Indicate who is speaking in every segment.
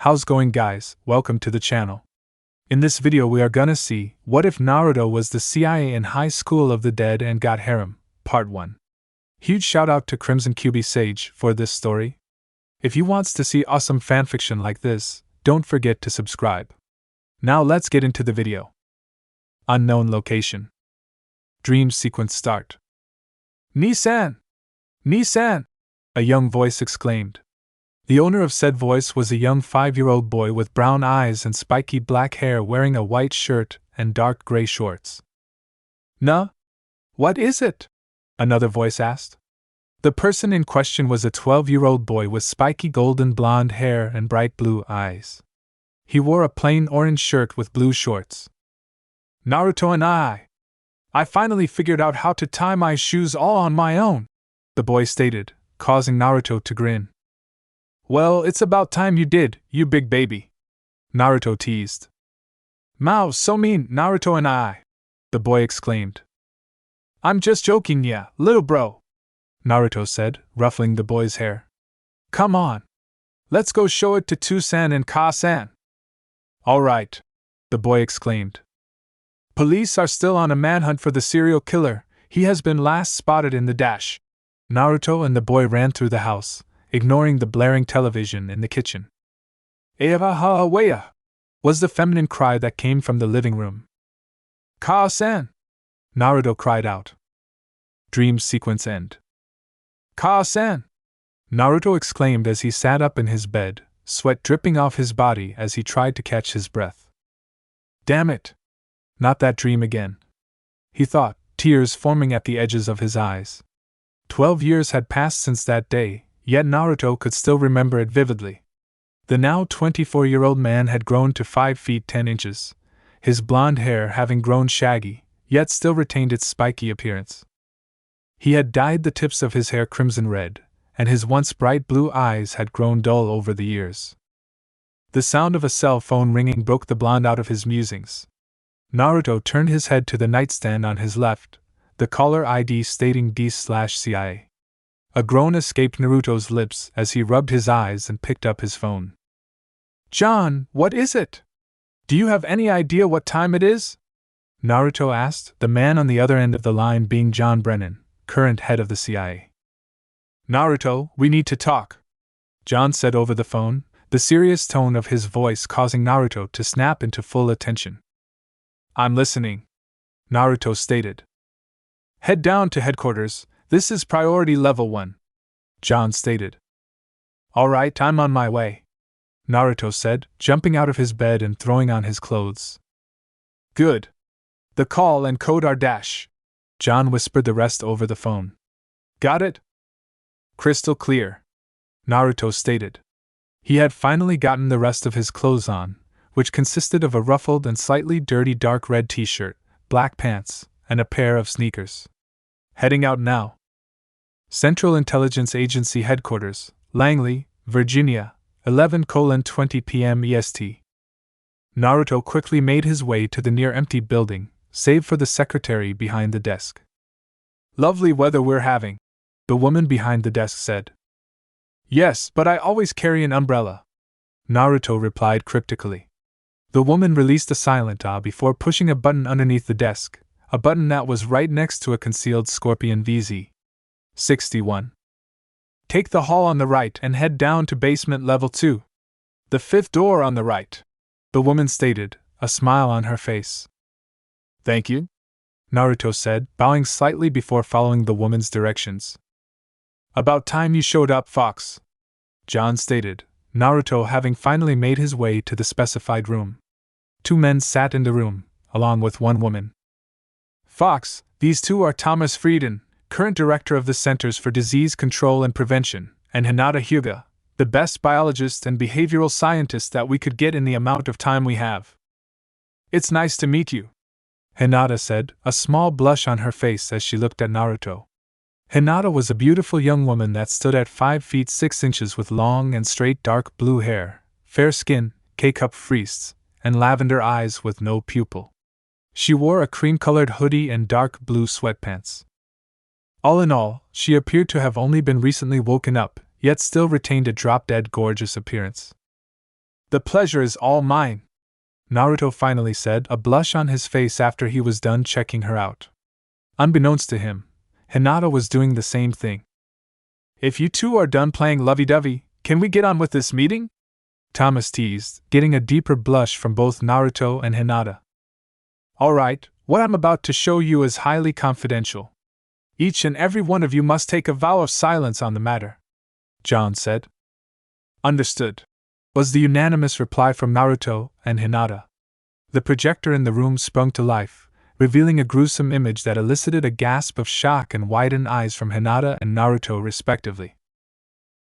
Speaker 1: How's going, guys? Welcome to the channel. In this video we are gonna see, what if Naruto was the CIA in High School of the Dead and got Harem, Part 1. Huge shout out to CrimsonKyuubiSage for this story. If you wants to see awesome fanfiction like this, don't forget to subscribe. Now let's get into the video. Unknown location. Dream sequence start. Ni-san! Ni-san! A young voice exclaimed. The owner of said voice was a young 5-year-old boy with brown eyes and spiky black hair wearing a white shirt and dark gray shorts. Nah? What is it? Another voice asked. The person in question was a 12-year-old boy with spiky golden blonde hair and bright blue eyes. He wore a plain orange shirt with blue shorts. Naruto and I finally figured out how to tie my shoes all on my own, the boy stated, causing Naruto to grin. Well, it's about time you did, you big baby, Naruto teased. Mao, so mean, Naruto and I, the boy exclaimed. I'm just joking, yeah, little bro, Naruto said, ruffling the boy's hair. Come on. Let's go show it to Tu-san and Ka-san. All right, the boy exclaimed. Police are still on a manhunt for the serial killer. He has been last spotted in the dash. Naruto and the boy ran through the house, ignoring the blaring television in the kitchen. Ewa-ha-ha-weya! Was the feminine cry that came from the living room. Ka-san! Naruto cried out. Dream sequence end. Ka-san! Naruto exclaimed as he sat up in his bed, sweat dripping off his body as he tried to catch his breath. Damn it! Not that dream again, he thought, tears forming at the edges of his eyes. 12 years had passed since that day, yet Naruto could still remember it vividly. The now 24-year-old man had grown to 5 feet 10 inches, his blonde hair having grown shaggy, yet still retained its spiky appearance. He had dyed the tips of his hair crimson red, and his once bright blue eyes had grown dull over the years. The sound of a cell phone ringing broke the blonde out of his musings. Naruto turned his head to the nightstand on his left, the caller ID stating D/CIA. A groan escaped Naruto's lips as he rubbed his eyes and picked up his phone. John, what is it? Do you have any idea what time it is? Naruto asked, the man on the other end of the line being John Brennan, current head of the CIA. Naruto, we need to talk, John said over the phone, the serious tone of his voice causing Naruto to snap into full attention. I'm listening, Naruto stated. Head down to headquarters, this is priority level 1, John stated. Alright, I'm on my way, Naruto said, jumping out of his bed and throwing on his clothes. Good. The call and code are dash, John whispered the rest over the phone. Got it? Crystal clear, Naruto stated. He had finally gotten the rest of his clothes on, which consisted of a ruffled and slightly dirty dark red t-shirt, black pants, and a pair of sneakers. Heading out now. Central Intelligence Agency Headquarters, Langley, Virginia, 11:20 p.m. EST. Naruto quickly made his way to the near-empty building, save for the secretary behind the desk. Lovely weather we're having, the woman behind the desk said. Yes, but I always carry an umbrella, Naruto replied cryptically. The woman released a silent ah before pushing a button underneath the desk, a button that was right next to a concealed Scorpion VZ. 61. Take the hall on the right and head down to basement level 2. The 5th door on the right, the woman stated, a smile on her face. Thank you, Naruto said, bowing slightly before following the woman's directions. About time you showed up, Fox, John stated, Naruto having finally made his way to the specified room. 2 men sat in the room, along with 1 woman. Fox, these 2 are Thomas Frieden, current director of the Centers for Disease Control and Prevention, and Hinata Hyuga, the best biologist and behavioral scientist that we could get in the amount of time we have. It's nice to meet you, Hinata said, a small blush on her face as she looked at Naruto. Hinata was a beautiful young woman that stood at 5 feet 6 inches with long and straight dark blue hair, fair skin, K-cup friezes, and lavender eyes with no pupil. She wore a cream-colored hoodie and dark blue sweatpants. All in all, she appeared to have only been recently woken up, yet still retained a drop-dead gorgeous appearance. The pleasure is all mine, Naruto finally said, a blush on his face after he was done checking her out. Unbeknownst to him, Hinata was doing the same thing. If you two are done playing lovey-dovey, can we get on with this meeting? Thomas teased, getting a deeper blush from both Naruto and Hinata. Alright, what I'm about to show you is highly confidential. Each and every one of you must take a vow of silence on the matter, John said. Understood, was the unanimous reply from Naruto and Hinata. The projector in the room sprung to life, revealing a gruesome image that elicited a gasp of shock and widened eyes from Hinata and Naruto respectively.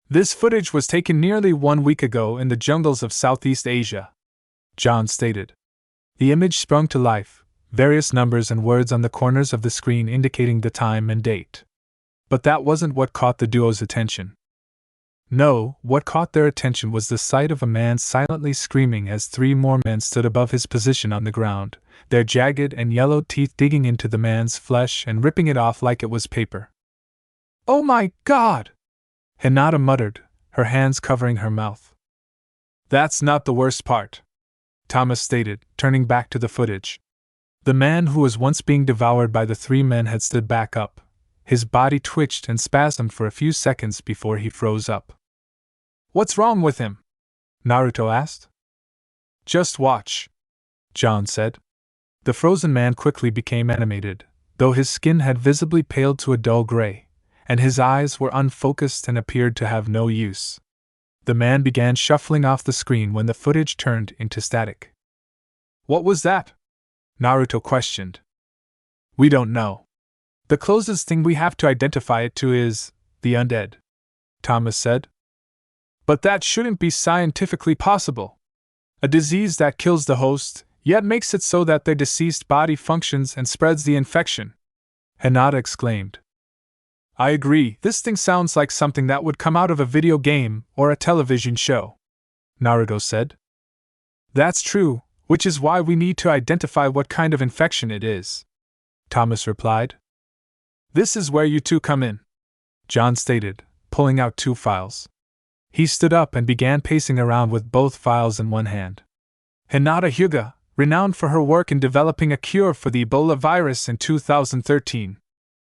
Speaker 1: This footage was taken nearly 1 week ago in the jungles of Southeast Asia, John stated. The image sprung to life, various numbers and words on the corners of the screen indicating the time and date. But that wasn't what caught the duo's attention. No, what caught their attention was the sight of a man silently screaming as 3 more men stood above his position on the ground, their jagged and yellow teeth digging into the man's flesh and ripping it off like it was paper. Oh my God! Hinata muttered, her hands covering her mouth. That's not the worst part, Thomas stated, turning back to the footage. The man who was once being devoured by the 3 men had stood back up. His body twitched and spasmed for a few seconds before he froze up. What's wrong with him? Naruto asked. Just watch, John said. The frozen man quickly became animated, though his skin had visibly paled to a dull gray, and his eyes were unfocused and appeared to have no use. The man began shuffling off the screen when the footage turned into static. What was that? Naruto questioned. We don't know. The closest thing we have to identify it to is the undead, Thomas said. But that shouldn't be scientifically possible. A disease that kills the host, yet makes it so that their deceased body functions and spreads the infection, Hinata exclaimed. I agree, this thing sounds like something that would come out of a video game or a television show, Naruto said. That's true, which is why we need to identify what kind of infection it is, Thomas replied. This is where you two come in, John stated, pulling out 2 files. He stood up and began pacing around with both files in one hand. Hinata Hyuga, renowned for her work in developing a cure for the Ebola virus in 2013.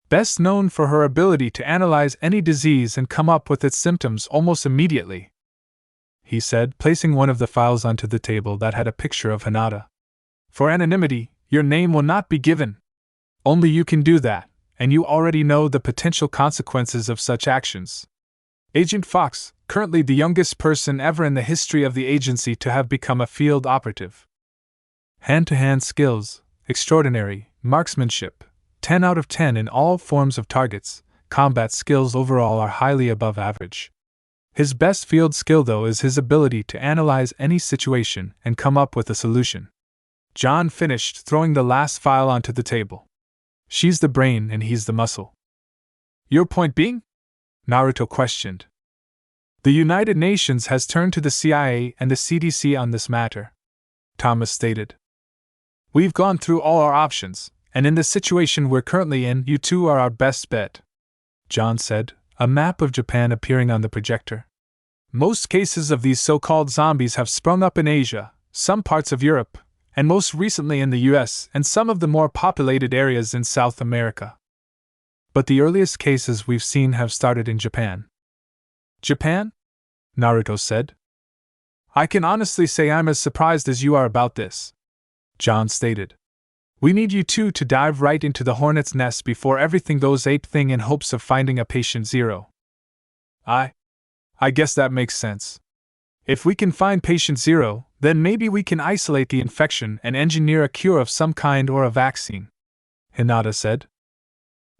Speaker 1: Best known for her ability to analyze any disease and come up with its symptoms almost immediately, he said, placing one of the files onto the table that had a picture of Hinata. For anonymity, your name will not be given. Only you can do that, and you already know the potential consequences of such actions. Agent Fox, currently the youngest person ever in the history of the agency to have become a field operative. Hand-to-hand skills, extraordinary, marksmanship, 10 out of 10 in all forms of targets, combat skills overall are highly above average. His best field skill though is his ability to analyze any situation and come up with a solution. John finished throwing the last file onto the table. She's the brain and he's the muscle. Your point being? Naruto questioned. The United Nations has turned to the CIA and the CDC on this matter, Thomas stated. We've gone through all our options, and in the situation we're currently in, you two are our best bet, John said, a map of Japan appearing on the projector. Most cases of these so-called zombies have sprung up in Asia, some parts of Europe, and most recently in the US and some of the more populated areas in South America. But the earliest cases we've seen have started in Japan. Japan? Naruto said. I can honestly say I'm as surprised as you are about this, John stated. We need you two to dive right into the hornet's nest before everything goes ape-thing in hopes of finding a patient zero. I guess that makes sense. If we can find patient zero, then maybe we can isolate the infection and engineer a cure of some kind or a vaccine, Hinata said.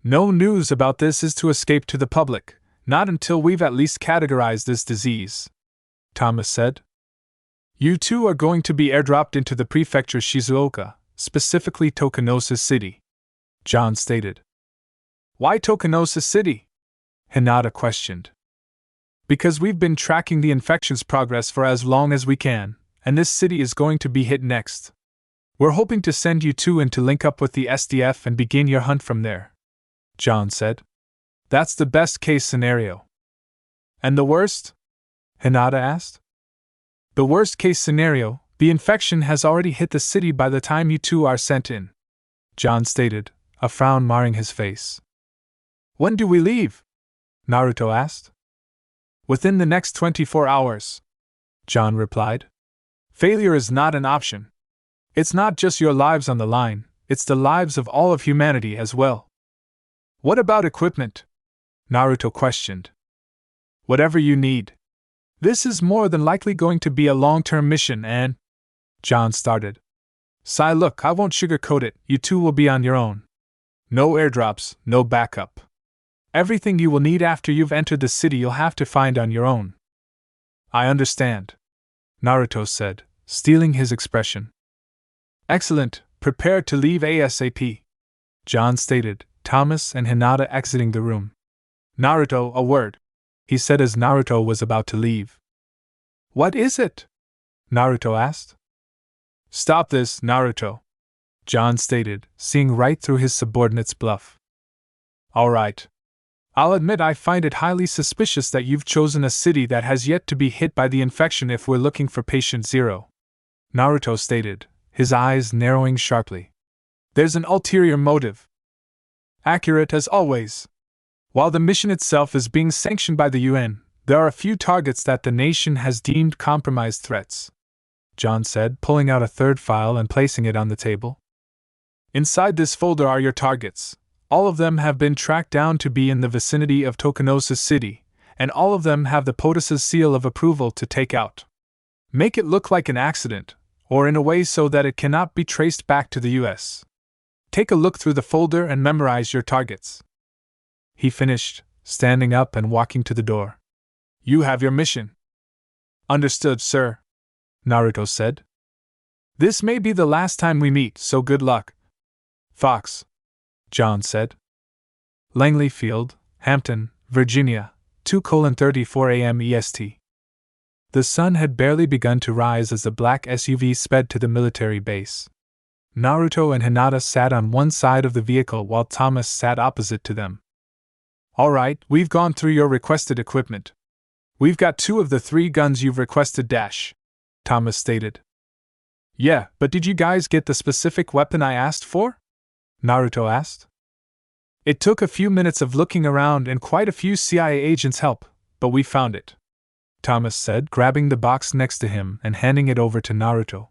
Speaker 1: No news about this is to escape to the public, not until we've at least categorized this disease, Thomas said. You two are going to be airdropped into the prefecture Shizuoka, specifically Tokanosa City, John stated. Why Tokanosa City? Hinata questioned. Because we've been tracking the infection's progress for as long as we can, and this city is going to be hit next. We're hoping to send you two in to link up with the SDF and begin your hunt from there, John said. That's the best case scenario. And the worst? Hinata asked. The worst-case scenario, the infection has already hit the city by the time you two are sent in, John stated, a frown marring his face. When do we leave? Naruto asked. Within the next 24 hours, John replied. Failure is not an option. It's not just your lives on the line, it's the lives of all of humanity as well. What about equipment? Naruto questioned. Whatever you need. This is more than likely going to be a long-term mission and… John started. Sai, look, I won't sugarcoat it, you two will be on your own. No airdrops, no backup. Everything you will need after you've entered the city you'll have to find on your own. I understand, Naruto said, stealing his expression. Excellent, prepare to leave ASAP, John stated, Thomas and Hinata exiting the room. Naruto, a word, he said as Naruto was about to leave. What is it? Naruto asked. Stop this, Naruto, John stated, seeing right through his subordinate's bluff. All right. I'll admit I find it highly suspicious that you've chosen a city that has yet to be hit by the infection if we're looking for patient zero, Naruto stated, his eyes narrowing sharply. There's an ulterior motive. Accurate as always. While the mission itself is being sanctioned by the UN, there are a few targets that the nation has deemed compromised threats, John said, pulling out a third file and placing it on the table. Inside this folder are your targets. All of them have been tracked down to be in the vicinity of Tokanosa City, and all of them have the POTUS's seal of approval to take out. Make it look like an accident, or in a way so that it cannot be traced back to the US. Take a look through the folder and memorize your targets. He finished, standing up and walking to the door. You have your mission. Understood, sir, Naruto said. This may be the last time we meet, so good luck. Fox, John said. Langley Field, Hampton, Virginia, 2:34 a.m. EST. The sun had barely begun to rise as the black SUV sped to the military base. Naruto and Hinata sat on one side of the vehicle while Thomas sat opposite to them. All right, we've gone through your requested equipment. We've got 2 of the 3 guns you've requested, Thomas stated. Yeah, but did you guys get the specific weapon I asked for? Naruto asked. It took a few minutes of looking around and quite a few CIA agents' help, but we found it, Thomas said, grabbing the box next to him and handing it over to Naruto.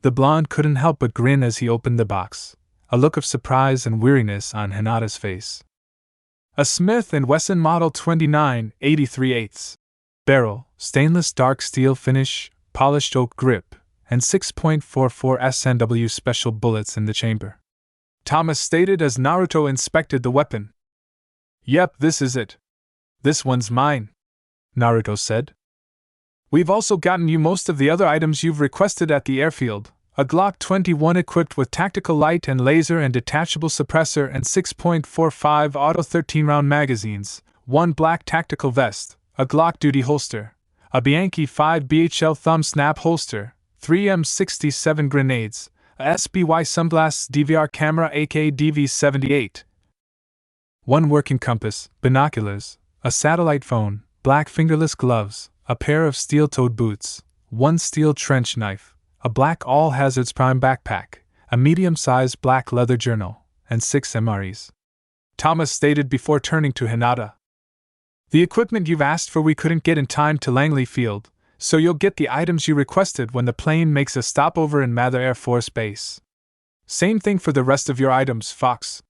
Speaker 1: The blonde couldn't help but grin as he opened the box, a look of surprise and weariness on Hinata's face. A Smith & Wesson Model 29 83/8 barrel, stainless dark steel finish, polished oak grip, and 6.44 SNW special bullets in the chamber, Thomas stated as Naruto inspected the weapon. Yep, this is it. This one's mine, Naruto said. We've also gotten you most of the other items you've requested at the airfield, a Glock 21 equipped with tactical light and laser and detachable suppressor and 6.45 auto 13-round magazines, 1 black tactical vest, a Glock duty holster, a Bianchi 5 BHL thumb snap holster, 3 M67 grenades, a SBY sunglass DVR camera AK DV78, 1 working compass, binoculars, a satellite phone, black fingerless gloves, a pair of steel-toed boots, 1 steel trench knife, a black all-hazards prime backpack, a medium-sized black leather journal, and 6 MREs, Thomas stated before turning to Hinata. The equipment you've asked for we couldn't get in time to Langley Field, so you'll get the items you requested when the plane makes a stopover in Mather Air Force Base. Same thing for the rest of your items, Fox.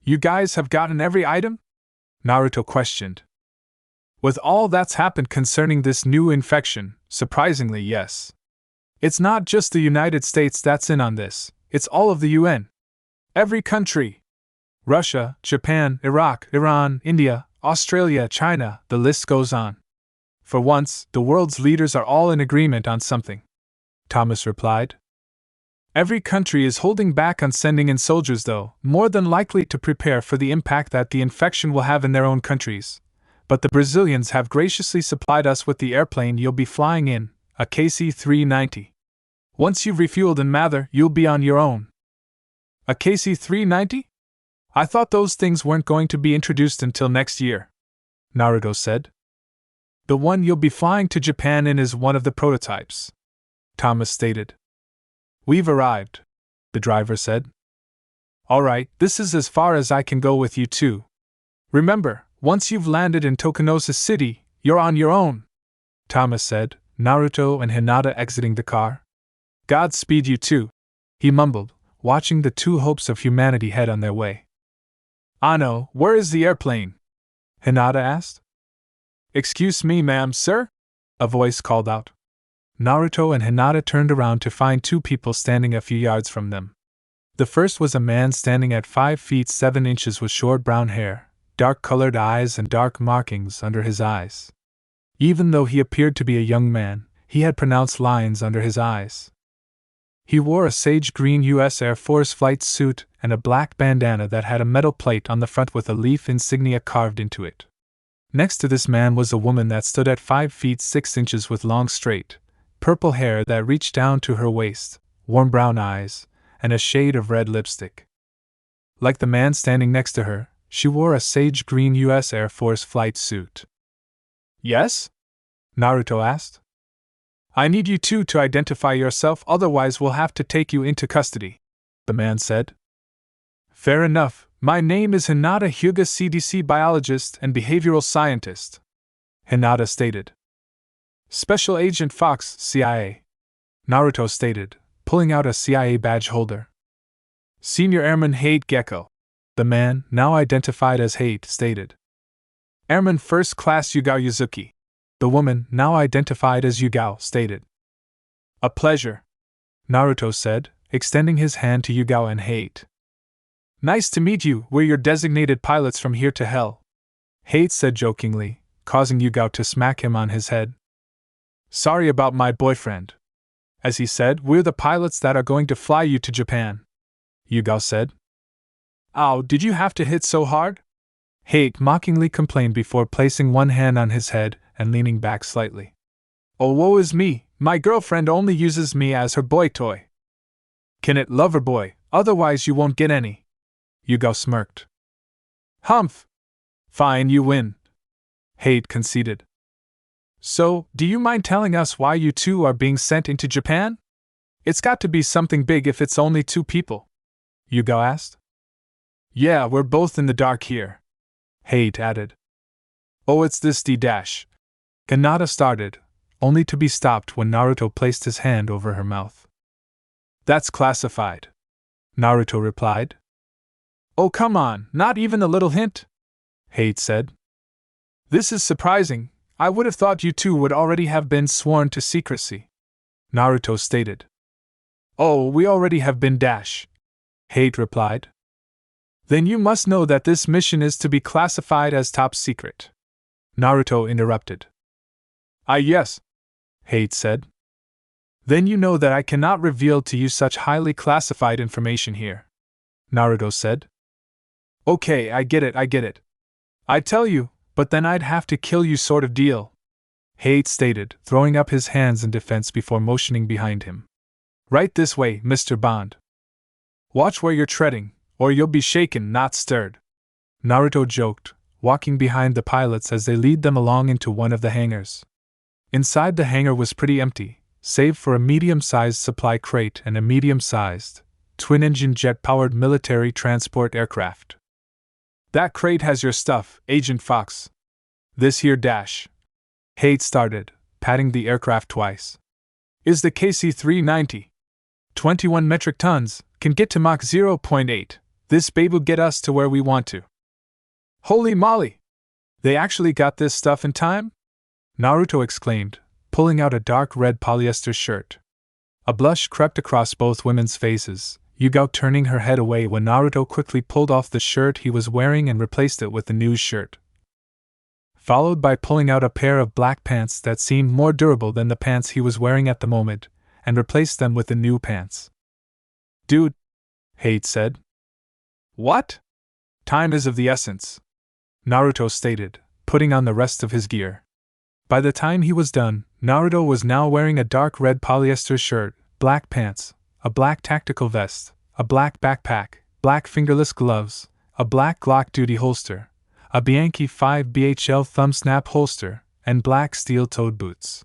Speaker 1: You guys have gotten every item? Naruto questioned. With all that's happened concerning this new infection, surprisingly, yes. It's not just the United States that's in on this, it's all of the UN. Every country. Russia, Japan, Iraq, Iran, India, Australia, China, the list goes on. For once, the world's leaders are all in agreement on something, Thomas replied. Every country is holding back on sending in soldiers though, more than likely to prepare for the impact that the infection will have in their own countries. But the Brazilians have graciously supplied us with the airplane you'll be flying in, a KC-390. Once you've refueled in Mather, you'll be on your own. A KC-390? I thought those things weren't going to be introduced until next year, Naruto said. The one you'll be flying to Japan in is one of the prototypes, Thomas stated. We've arrived, the driver said. All right, this is as far as I can go with you two. Remember, once you've landed in Tokunosa City, you're on your own, Thomas said, Naruto and Hinata exiting the car. Godspeed you two, he mumbled, watching the two hopes of humanity head on their way. Ano, where is the airplane? Hinata asked. Excuse me, ma'am, sir? A voice called out. Naruto and Hinata turned around to find two people standing a few yards from them. The first was a man standing at 5 feet 7 inches with short brown hair, dark-colored eyes and dark markings under his eyes. Even though he appeared to be a young man, he had pronounced lines under his eyes. He wore a sage green U.S. Air Force flight suit and a black bandana that had a metal plate on the front with a leaf insignia carved into it. Next to this man was a woman that stood at 5 feet 6 inches with long straight, purple hair that reached down to her waist, warm brown eyes, and a shade of red lipstick. Like the man standing next to her, she wore a sage green U.S. Air Force flight suit. Yes? Naruto asked. I need you two to identify yourself, otherwise we'll have to take you into custody, the man said. Fair enough, my name is Hinata Hyuga, CDC biologist and behavioral scientist, Hinata stated. Special Agent Fox, CIA, Naruto stated, pulling out a CIA badge holder. Senior Airman Hate Gecko, the man, now identified as Hate, stated. Airman First Class Yugao Yuzuki, the woman, now identified as Yugao, stated. A pleasure, Naruto said, extending his hand to Yugao and Hate. Nice to meet you, we're your designated pilots from here to hell, Hate said jokingly, causing Yugao to smack him on his head. Sorry about my boyfriend. As he said, we're the pilots that are going to fly you to Japan, Yugao said. Ow, did you have to hit so hard? Hate mockingly complained before placing one hand on his head and leaning back slightly. Oh, woe is me, my girlfriend only uses me as her boy toy. Can it, lover boy, otherwise you won't get any. Yugao smirked. Humph! Fine, you win, Hate conceded. So, do you mind telling us why you two are being sent into Japan? It's got to be something big if it's only two people, Yugao asked. Yeah, we're both in the dark here, Hate added. Oh, it's this D-dash. Hinata started, only to be stopped when Naruto placed his hand over her mouth. That's classified, Naruto replied. Oh, come on, not even a little hint? Hate said. This is surprising. I would have thought you two would already have been sworn to secrecy, Naruto stated. Oh, we already have been dash, Hate replied. Then you must know that this mission is to be classified as top secret, Naruto interrupted. Yes, Hate said. Then you know that I cannot reveal to you such highly classified information here, Naruto said. Okay, I get it. I'd tell you, but then I'd have to kill you sort of deal, Hate stated, throwing up his hands in defense before motioning behind him. Right this way, Mr. Bond. Watch where you're treading, or you'll be shaken, not stirred, Naruto joked, walking behind the pilots as they lead them along into one of the hangars. Inside the hangar was pretty empty, save for a medium-sized supply crate and a medium-sized, twin-engine jet-powered military transport aircraft. That crate has your stuff, Agent Fox. This here dash, Hate started, patting the aircraft twice, is the KC-390. 21 metric tons, can get to Mach 0.8. This babe will get us to where we want to. Holy moly! They actually got this stuff in time? Naruto exclaimed, pulling out a dark red polyester shirt. A blush crept across both women's faces, Yugao turning her head away when Naruto quickly pulled off the shirt he was wearing and replaced it with the new shirt, followed by pulling out a pair of black pants that seemed more durable than the pants he was wearing at the moment, and replaced them with the new pants. Dude, Hate said. What? Time is of the essence, Naruto stated, putting on the rest of his gear. By the time he was done, Naruto was now wearing a dark red polyester shirt, black pants, a black tactical vest, a black backpack, black fingerless gloves, a black Glock duty holster, a Bianchi 5 BHL thumb snap holster, and black steel-toed boots.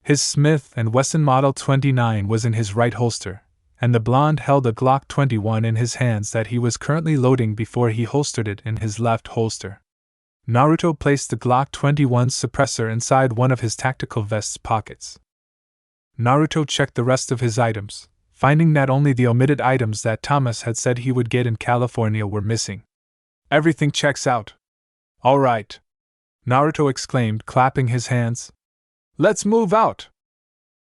Speaker 1: His Smith & Wesson Model 29 was in his right holster, and the blonde held a Glock 21 in his hands that he was currently loading before he holstered it in his left holster. Naruto placed the Glock 21's suppressor inside one of his tactical vest's pockets. Naruto checked the rest of his items, finding that only the omitted items that Thomas had said he would get in California were missing. Everything checks out. All right, Naruto exclaimed, clapping his hands. Let's move out.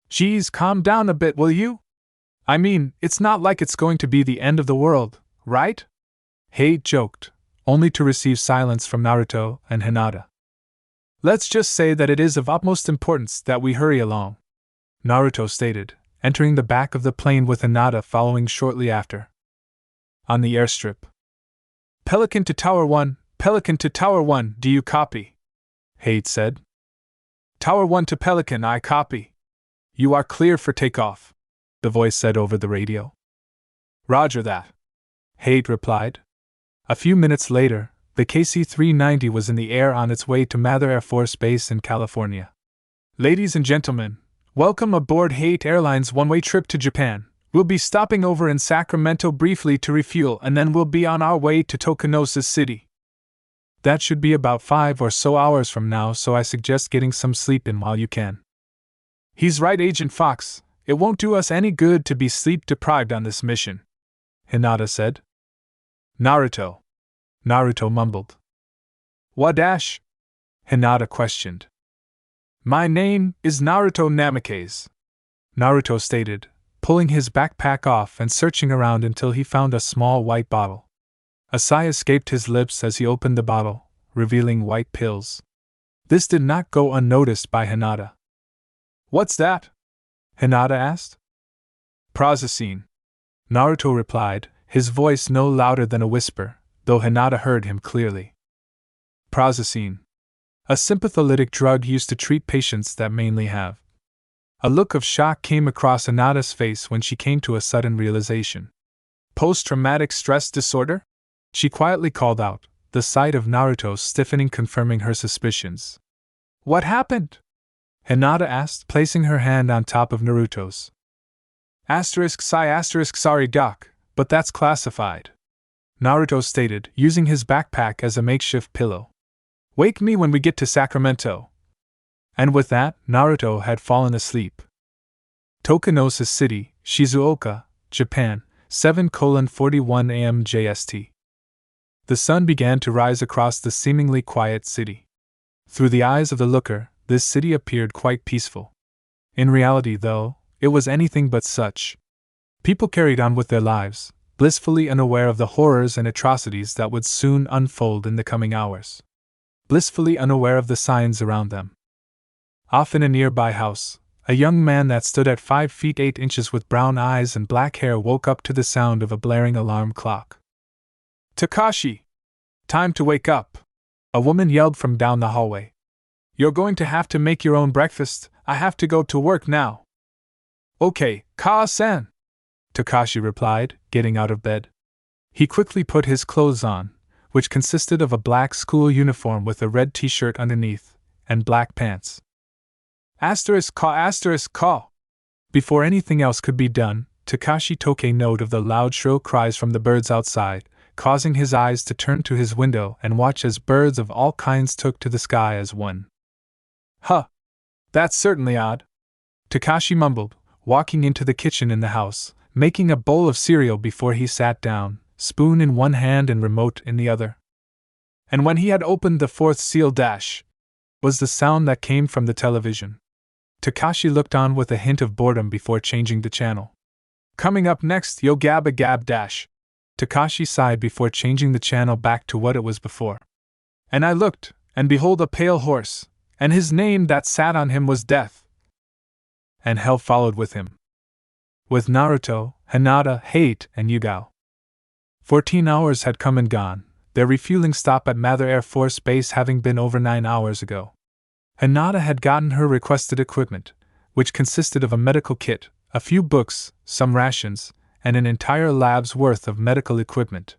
Speaker 1: Geez, calm down a bit, will you? I mean, it's not like it's going to be the end of the world, right? Hate joked, only to receive silence from Naruto and Hinata. Let's just say that it is of utmost importance that we hurry along, Naruto stated, entering the back of the plane with Hinata following shortly after. On the airstrip. Pelican to Tower 1, Pelican to Tower 1, do you copy? Hate said. Tower 1 to Pelican, I copy. You are clear for takeoff, the voice said over the radio. Roger that, Hate replied. A few minutes later, the KC-390 was in the air on its way to Mather Air Force Base in California. Ladies and gentlemen, welcome aboard Hate Airlines' one-way trip to Japan. We'll be stopping over in Sacramento briefly to refuel, and then we'll be on our way to Tokunosa City. That should be about 5 or so hours from now, so I suggest getting some sleep in while you can. He's right, Agent Fox. It won't do us any good to be sleep-deprived on this mission, Hinata said. Naruto mumbled. What dash? Hinata questioned. My name is Naruto Namikaze, Naruto stated, pulling his backpack off and searching around until he found a small white bottle. A sigh escaped his lips as he opened the bottle, revealing white pills. This did not go unnoticed by Hinata. What's that? Hinata asked. Prozasine, Naruto replied, his voice no louder than a whisper, though Hinata heard him clearly. Prozasine. A sympatholytic drug used to treat patients that mainly have. A look of shock came across Hinata's face when she came to a sudden realization. Post-traumatic stress disorder? She quietly called out, the sight of Naruto stiffening confirming her suspicions. What happened? Hinata asked, placing her hand on top of Naruto's. Sorry doc, but that's classified, Naruto stated, using his backpack as a makeshift pillow. Wake me when we get to Sacramento. And with that, Naruto had fallen asleep. Tokunosa City, Shizuoka, Japan, 7:41 a.m. JST. The sun began to rise across the seemingly quiet city. Through the eyes of the looker, this city appeared quite peaceful. In reality, though, it was anything but such. People carried on with their lives, blissfully unaware of the horrors and atrocities that would soon unfold in the coming hours. Blissfully unaware of the signs around them. Off in a nearby house, a young man that stood at 5 feet 8 inches with brown eyes and black hair woke up to the sound of a blaring alarm clock. Takashi! Time to wake up! A woman yelled from down the hallway. You're going to have to make your own breakfast, I have to go to work now. Okay, Kaa-san! Takashi replied, getting out of bed. He quickly put his clothes on, which consisted of a black school uniform with a red t-shirt underneath, and black pants. ****. Before anything else could be done, Takashi took a note of the loud shrill cries from the birds outside, causing his eyes to turn to his window and watch as birds of all kinds took to the sky as one. Huh! That's certainly odd, Takashi mumbled, walking into the kitchen in the house, making a bowl of cereal before he sat down, spoon in one hand and remote in the other. And when he had opened the fourth seal was the sound that came from the television. Takashi looked on with a hint of boredom before changing the channel. Coming up next, Yo Gabba Gab . Takashi sighed before changing the channel back to what it was before. And I looked, and behold a pale horse, and his name that sat on him was Death. And hell followed with him. With Naruto, Hinata, Hate, and Yugao. 14 hours had come and gone, their refueling stop at Mather Air Force Base having been over 9 hours ago. Hinata had gotten her requested equipment, which consisted of a medical kit, a few books, some rations, and an entire lab's worth of medical equipment.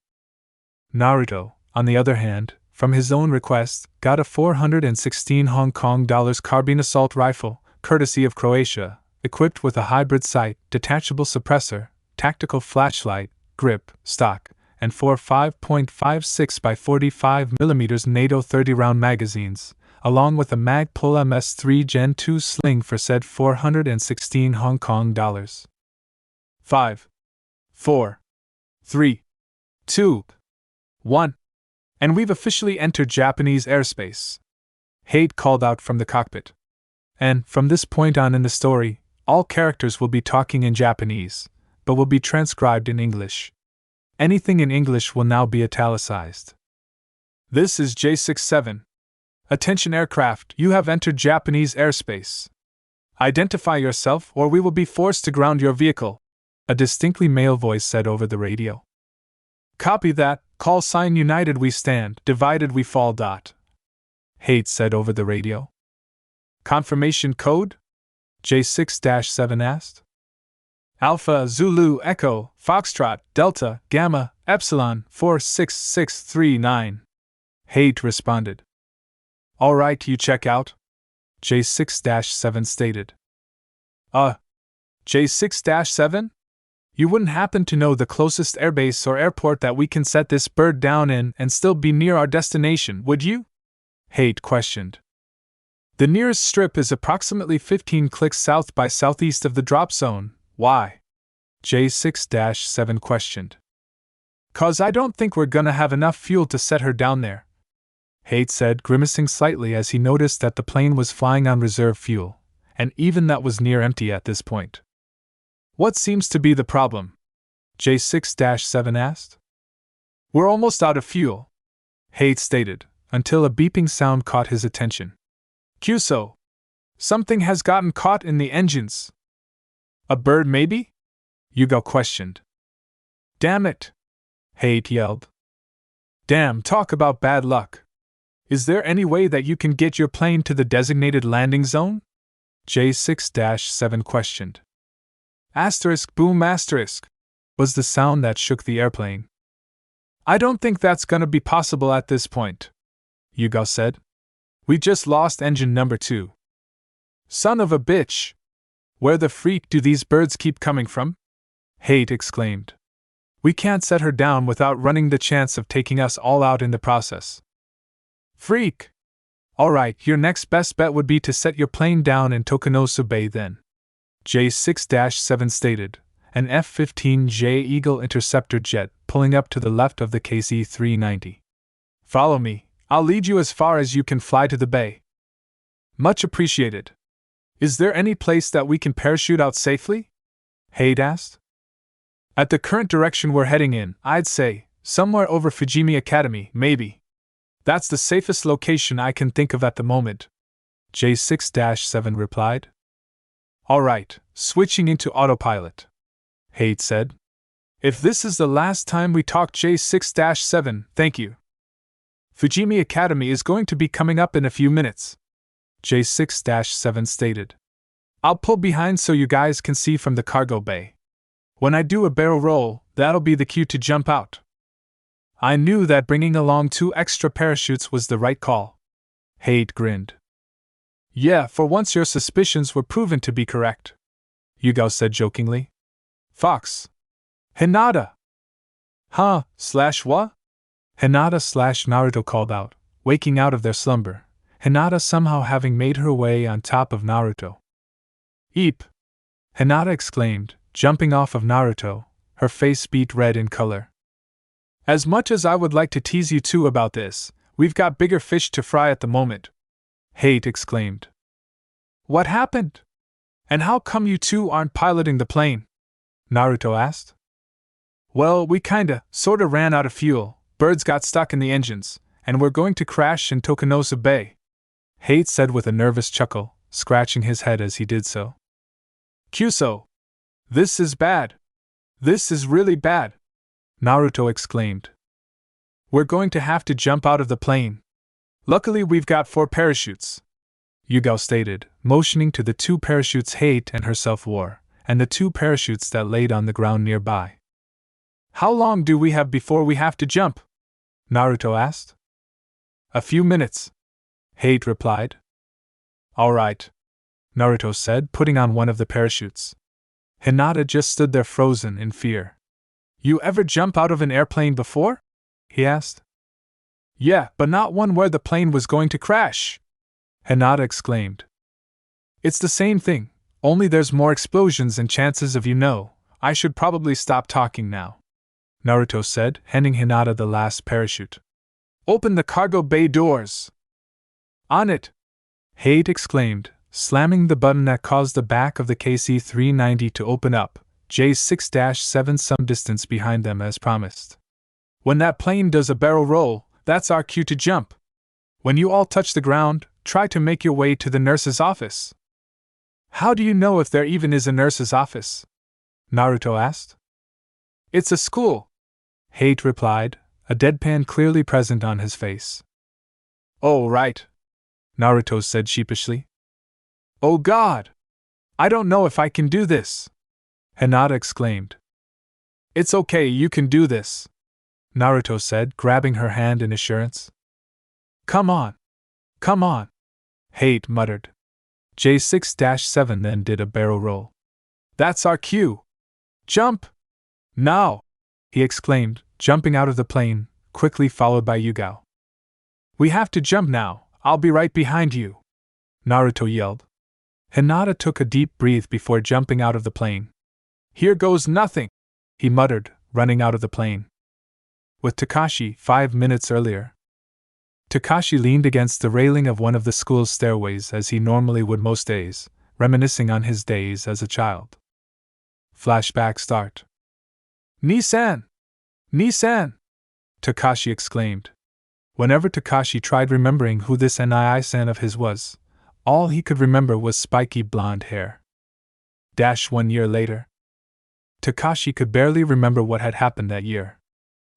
Speaker 1: Naruto, on the other hand, from his own request, got a 416 Hong Kong dollars carbine assault rifle, courtesy of Croatia, equipped with a hybrid sight, detachable suppressor, tactical flashlight, grip, stock, and 4 5.56 by 45mm NATO 30-round magazines, along with a Magpul MS3 Gen 2 sling for said 416 Hong Kong dollars. 5, 4, 3, 2, 1. And we've officially entered Japanese airspace. Hate called out from the cockpit. And, from this point on in the story, all characters will be talking in Japanese, but will be transcribed in English. Anything in English will now be italicized. This is J67. Attention aircraft, you have entered Japanese airspace. Identify yourself or we will be forced to ground your vehicle, a distinctly male voice said over the radio. Copy that, call sign United we stand, divided we fall. Hate said over the radio. Confirmation code? J6-7 asked. Alpha Zulu Echo Foxtrot Delta Gamma Epsilon 46639. Hate responded. All right, you check out? J6-7 stated. J6-7? You wouldn't happen to know the closest airbase or airport that we can set this bird down in and still be near our destination, would you? Hate questioned. The nearest strip is approximately 15 clicks south by southeast of the drop zone. Why? J6-7 questioned. 'Cause I don't think we're gonna have enough fuel to set her down there. Hate said, grimacing slightly as he noticed that the plane was flying on reserve fuel, and even that was near empty at this point. What seems to be the problem? J6-7 asked. We're almost out of fuel, Hate stated, until a beeping sound caught his attention. Kyuso! Something has gotten caught in the engines. A bird maybe? Yugo questioned. Damn it! Hate yelled. Damn, talk about bad luck. Is there any way that you can get your plane to the designated landing zone? J6-7 questioned. Asterisk boom asterisk, was the sound that shook the airplane. I don't think that's gonna be possible at this point, Yugo said. We just lost engine number 2. Son of a bitch! Where the freak do these birds keep coming from? Hate exclaimed. We can't set her down without running the chance of taking us all out in the process. Freak! Alright, your next best bet would be to set your plane down in Tokunosu Bay then, J6-7 stated, an F-15J Eagle interceptor jet pulling up to the left of the KC-390. Follow me, I'll lead you as far as you can fly to the bay. Much appreciated. Is there any place that we can parachute out safely? Hate asked. At the current direction we're heading in, I'd say, somewhere over Fujimi Academy, maybe. That's the safest location I can think of at the moment, J6-7 replied. Alright, switching into autopilot, Hate said. If this is the last time we talk J6-7, thank you. Fujimi Academy is going to be coming up in a few minutes, J6-7 stated. I'll pull behind so you guys can see from the cargo bay. When I do a barrel roll, that'll be the cue to jump out. I knew that bringing along 2 extra parachutes was the right call. Hate grinned. Yeah, for once your suspicions were proven to be correct, Yugo said jokingly. Fox. Hinata! Huh, /what? Hinata/Naruto called out, waking out of their slumber, Hinata somehow having made her way on top of Naruto. Eep! Hinata exclaimed, jumping off of Naruto, her face beet red in color. As much as I would like to tease you two about this, we've got bigger fish to fry at the moment, Hate exclaimed. What happened? And how come you two aren't piloting the plane? Naruto asked. Well, we sorta ran out of fuel, birds got stuck in the engines, and we're going to crash in Tokunosu Bay, Hate said with a nervous chuckle, scratching his head as he did so. Kyuso! This is bad! This is really bad! Naruto exclaimed. We're going to have to jump out of the plane. Luckily we've got 4 parachutes, Yugo stated, motioning to the 2 parachutes Hate and herself wore, and the 2 parachutes that laid on the ground nearby. How long do we have before we have to jump? Naruto asked. A few minutes, Hate replied. All right, Naruto said, putting on one of the parachutes. Hinata just stood there frozen in fear. You ever jump out of an airplane before? He asked. Yeah, but not one where the plane was going to crash, Hinata exclaimed. It's the same thing, only there's more explosions and chances of I should probably stop talking now, Naruto said, handing Hinata the last parachute. Open the cargo bay doors. On it, Hate exclaimed, slamming the button that caused the back of the KC-390 to open up, J6-7 some distance behind them as promised. When that plane does a barrel roll, that's our cue to jump. When you all touch the ground, try to make your way to the nurse's office. How do you know if there even is a nurse's office? Naruto asked. It's a school, Hate replied, a deadpan clearly present on his face. Oh, right, Naruto said sheepishly. Oh God! I don't know if I can do this, Hinata exclaimed. It's okay, you can do this, Naruto said, grabbing her hand in assurance. Come on! Come on! Hate muttered. J6-7 then did a barrel roll. That's our cue! Jump! Now! He exclaimed, jumping out of the plane, quickly followed by Yugao. We have to jump now, I'll be right behind you, Naruto yelled. Hinata took a deep breath before jumping out of the plane. Here goes nothing, he muttered, running out of the plane. With Takashi 5 minutes earlier. Takashi leaned against the railing of one of the school's stairways as he normally would most days, reminiscing on his days as a child. Flashback start. Ni-san! Ni-san! Takashi exclaimed. Whenever Takashi tried remembering who this Nii-san of his was, all he could remember was spiky blonde hair. 1 year later. Takashi could barely remember what had happened that year.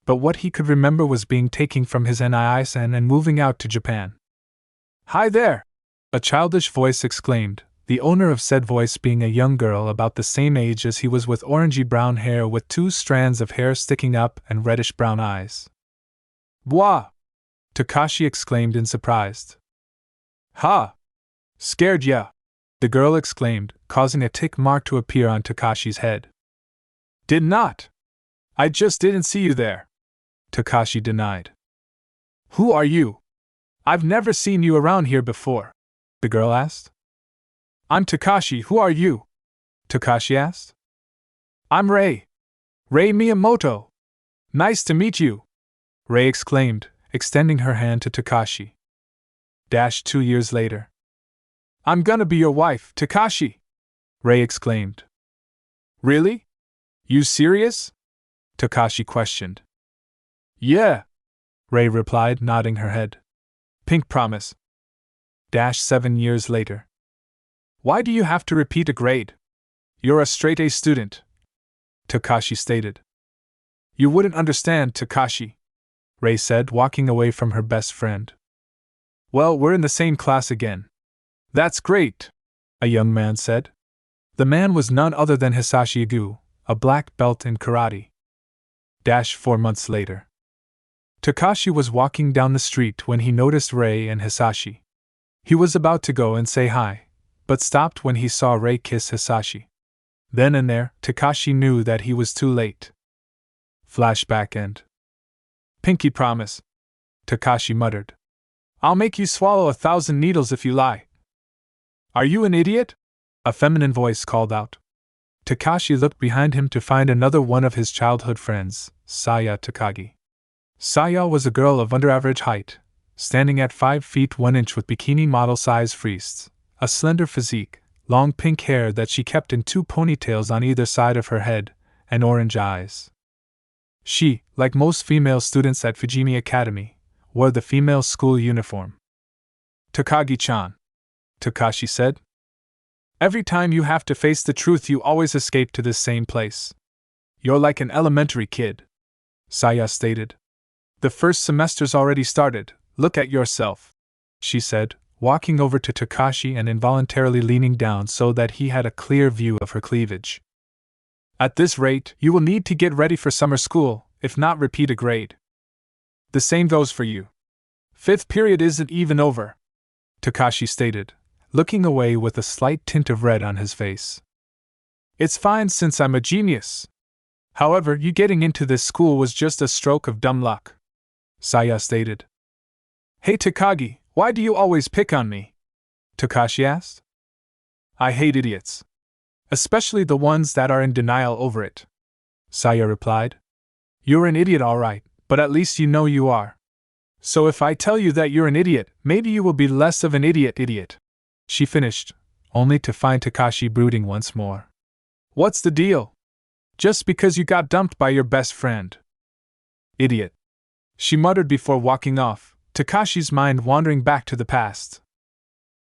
Speaker 1: But what he could remember was being taken from his Nii-san and moving out to Japan. Hi there! A childish voice exclaimed, the owner of said voice being a young girl about the same age as he was with orangey-brown hair with 2 strands of hair sticking up and reddish-brown eyes. Bwah! Takashi exclaimed in surprise. Ha! Scared ya? The girl exclaimed, causing a tick mark to appear on Takashi's head. Did not! I just didn't see you there, Takashi denied. Who are you? I've never seen you around here before, the girl asked. I'm Takashi, who are you? Takashi asked. I'm Rei. Rei Miyamoto. Nice to meet you, Rei exclaimed, extending her hand to Takashi. 2 years later. I'm gonna be your wife, Takashi, Rei exclaimed. Really? You serious? Takashi questioned. Yeah, Rei replied, nodding her head. Pink promise. 7 years later. Why do you have to repeat a grade? You're a straight A student, Takashi stated. You wouldn't understand, Takashi, Rei said, walking away from her best friend. Well, we're in the same class again. That's great, a young man said. The man was none other than Hisashi Igu, a black belt in karate. 4 months later. Takashi was walking down the street when he noticed Rei and Hisashi. He was about to go and say hi, but stopped when he saw Rei kiss Hisashi. Then and there, Takashi knew that he was too late. Flashback end. Pinky promise, Takashi muttered. I'll make you swallow 1,000 needles if you lie. Are you an idiot? A feminine voice called out. Takashi looked behind him to find another one of his childhood friends, Saya Takagi. Saya was a girl of under-average height, standing at 5 feet 1 inch with bikini model-size friests, a slender physique, long pink hair that she kept in 2 ponytails on either side of her head, and orange eyes. She, like most female students at Fujimi Academy, wore the female school uniform. Takagi-chan, Takashi said. Every time you have to face the truth you always escape to this same place. You're like an elementary kid, Saya stated. The first semester's already started, look at yourself, she said, walking over to Takashi and involuntarily leaning down so that he had a clear view of her cleavage. At this rate, you will need to get ready for summer school, if not repeat a grade. The same goes for you. Fifth period isn't even over, Takashi stated, looking away with a slight tint of red on his face. It's fine since I'm a genius. However, you getting into this school was just a stroke of dumb luck, Saya stated. Hey Takagi, why do you always pick on me? Takashi asked. I hate idiots. Especially the ones that are in denial over it, Saya replied. You're an idiot all right, but at least you know you are. So if I tell you that you're an idiot, maybe you will be less of an idiot, she finished, only to find Takashi brooding once more. What's the deal? Just because you got dumped by your best friend. Idiot, she muttered before walking off, Takashi's mind wandering back to the past.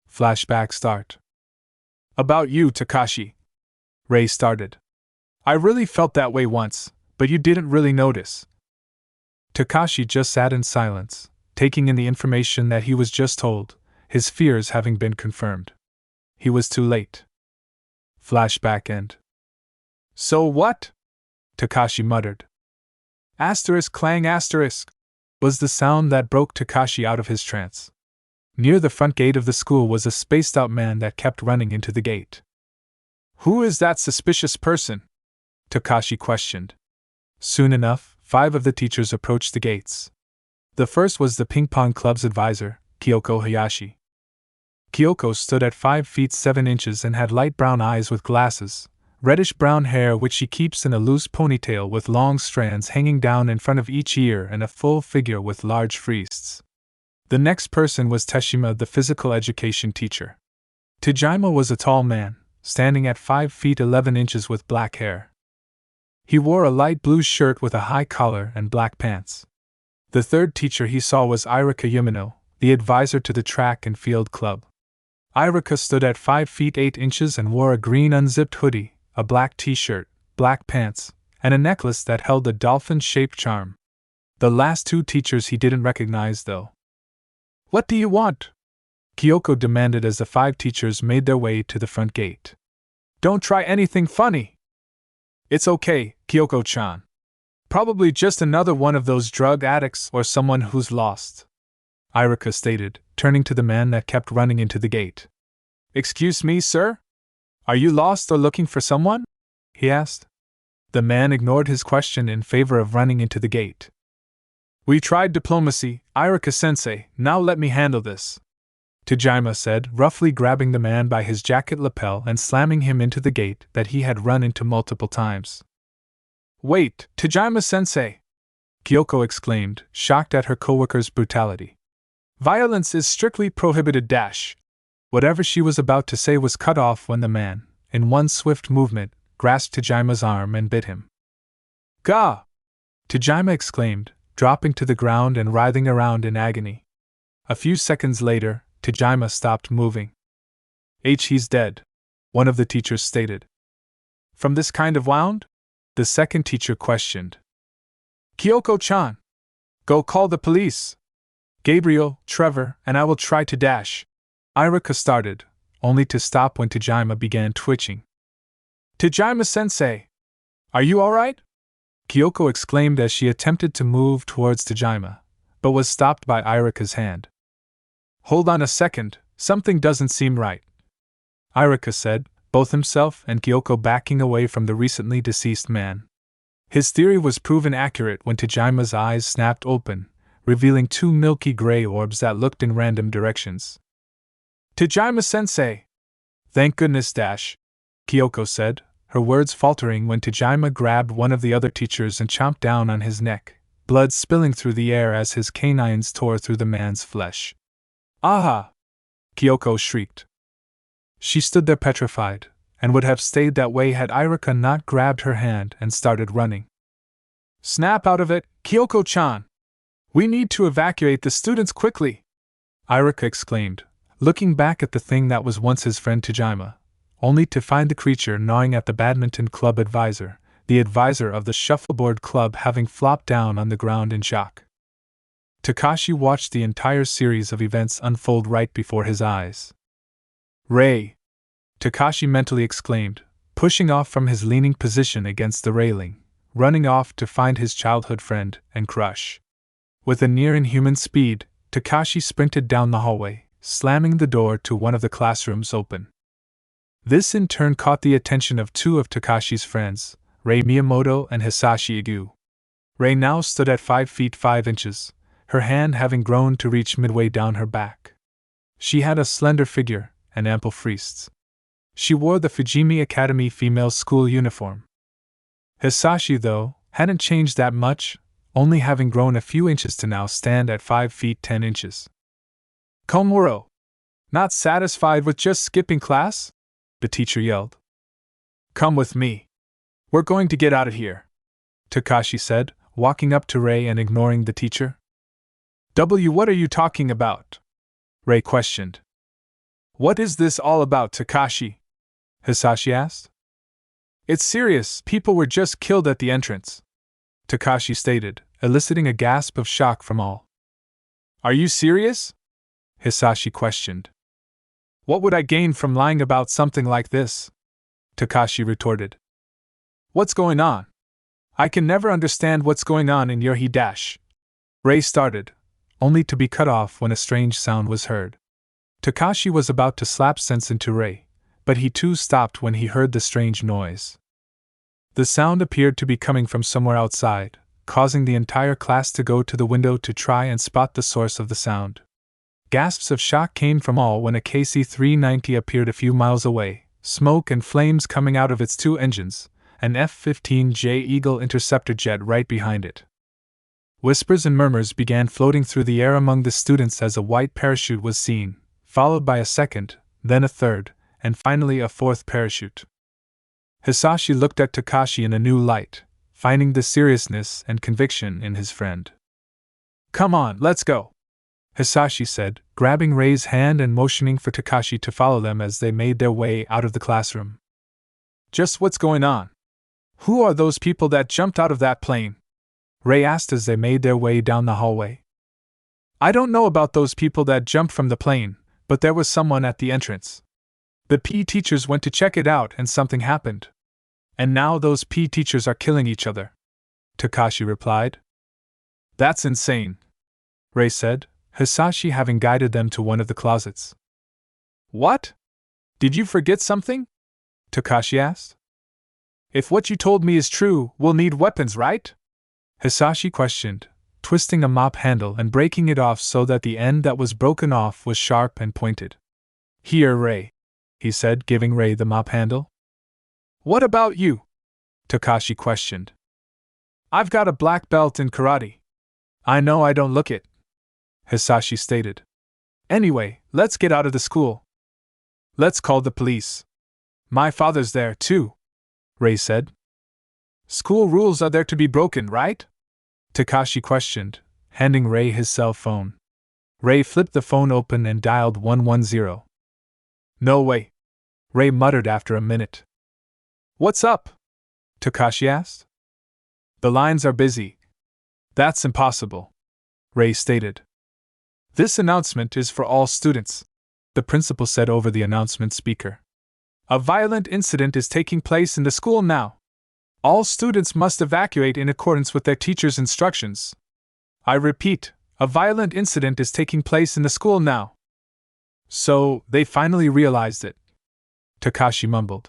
Speaker 1: Flashback start. About you, Takashi. Ray started. I really felt that way once, but you didn't really notice. Takashi just sat in silence, taking in the information that he was just told, his fears having been confirmed. He was too late. Flashback end. So what? Takashi muttered. Asterisk clang asterisk was the sound that broke Takashi out of his trance. Near the front gate of the school was a spaced-out man that kept running into the gate. Who is that suspicious person? Takashi questioned. Soon enough, 5 of the teachers approached the gates. The first was the ping-pong club's advisor, Kyoko Hayashi. Kyoko stood at 5 feet 7 inches and had light brown eyes with glasses, reddish-brown hair which she keeps in a loose ponytail with long strands hanging down in front of each ear and a full figure with large friezes. The next person was Teshima, the physical education teacher. Tajima was a tall man, standing at 5 feet 11 inches with black hair. He wore a light blue shirt with a high collar and black pants. The third teacher he saw was Irika Yumino, the advisor to the track and field club. Irika stood at 5 feet 8 inches and wore a green unzipped hoodie, a black t-shirt, black pants, and a necklace that held a dolphin-shaped charm. The last 2 teachers he didn't recognize though. What do you want? Kyoko demanded as the 5 teachers made their way to the front gate. Don't try anything funny. It's okay, Kyoko-chan. Probably just another one of those drug addicts or someone who's lost, Irika stated, turning to the man that kept running into the gate. Excuse me, sir? Are you lost or looking for someone? He asked. The man ignored his question in favor of running into the gate. We tried diplomacy, Irika-sensei, now let me handle this, Tajima said, roughly grabbing the man by his jacket lapel and slamming him into the gate that he had run into multiple times. Wait, Tajima-sensei! Kyoko exclaimed, shocked at her coworker's brutality. Violence is strictly prohibited dash. Whatever she was about to say was cut off when the man, in one swift movement, grasped Tajima's arm and bit him. Gah! Tajima exclaimed, dropping to the ground and writhing around in agony. A few seconds later, Tajima stopped moving. He's dead, one of the teachers stated. From this kind of wound? The second teacher questioned. Kyoko-chan! Go call the police! Gabriel, Trevor, and I will try to dash. Irika started, only to stop when Tajima began twitching. Tajima-sensei! Are you alright? Kyoko exclaimed as she attempted to move towards Tajima, but was stopped by Irika's hand. Hold on a second, something doesn't seem right, Irika said, both himself and Kyoko backing away from the recently deceased man. His theory was proven accurate when Tajima's eyes snapped open, revealing 2 milky gray orbs that looked in random directions. Tajima-sensei! Thank goodness dash, Kyoko said, her words faltering when Tajima grabbed one of the other teachers and chomped down on his neck, blood spilling through the air as his canines tore through the man's flesh. Aha! Kyoko shrieked. She stood there petrified, and would have stayed that way had Irika not grabbed her hand and started running. Snap out of it, Kyoko-chan! We need to evacuate the students quickly! Irika exclaimed, looking back at the thing that was once his friend Tajima, only to find the creature gnawing at the badminton club advisor, the advisor of the shuffleboard club having flopped down on the ground in shock. Takashi watched the entire series of events unfold right before his eyes. Ray! Takashi mentally exclaimed, pushing off from his leaning position against the railing, running off to find his childhood friend and crush. With a near-inhuman speed, Takashi sprinted down the hallway, slamming the door to one of the classrooms open. This in turn caught the attention of two of Takashi's friends, Rei Miyamoto and Hisashi Igu. Rei now stood at 5 feet 5 inches, her hand having grown to reach midway down her back. She had a slender figure and ample wrists. She wore the Fujimi Academy female school uniform. Hisashi, though, hadn't changed that much, only having grown a few inches to now stand at 5 feet 10 inches. Komuro! Not satisfied with just skipping class? The teacher yelled. Come with me. We're going to get out of here, Takashi said, walking up to Rei and ignoring the teacher. What are you talking about? Rei questioned. What is this all about, Takashi? Hisashi asked. It's serious, people were just killed at the entrance, Takashi stated, eliciting a gasp of shock from all. Are you serious? Hisashi questioned. What would I gain from lying about something like this? Takashi retorted. What's going on? I can never understand what's going on in your dash. Rei started, only to be cut off when a strange sound was heard. Takashi was about to slap sense into Rei, but he too stopped when he heard the strange noise. The sound appeared to be coming from somewhere outside, causing the entire class to go to the window to try and spot the source of the sound. Gasps of shock came from all when a KC-390 appeared a few miles away, smoke and flames coming out of its two engines, an F-15J Eagle interceptor jet right behind it. Whispers and murmurs began floating through the air among the students as a white parachute was seen, followed by a second, then a third, and finally a fourth parachute. Hisashi looked at Takashi in a new light, finding the seriousness and conviction in his friend. Come on, let's go, Hisashi said, grabbing Rei's hand and motioning for Takashi to follow them as they made their way out of the classroom. Just what's going on? Who are those people that jumped out of that plane? Rei asked as they made their way down the hallway. I don't know about those people that jumped from the plane, but there was someone at the entrance. The PE teachers went to check it out and something happened. And now those PE teachers are killing each other, Takashi replied. That's insane, Rei said, Hisashi having guided them to one of the closets. What? Did you forget something? Takashi asked. If what you told me is true, we'll need weapons, right? Hisashi questioned, twisting a mop handle and breaking it off so that the end that was broken off was sharp and pointed. Here, Rei, he said, giving Rei the mop handle. What about you? Takashi questioned. I've got a black belt in karate. I know I don't look it, Hisashi stated. Anyway, let's get out of the school. Let's call the police. My father's there, too, Rei said. School rules are there to be broken, right? Takashi questioned, handing Rei his cell phone. Rei flipped the phone open and dialed 110. No way, Rei muttered after a minute. What's up? Takashi asked. The lines are busy. That's impossible, Rei stated. This announcement is for all students, the principal said over the announcement speaker. A violent incident is taking place in the school now. All students must evacuate in accordance with their teacher's instructions. I repeat, a violent incident is taking place in the school now. So, they finally realized it, Takashi mumbled.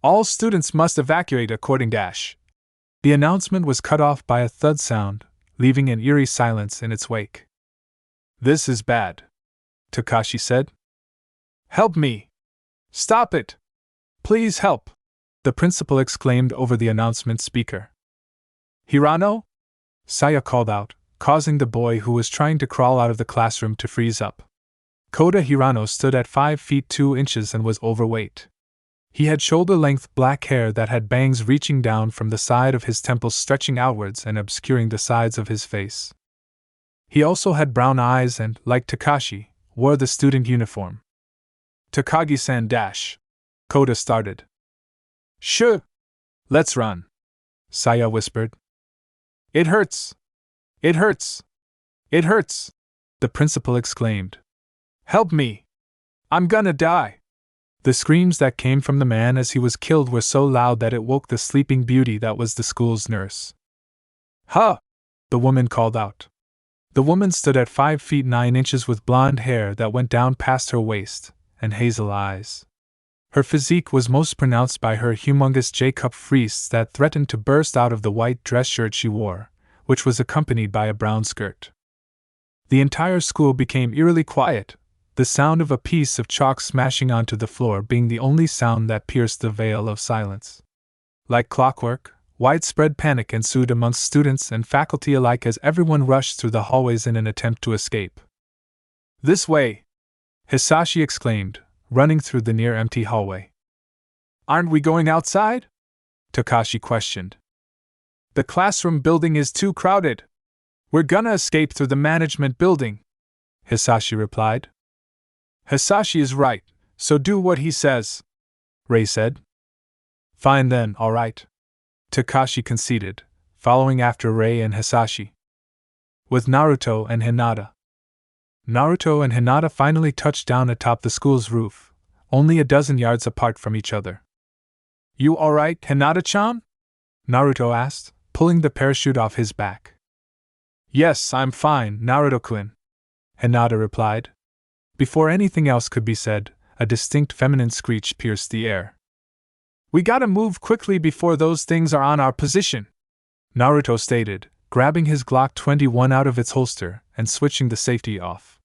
Speaker 1: All students must evacuate according dash. The announcement was cut off by a thud sound, leaving an eerie silence in its wake. This is bad, Takashi said. Help me! Stop it! Please help! The principal exclaimed over the announcement speaker. Hirano? Saya called out, causing the boy who was trying to crawl out of the classroom to freeze up. Kota Hirano stood at 5 feet 2 inches and was overweight. He had shoulder-length black hair that had bangs reaching down from the side of his temples stretching outwards and obscuring the sides of his face. He also had brown eyes and, like Takashi, wore the student uniform. Takagi-san dash. Kota started. Sure. Let's run, Saya whispered. It hurts. It hurts. It hurts, the principal exclaimed. Help me. I'm gonna die. The screams that came from the man as he was killed were so loud that it woke the sleeping beauty that was the school's nurse. Huh! The woman called out. The woman stood at 5 feet 9 inches with blonde hair that went down past her waist, and hazel eyes. Her physique was most pronounced by her humongous J-cup frieze that threatened to burst out of the white dress shirt she wore, which was accompanied by a brown skirt. The entire school became eerily quiet, the sound of a piece of chalk smashing onto the floor being the only sound that pierced the veil of silence. Like clockwork, widespread panic ensued amongst students and faculty alike as everyone rushed through the hallways in an attempt to escape. "This way!" Hisashi exclaimed, running through the near-empty hallway. "Aren't we going outside?" Takashi questioned. "The classroom building is too crowded. We're gonna escape through the management building," Hisashi replied. "Hisashi is right, so do what he says," Rei said. "Fine then, alright," Takashi conceded, following after Rei and Hisashi. With Naruto and Hinata. Naruto and Hinata finally touched down atop the school's roof, only a dozen yards apart from each other. "You alright, Hinata-chan?" Naruto asked, pulling the parachute off his back. "Yes, I'm fine, Naruto-kun," Hinata replied. Before anything else could be said, a distinct feminine screech pierced the air. "We gotta move quickly before those things are on our position," Naruto stated, grabbing his Glock 21 out of its holster and switching the safety off.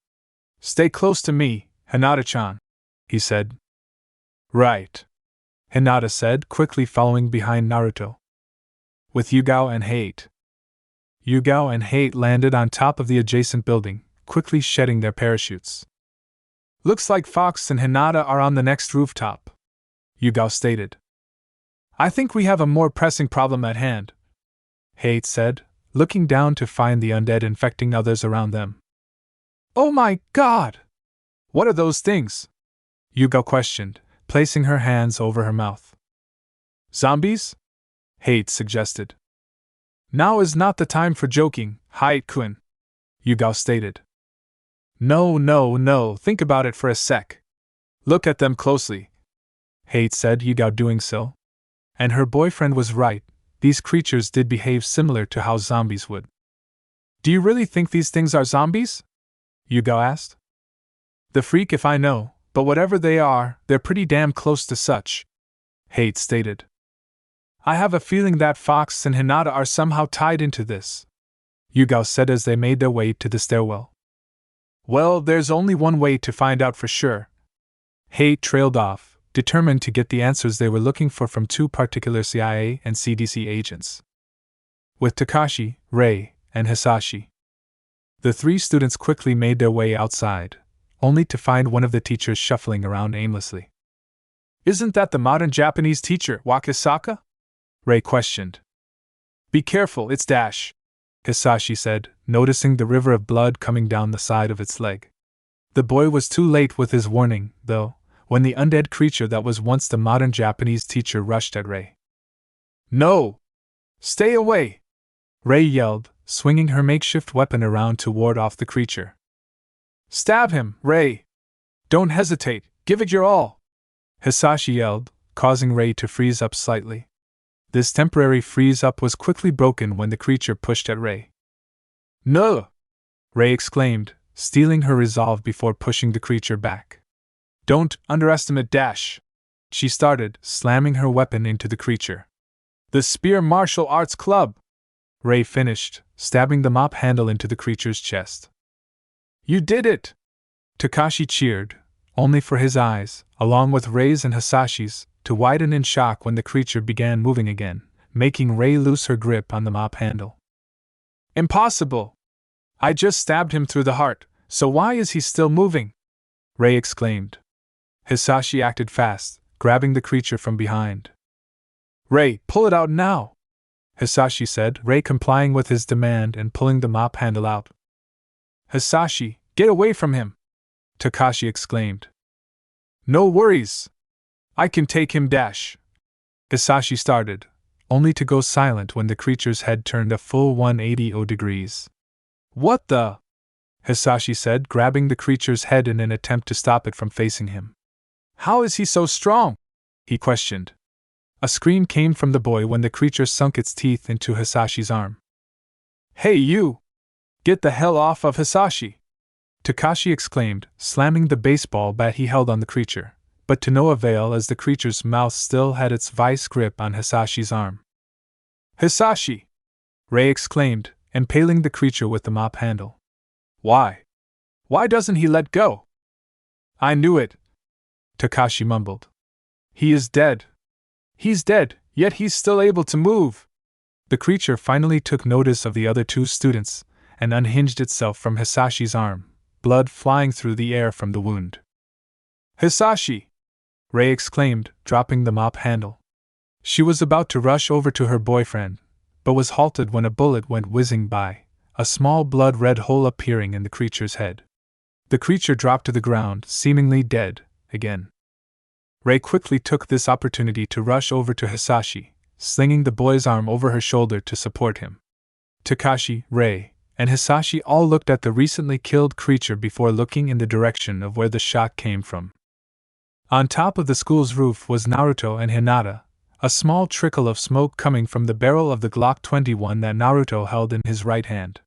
Speaker 1: "Stay close to me, Hinata-chan," he said. "Right," Hinata said, quickly following behind Naruto. With Yugao and Hate. Yugao and Hate landed on top of the adjacent building, quickly shedding their parachutes. "Looks like Fox and Hinata are on the next rooftop," Yugao stated. "I think we have a more pressing problem at hand," Hate said, looking down to find the undead infecting others around them. "Oh my god! What are those things?" Yugao questioned, placing her hands over her mouth. "Zombies?" Hate suggested. "Now is not the time for joking, Hate-kun," Yugao stated. No, think about it for a sec. Look at them closely," Hate said, Yugao doing so. And her boyfriend was right, these creatures did behave similar to how zombies would. "Do you really think these things are zombies?" Yugao asked. "The freak if I know, but whatever they are, they're pretty damn close to such," Hate stated. "I have a feeling that Fox and Hinata are somehow tied into this," Yugao said as they made their way to the stairwell. "Well, there's only one way to find out for sure." Hate trailed off, determined to get the answers they were looking for from two particular CIA and CDC agents. With Takashi, Rei, and Hisashi. The three students quickly made their way outside, only to find one of the teachers shuffling around aimlessly. "Isn't that the modern Japanese teacher, Wakisaka?" Rei questioned. "Be careful, it's Dash," Hisashi said, noticing the river of blood coming down the side of its leg. The boy was too late with his warning, though, when the undead creature that was once the modern Japanese teacher rushed at Rei. "No! Stay away!" Rei yelled, swinging her makeshift weapon around to ward off the creature. "Stab him, Rei! Don't hesitate, give it your all!" Hisashi yelled, causing Rei to freeze up slightly. This temporary freeze-up was quickly broken when the creature pushed at Rei. "No!" Rei exclaimed, steeling her resolve before pushing the creature back. "Don't underestimate Dash," she started, slamming her weapon into the creature. "The Spear Martial Arts Club!" Rei finished, stabbing the mop handle into the creature's chest. "You did it!" Takashi cheered, only for his eyes, along with Rei's and Hisashi's, to widen in shock when the creature began moving again, making Rei loose her grip on the mop handle. "Impossible! I just stabbed him through the heart, so why is he still moving?" Rei exclaimed. Hisashi acted fast, grabbing the creature from behind. "Rei, pull it out now!" Hisashi said, Rei complying with his demand and pulling the mop handle out. "Hisashi, get away from him!" Takashi exclaimed. "No worries! I can take him, Dash!" Hisashi started, only to go silent when the creature's head turned a full 180 degrees. "What the?" Hisashi said, grabbing the creature's head in an attempt to stop it from facing him. "How is he so strong?" he questioned. A scream came from the boy when the creature sunk its teeth into Hisashi's arm. "Hey you! Get the hell off of Hisashi! Takashi exclaimed, slamming the baseball bat he held on the creature, but to no avail as the creature's mouth still had its vice grip on Hisashi's arm. Hisashi! Rei exclaimed, impaling the creature with the mop handle. Why? Why doesn't he let go? I knew it, Takashi mumbled. He is dead. He's dead, yet he's still able to move. The creature finally took notice of the other two students and unhinged itself from Hisashi's arm, blood flying through the air from the wound. Hisashi! Rei exclaimed, dropping the mop handle. She was about to rush over to her boyfriend, but was halted when a bullet went whizzing by, a small blood-red hole appearing in the creature's head. The creature dropped to the ground, seemingly dead, again. Rei quickly took this opportunity to rush over to Hisashi, slinging the boy's arm over her shoulder to support him. Takashi, Rei, and Hisashi all looked at the recently killed creature before looking in the direction of where the shot came from. On top of the school's roof was Naruto and Hinata, a small trickle of smoke coming from the barrel of the Glock 21 that Naruto held in his right hand.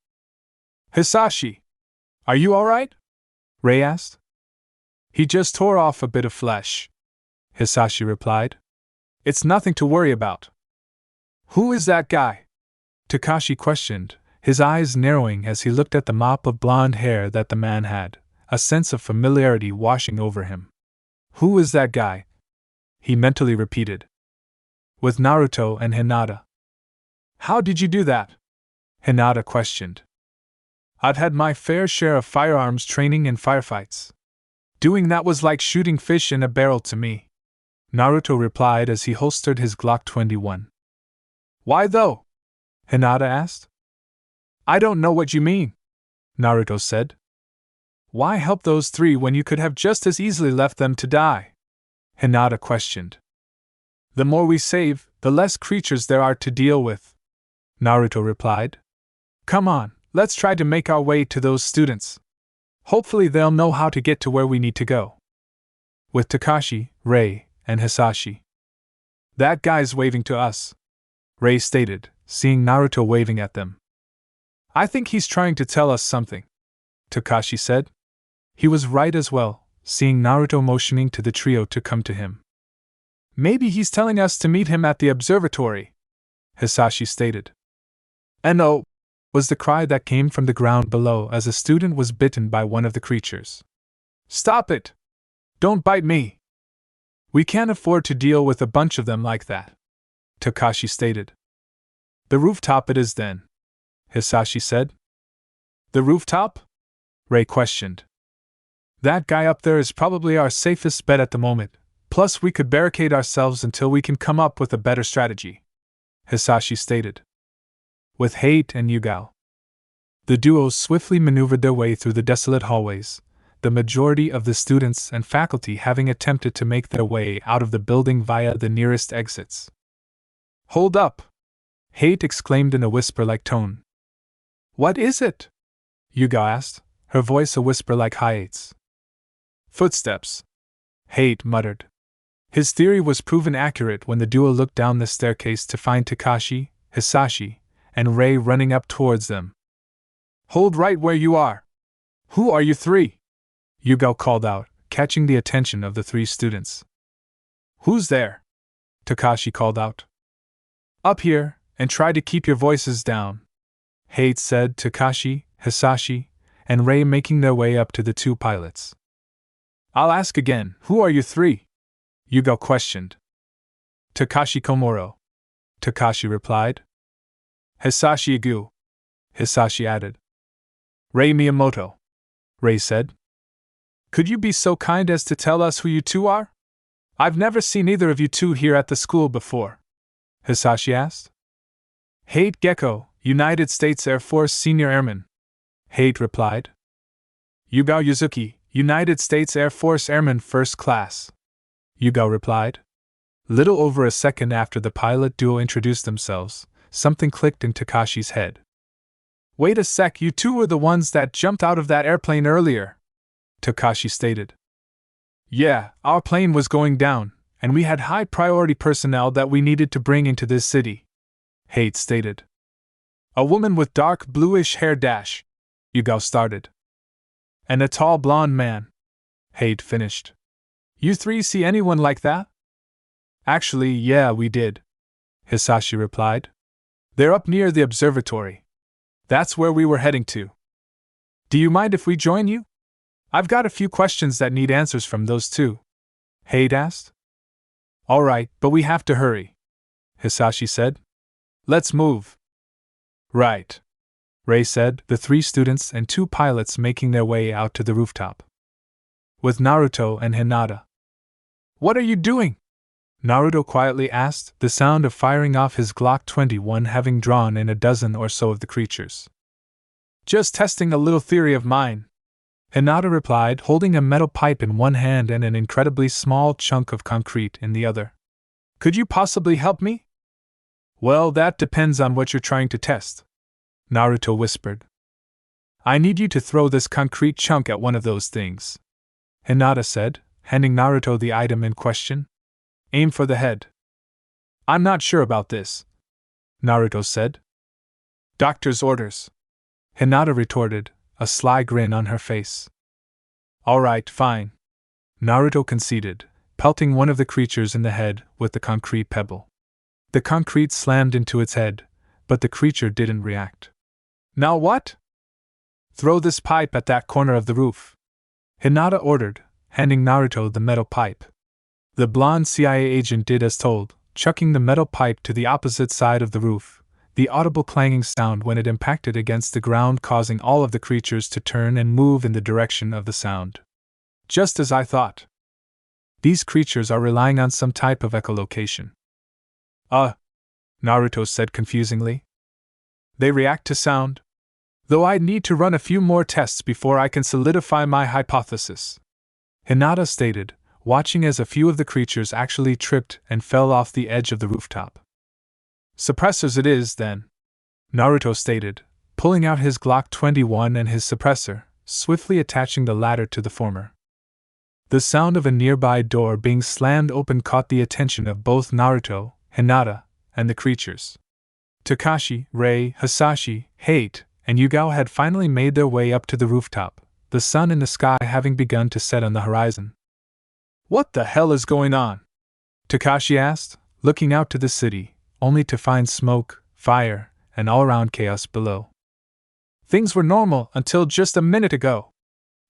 Speaker 1: Hisashi! Are you alright? Rei asked. He just tore off a bit of flesh, Hisashi replied. It's nothing to worry about. Who is that guy? Takashi questioned, his eyes narrowing as he looked at the mop of blonde hair that the man had, a sense of familiarity washing over him. Who is that guy? He mentally repeated. With Naruto and Hinata. How did you do that? Hinata questioned. I've had my fair share of firearms training and firefights. Doing that was like shooting fish in a barrel to me, Naruto replied as he holstered his Glock 21. Why though? Hinata asked. I don't know what you mean, Naruto said. Why help those three when you could have just as easily left them to die? Hinata questioned. The more we save, the less creatures there are to deal with, Naruto replied. Come on, let's try to make our way to those students. Hopefully they'll know how to get to where we need to go. With Takashi, Rei, and Hisashi. That guy's waving to us, Rei stated, seeing Naruto waving at them. I think he's trying to tell us something, Takashi said. He was right as well, seeing Naruto motioning to the trio to come to him. Maybe he's telling us to meet him at the observatory, Hisashi stated. No, was the cry that came from the ground below as a student was bitten by one of the creatures. Stop it! Don't bite me! We can't afford to deal with a bunch of them like that, Takashi stated. The rooftop it is then, Hisashi said. The rooftop? Rei questioned. That guy up there is probably our safest bet at the moment, plus we could barricade ourselves until we can come up with a better strategy, Hisashi stated. With Hate and Yugao. The duos swiftly maneuvered their way through the desolate hallways, the majority of the students and faculty having attempted to make their way out of the building via the nearest exits. Hold up! Hate exclaimed in a whisper-like tone. What is it? Yugao asked, her voice a whisper like Hate's. Footsteps, Hate muttered. His theory was proven accurate when the duo looked down the staircase to find Takashi, Hisashi, and Rei running up towards them. Hold right where you are! Who are you three? Yugao called out, catching the attention of the three students. Who's there? Takashi called out. Up here, and try to keep your voices down, Hate said. Takashi, Hisashi, and Rei making their way up to the two pilots. I'll ask again, who are you three? Yugao questioned. Takashi Komuro, Takashi replied. Hisashi Igu, Hisashi added. Rei Miyamoto, Rei said. Could you be so kind as to tell us who you two are? I've never seen either of you two here at the school before, Hisashi asked. Hate Gecko, United States Air Force Senior Airman, Hate replied. Yugao Yuzuki, United States Air Force Airman First Class, Yugao replied. Little over a second after the pilot duo introduced themselves, something clicked in Takashi's head. Wait a sec, you two were the ones that jumped out of that airplane earlier, Takashi stated. Yeah, our plane was going down, and we had high-priority personnel that we needed to bring into this city, Hate stated. A woman with dark bluish hair dash, Yugao started. And a tall blonde man. Hate finished. You three see anyone like that? Actually, yeah, we did, Hisashi replied. They're up near the observatory. That's where we were heading to. Do you mind if we join you? I've got a few questions that need answers from those two, Hate asked. All right, but we have to hurry, Hisashi said. Let's move. Right, Rei said, the 3 students and 2 pilots making their way out to the rooftop. With Naruto and Hinata. What are you doing? Naruto quietly asked, the sound of firing off his Glock 21 having drawn in a dozen or so of the creatures. Just testing a little theory of mine, Hinata replied, holding a metal pipe in one hand and an incredibly small chunk of concrete in the other. Could you possibly help me? Well, that depends on what you're trying to test, Naruto whispered. I need you to throw this concrete chunk at one of those things, Hinata said, handing Naruto the item in question. Aim for the head. I'm not sure about this, Naruto said. Doctor's orders, Hinata retorted, a sly grin on her face. All right, fine, Naruto conceded, pelting one of the creatures in the head with the concrete pebble. The concrete slammed into its head, but the creature didn't react. Now what? Throw this pipe at that corner of the roof, Hinata ordered, handing Naruto the metal pipe. The blonde CIA agent did as told, chucking the metal pipe to the opposite side of the roof, the audible clanging sound when it impacted against the ground causing all of the creatures to turn and move in the direction of the sound. Just as I thought. These creatures are relying on some type of echolocation. Naruto said confusingly. They react to sound? Though I'd need to run a few more tests before I can solidify my hypothesis, Hinata stated, watching as a few of the creatures actually tripped and fell off the edge of the rooftop. Suppressors it is, then, Naruto stated, pulling out his Glock 21 and his suppressor, swiftly attaching the latter to the former. The sound of a nearby door being slammed open caught the attention of both Naruto, Hinata, and the creatures. Takashi, Rei, Hisashi, Hate, and Yugao had finally made their way up to the rooftop, the sun in the sky having begun to set on the horizon. What the hell is going on? Takashi asked, looking out to the city, only to find smoke, fire, and all-around chaos below. Things were normal until just a minute ago,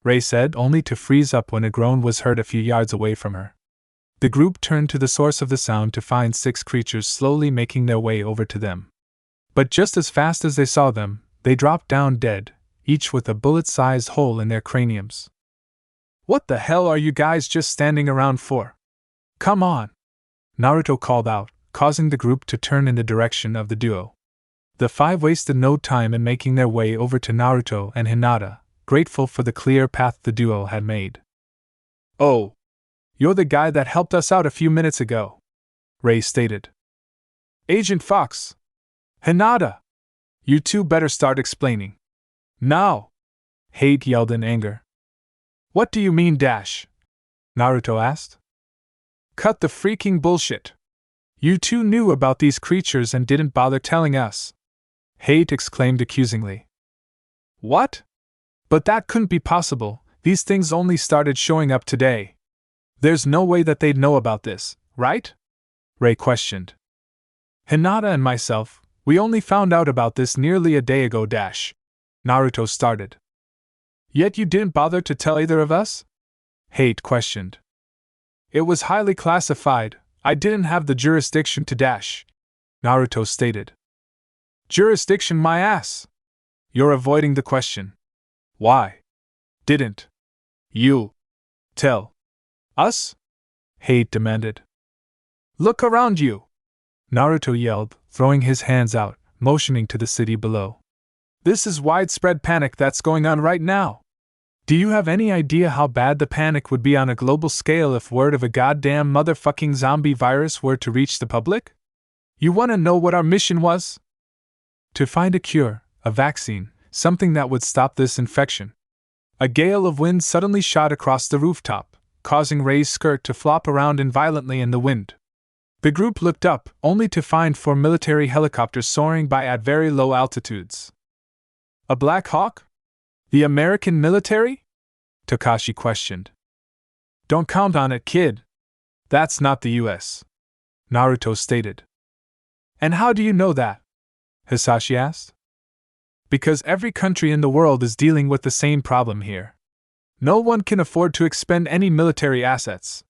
Speaker 1: Rei said, only to freeze up when a groan was heard a few yards away from her. The group turned to the source of the sound to find 6 creatures slowly making their way over to them. But just as fast as they saw them, they dropped down dead, each with a bullet-sized hole in their craniums. What the hell are you guys just standing around for? Come on! Naruto called out, causing the group to turn in the direction of the duo. The 5 wasted no time in making their way over to Naruto and Hinata, grateful for the clear path the duo had made. Oh! You're the guy that helped us out a few minutes ago, Rei stated. Agent Fox! Hinata! You two better start explaining. Now! Hate yelled in anger. What do you mean, Dash? Naruto asked. Cut the freaking bullshit. You two knew about these creatures and didn't bother telling us, Hate exclaimed accusingly. What? But that couldn't be possible, these things only started showing up today. There's no way that they'd know about this, right? Rei questioned. Hinata and myself, we only found out about this nearly a day ago, Dash. Naruto started. Yet you didn't bother to tell either of us? Hate questioned. It was highly classified, I didn't have the jurisdiction to dash, Naruto stated. Jurisdiction my ass! You're avoiding the question. Why? Didn't you tell us? Hate demanded. Look around you! Naruto yelled, throwing his hands out, motioning to the city below. This is widespread panic that's going on right now. Do you have any idea how bad the panic would be on a global scale if word of a goddamn motherfucking zombie virus were to reach the public? You want to know what our mission was? To find a cure, a vaccine, something that would stop this infection. A gale of wind suddenly shot across the rooftop, causing Rei's skirt to flop around violently in the wind. The group looked up, only to find 4 military helicopters soaring by at very low altitudes. A Black Hawk? The American military? Takashi questioned. Don't count on it, kid. That's not the US. Naruto stated. And how do you know that? Hisashi asked. Because every country in the world is dealing with the same problem here. No one can afford to expend any military assets.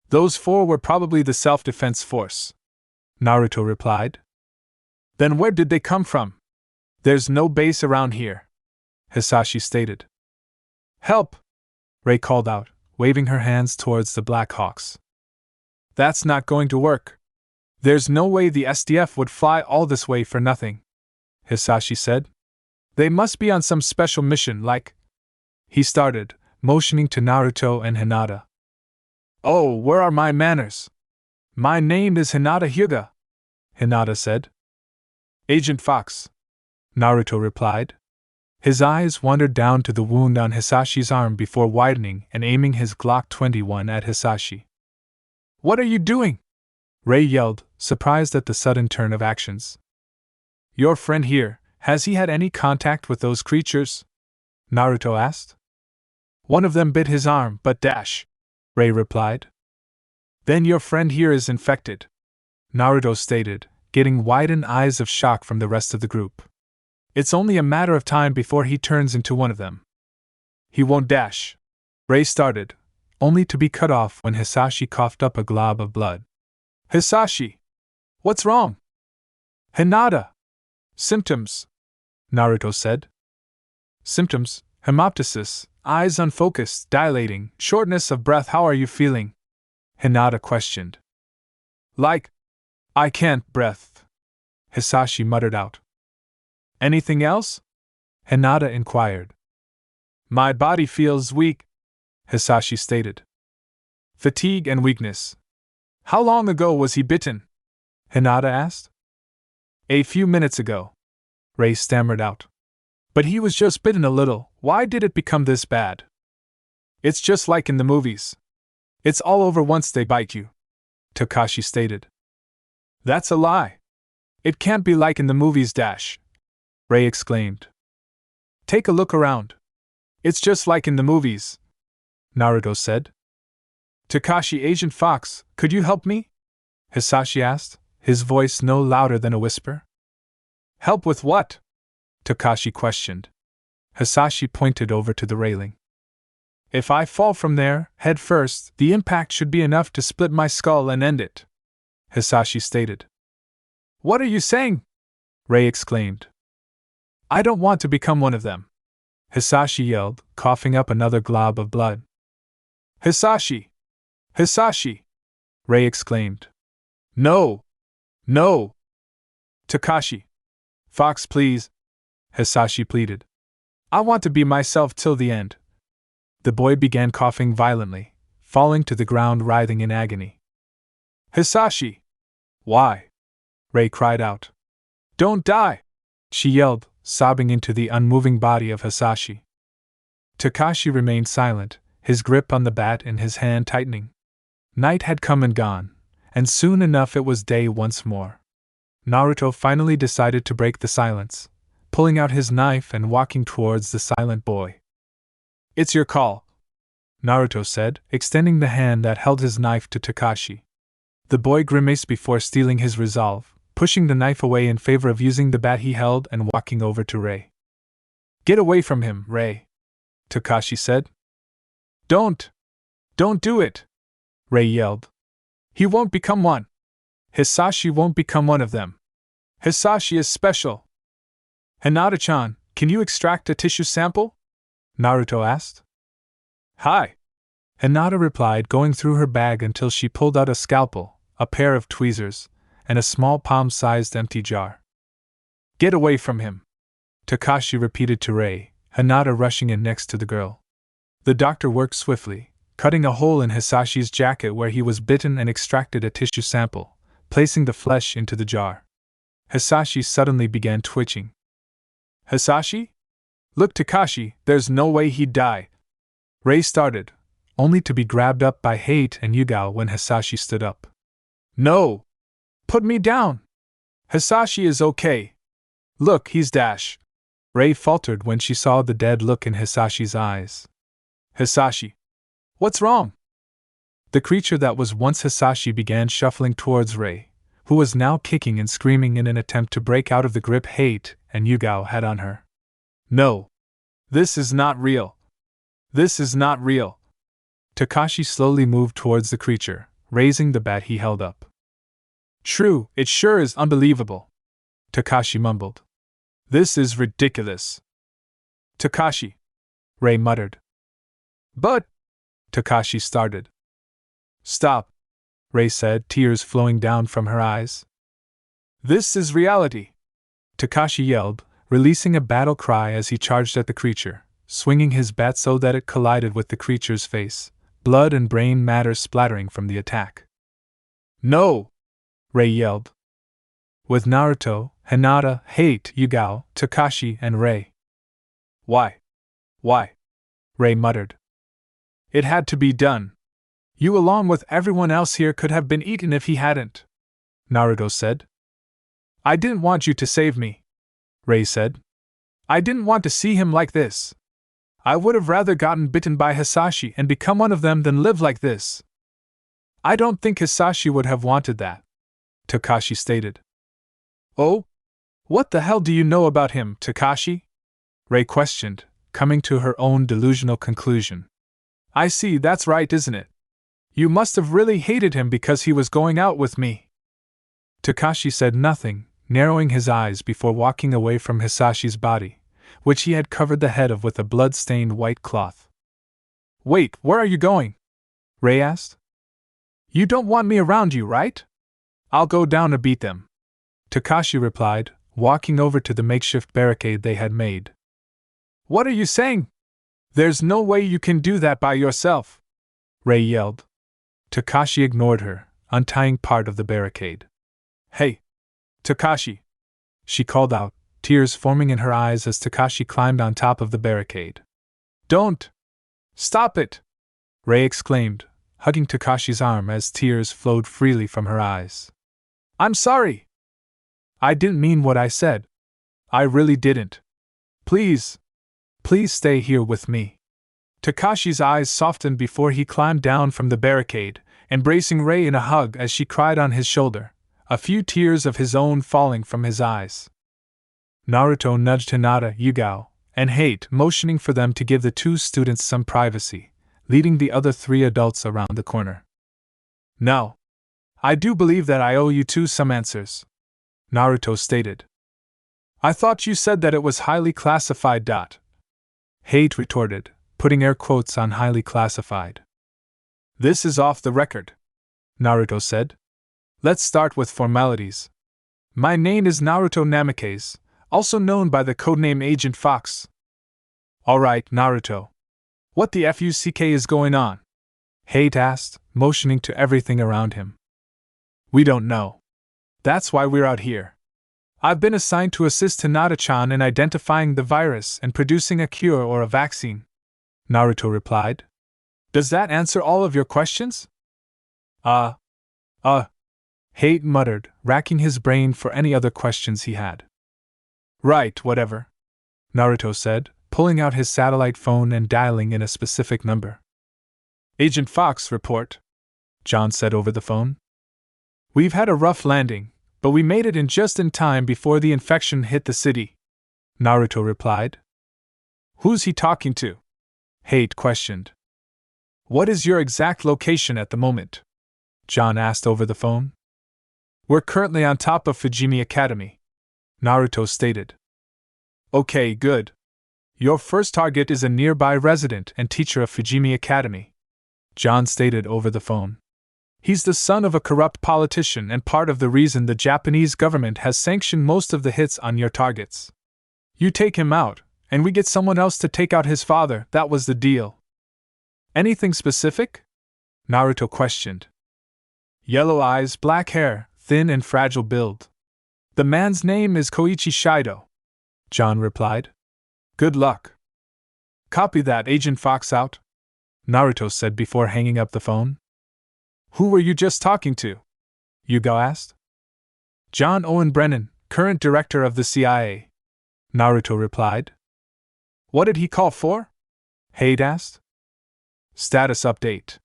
Speaker 1: Those 4 were probably the self-defense force. Naruto replied. Then where did they come from? There's no base around here. Hisashi stated. Help! Rei called out, waving her hands towards the Black Hawks. That's not going to work. There's no way the SDF would fly all this way for nothing, Hisashi said. They must be on some special mission like... He started, motioning to Naruto and Hinata. Oh, where are my manners? My name is Hinata Hyuga, Hinata said. Agent Fox, Naruto replied. His eyes wandered down to the wound on Hisashi's arm before widening and aiming his Glock 21 at Hisashi. What are you doing? Rei yelled, surprised at the sudden turn of actions. Your friend here, has he had any contact with those creatures? Naruto asked. One of them bit his arm, but Rei replied. Then your friend here is infected, Naruto stated, getting widened eyes of shock from the rest of the group. It's only a matter of time before he turns into one of them. He won't Rei started, only to be cut off when Hisashi coughed up a glob of blood. Hisashi! What's wrong? Hinata! Symptoms, Naruto said. Symptoms, hemoptysis, eyes unfocused, dilating, shortness of breath. How are you feeling? Hinata questioned. Like, I can't breath, Hisashi muttered out. Anything else? Hinata inquired. My body feels weak, Hisashi stated. Fatigue and weakness. How long ago was he bitten? Hinata asked. A few minutes ago, Rei stammered out. But he was just bitten a little. Why did it become this bad? It's just like in the movies. It's all over once they bite you, Takashi stated. That's a lie. It can't be like in the movies, Rei exclaimed. Take a look around. It's just like in the movies, Naruto said. Takashi, Agent Fox, could you help me? Hisashi asked, his voice no louder than a whisper. Help with what? Takashi questioned. Hisashi pointed over to the railing. If I fall from there, head first, the impact should be enough to split my skull and end it, Hisashi stated. What are you saying? Rei exclaimed. I don't want to become one of them, Hisashi yelled, coughing up another glob of blood. Hisashi! Hisashi! Rei exclaimed. No! No! Takashi! Fox, please! Hisashi pleaded. I want to be myself till the end. The boy began coughing violently, falling to the ground writhing in agony. Hisashi! Why? Rei cried out. Don't die! She yelled, sobbing into the unmoving body of Hisashi. Takashi remained silent, his grip on the bat in his hand tightening. Night had come and gone, and soon enough it was day once more. Naruto finally decided to break the silence, pulling out his knife and walking towards the silent boy. It's your call, Naruto said, extending the hand that held his knife to Takashi. The boy grimaced before steeling his resolve, pushing the knife away in favor of using the bat he held and walking over to Rei. Get away from him, Rei, Takashi said. Don't do it, Rei yelled. He won't become one. Hisashi won't become one of them. Hisashi is special. Hinata-chan, can you extract a tissue sample? Naruto asked. Hi. Hinata replied, going through her bag until she pulled out a scalpel, a pair of tweezers, and a small palm-sized empty jar. Get away from him, Takashi repeated to Rei, Hinata rushing in next to the girl. The doctor worked swiftly, cutting a hole in Hisashi's jacket where he was bitten and extracted a tissue sample, placing the flesh into the jar. Hisashi suddenly began twitching. Hisashi? Look, Takashi, there's no way he'd die. Rei started, only to be grabbed up by Hate and Yugao when Hisashi stood up. No! Put me down! Hisashi is okay. Look, he's Rei faltered when she saw the dead look in Hisashi's eyes. Hisashi. What's wrong? The creature that was once Hisashi began shuffling towards Rei, who was now kicking and screaming in an attempt to break out of the grip Hate and Yugao had on her. No. This is not real. This is not real. Takashi slowly moved towards the creature, raising the bat he held up. True, it sure is unbelievable, Takashi mumbled. This is ridiculous. Takashi, Rei muttered. But, Takashi started. Stop, Rei said, tears flowing down from her eyes. This is reality, Takashi yelled, releasing a battle cry as he charged at the creature, swinging his bat so that it collided with the creature's face, blood and brain matter splattering from the attack. No! Rei yelled. With Naruto, Hinata, Hate, Yugao, Takashi, and Rei. Why? Why? Rei muttered. It had to be done. You along with everyone else here could have been eaten if he hadn't, Naruto said. I didn't want you to save me, Rei said. I didn't want to see him like this. I would have rather gotten bitten by Hisashi and become one of them than live like this. I don't think Hisashi would have wanted that, Takashi stated. Oh? What the hell do you know about him, Takashi? Rei questioned, coming to her own delusional conclusion. I see, that's right, isn't it? You must have really hated him because he was going out with me. Takashi said nothing, narrowing his eyes before walking away from Hisashi's body, which he had covered the head of with a blood-stained white cloth. Wait, where are you going? Rei asked. You don't want me around you, right? I'll go down and beat them, Takashi replied, walking over to the makeshift barricade they had made. What are you saying? There's no way you can do that by yourself, Rei yelled. Takashi ignored her, untying part of the barricade. Hey, Takashi, she called out, tears forming in her eyes as Takashi climbed on top of the barricade. Don't! Stop it! Rei exclaimed, hugging Takashi's arm as tears flowed freely from her eyes. I'm sorry! I didn't mean what I said. I really didn't. Please! Please stay here with me. Takashi's eyes softened before he climbed down from the barricade, embracing Rei in a hug as she cried on his shoulder, a few tears of his own falling from his eyes. Naruto nudged Hinata, Yugao, and Hate, motioning for them to give the two students some privacy, leading the other three adults around the corner. Now, I do believe that I owe you two some answers, Naruto stated. I thought you said that it was highly classified. Hate retorted, putting air quotes on highly classified. This is off the record, Naruto said. Let's start with formalities. My name is Naruto Namikaze, also known by the codename Agent Fox. Alright, Naruto. What the fuck is going on? Hate asked, motioning to everything around him. We don't know. That's why we're out here. I've been assigned to assist Hinata-chan in identifying the virus and producing a cure or a vaccine, Naruto replied. Does that answer all of your questions? Hate muttered, racking his brain for any other questions he had. Right, whatever, Naruto said, pulling out his satellite phone and dialing in a specific number. Agent Fox, report, John said over the phone. We've had a rough landing, but we made it in just in time before the infection hit the city, Naruto replied. Who's he talking to? Hate questioned. What is your exact location at the moment? John asked over the phone. We're currently on top of Fujimi Academy, Naruto stated. Okay, good. Your first target is a nearby resident and teacher of Fujimi Academy, John stated over the phone. He's the son of a corrupt politician and part of the reason the Japanese government has sanctioned most of the hits on your targets. You take him out, and we get someone else to take out his father, that was the deal. Anything specific? Naruto questioned. Yellow eyes, black hair, thin and fragile build. The man's name is Koichi Shido, John replied. Good luck. Copy that, Agent Fox out, Naruto said before hanging up the phone. Who were you just talking to? Yugao asked. John Owen Brennan, current director of the CIA, Naruto replied. What did he call for? Hade asked. Status update.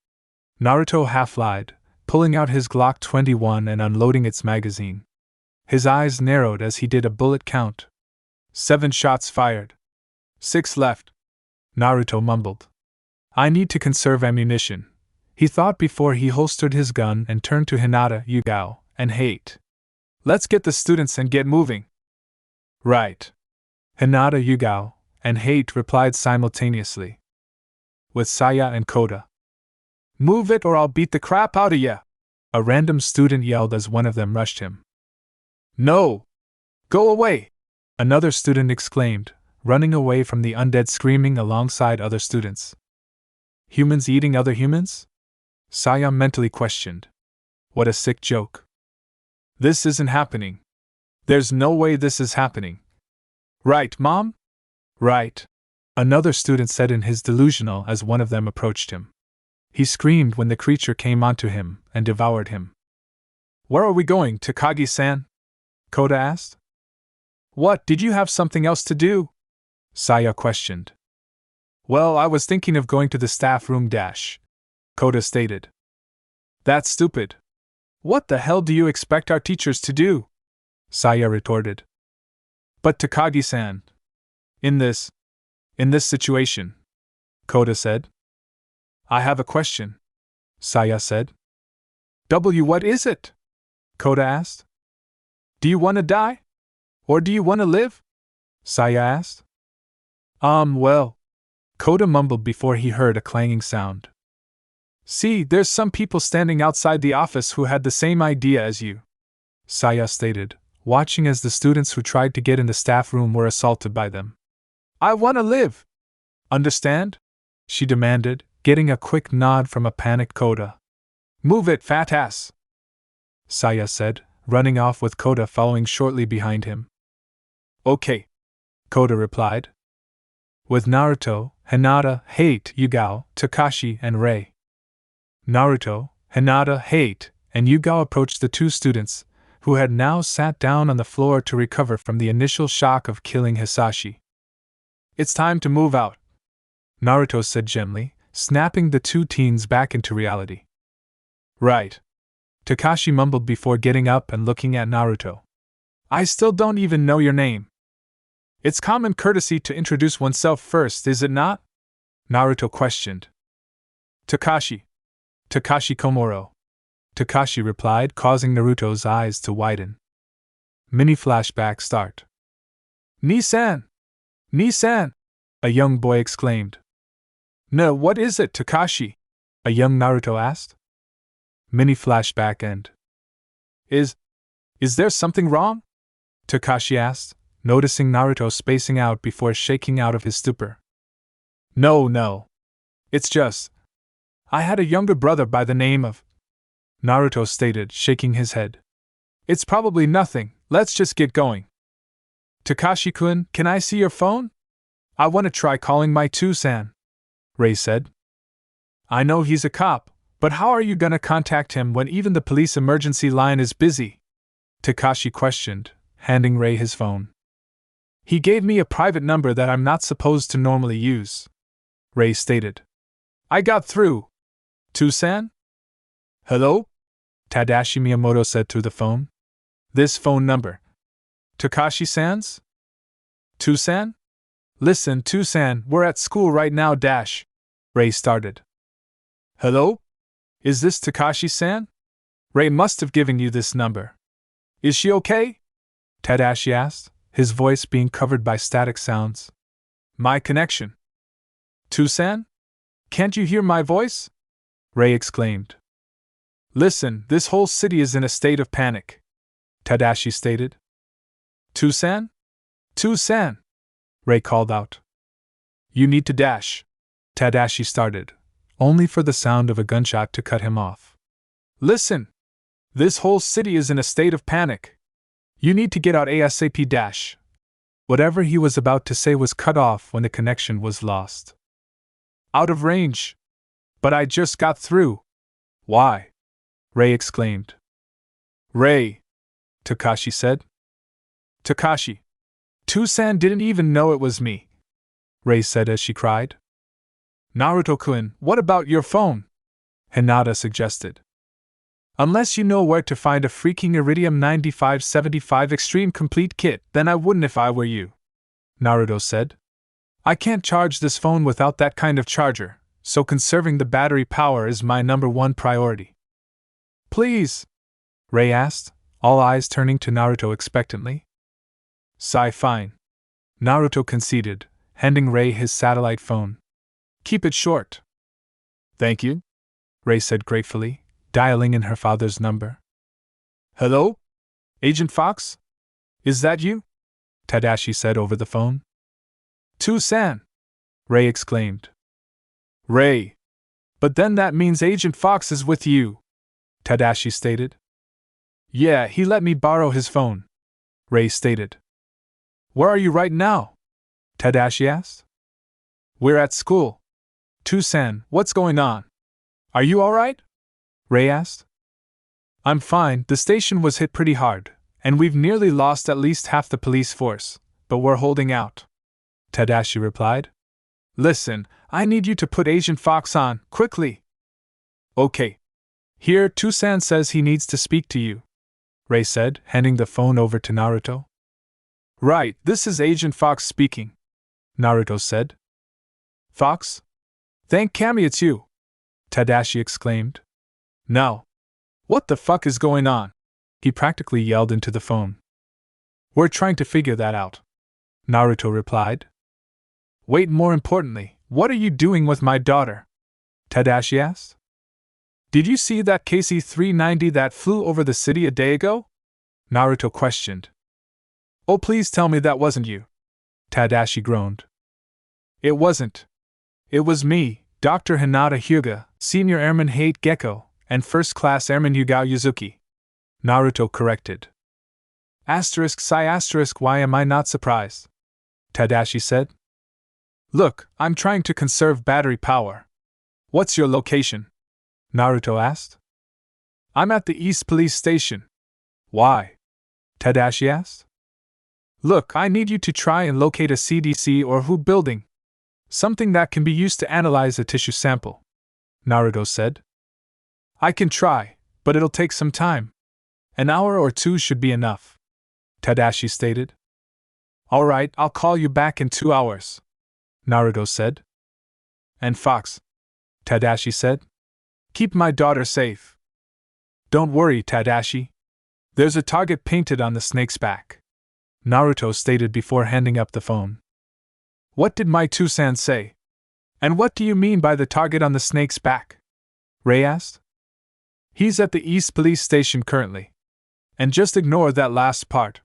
Speaker 1: Naruto half-lied, pulling out his Glock 21 and unloading its magazine. His eyes narrowed as he did a bullet count. 7 shots fired. 6 left. Naruto mumbled. I need to conserve ammunition, he thought before he holstered his gun and turned to Hinata, Yugao, and Hate. Let's get the students and get moving. Right. Hinata, Yugao, and Hate replied simultaneously. With Saya and Kota. Move it or I'll beat the crap out of ya! A random student yelled as one of them rushed him. No! Go away! Another student exclaimed, running away from the undead screaming alongside other students. Humans eating other humans? Saya mentally questioned. What a sick joke. This isn't happening. There's no way this is happening. Right, Mom? Right. Another student said in his delusional as one of them approached him. He screamed when the creature came onto him and devoured him. Where are we going, Takagi-san? Kota asked. What, did you have something else to do? Saya questioned. Well, I was thinking of going to the staff room dash, Kota stated. That's stupid. What the hell do you expect our teachers to do? Saya retorted. But Takagi-san. In this situation, Kota said. I have a question, Saya said. What is it? Kota asked. Do you want to die? Or do you want to live? Saya asked. Well. Kota mumbled before he heard a clanging sound. See, there's some people standing outside the office who had the same idea as you, Saya stated, watching as the students who tried to get in the staff room were assaulted by them. I want to live! Understand? She demanded, getting a quick nod from a panicked Kota. Move it, fat ass! Saya said, running off with Kota following shortly behind him. Okay, Kota replied. With Naruto, Hinata, Hate, Yugao, Takashi, and Rei. Naruto, Hinata, Hate, and Yugao approached the 2 students, who had now sat down on the floor to recover from the initial shock of killing Hisashi. It's time to move out, Naruto said gently, snapping the 2 teens back into reality. Right. Takashi mumbled before getting up and looking at Naruto. I still don't even know your name. It's common courtesy to introduce oneself first, is it not? Naruto questioned. Takashi Komuro. Takashi replied, causing Naruto's eyes to widen. Mini flashback start. Ni-san! Ni-san! A young boy exclaimed. No, what is it, Takashi? A young Naruto asked. Mini flashback end. Is there something wrong? Takashi asked, noticing Naruto spacing out before shaking out of his stupor. No. It's just. I had a younger brother by the name of. Naruto stated, shaking his head. It's probably nothing, let's just get going. Takashi-kun, can I see your phone? I want to try calling my Two-san, Rei said. I know he's a cop, but how are you gonna contact him when even the police emergency line is busy? Takashi questioned, handing Rei his phone. He gave me a private number that I'm not supposed to normally use, Rei stated. I got through. Two-san? Hello? Tadashi Miyamoto said through the phone. This phone number. Takashi-san's? Two-san? Listen, Two-san, we're at school right now, dash. Rei started. Hello? Is this Takashi-san? Rei must have given you this number. Is she okay? Tadashi asked, his voice being covered by static sounds. My connection. Two-san? Can't you hear my voice? Rei exclaimed. Listen, this whole city is in a state of panic, Tadashi stated. Two-san? Two-san! Rei called out. You need to dash, Tadashi started, only for the sound of a gunshot to cut him off. Listen! This whole city is in a state of panic. You need to get out ASAP dash. Whatever he was about to say was cut off when the connection was lost. Out of range. But I just got through. Why? Rei exclaimed. Rei, Takashi said. Takashi. Tusan didn't even know it was me, Rei said as she cried. Naruto-kun, what about your phone? Hinata suggested. Unless you know where to find a freaking Iridium 9575 Extreme Complete Kit, then I wouldn't if I were you, Naruto said. I can't charge this phone without that kind of charger, so conserving the battery power is my #1 priority. Please? Rei asked, all eyes turning to Naruto expectantly. Sigh, fine. Naruto conceded, handing Rei his satellite phone. Keep it short. Thank you, Rei said gratefully, dialing in her father's number. Hello? Agent Fox? Is that you? Tadashi said over the phone. Tusan! Rei exclaimed. Rei! But then that means Agent Fox is with you, Tadashi stated. Yeah, he let me borrow his phone, Rei stated. Where are you right now? Tadashi asked. We're at school. Tusan, what's going on? Are you alright? Rei asked. I'm fine, the station was hit pretty hard, and we've nearly lost at least half the police force, but we're holding out, Tadashi replied. Listen, I need you to put Agent Fox on, quickly. Okay. Here, Tusan says he needs to speak to you, Rei said, handing the phone over to Naruto. Right, this is Agent Fox speaking, Naruto said. Fox? Thank Kami it's you, Tadashi exclaimed. Now, what the fuck is going on? He practically yelled into the phone. We're trying to figure that out, Naruto replied. Wait, more importantly, what are you doing with my daughter? Tadashi asked. Did you see that KC-390 that flew over the city a day ago? Naruto questioned. Oh, please tell me that wasn't you, Tadashi groaned. It wasn't. It was me, Dr. Hinata Hyuga, Senior Airman Hate Gecko, and First Class Airman Yugao Yuzuki, Naruto corrected. ****, why am I not surprised? Tadashi said. Look, I'm trying to conserve battery power. What's your location? Naruto asked. I'm at the East Police Station. Why? Tadashi asked. Look, I need you to try and locate a CDC or WHO building. Something that can be used to analyze a tissue sample, Naruto said. I can try, but it'll take some time. An hour or two should be enough, Tadashi stated. Alright, I'll call you back in 2 hours, Naruto said. And Fox, Tadashi said. Keep my daughter safe. Don't worry, Tadashi. There's a target painted on the snake's back, Naruto stated before handing up the phone. What did my Tusan say? And what do you mean by the target on the snake's back? Rei asked. He's at the East Police Station currently. And just ignore that last part.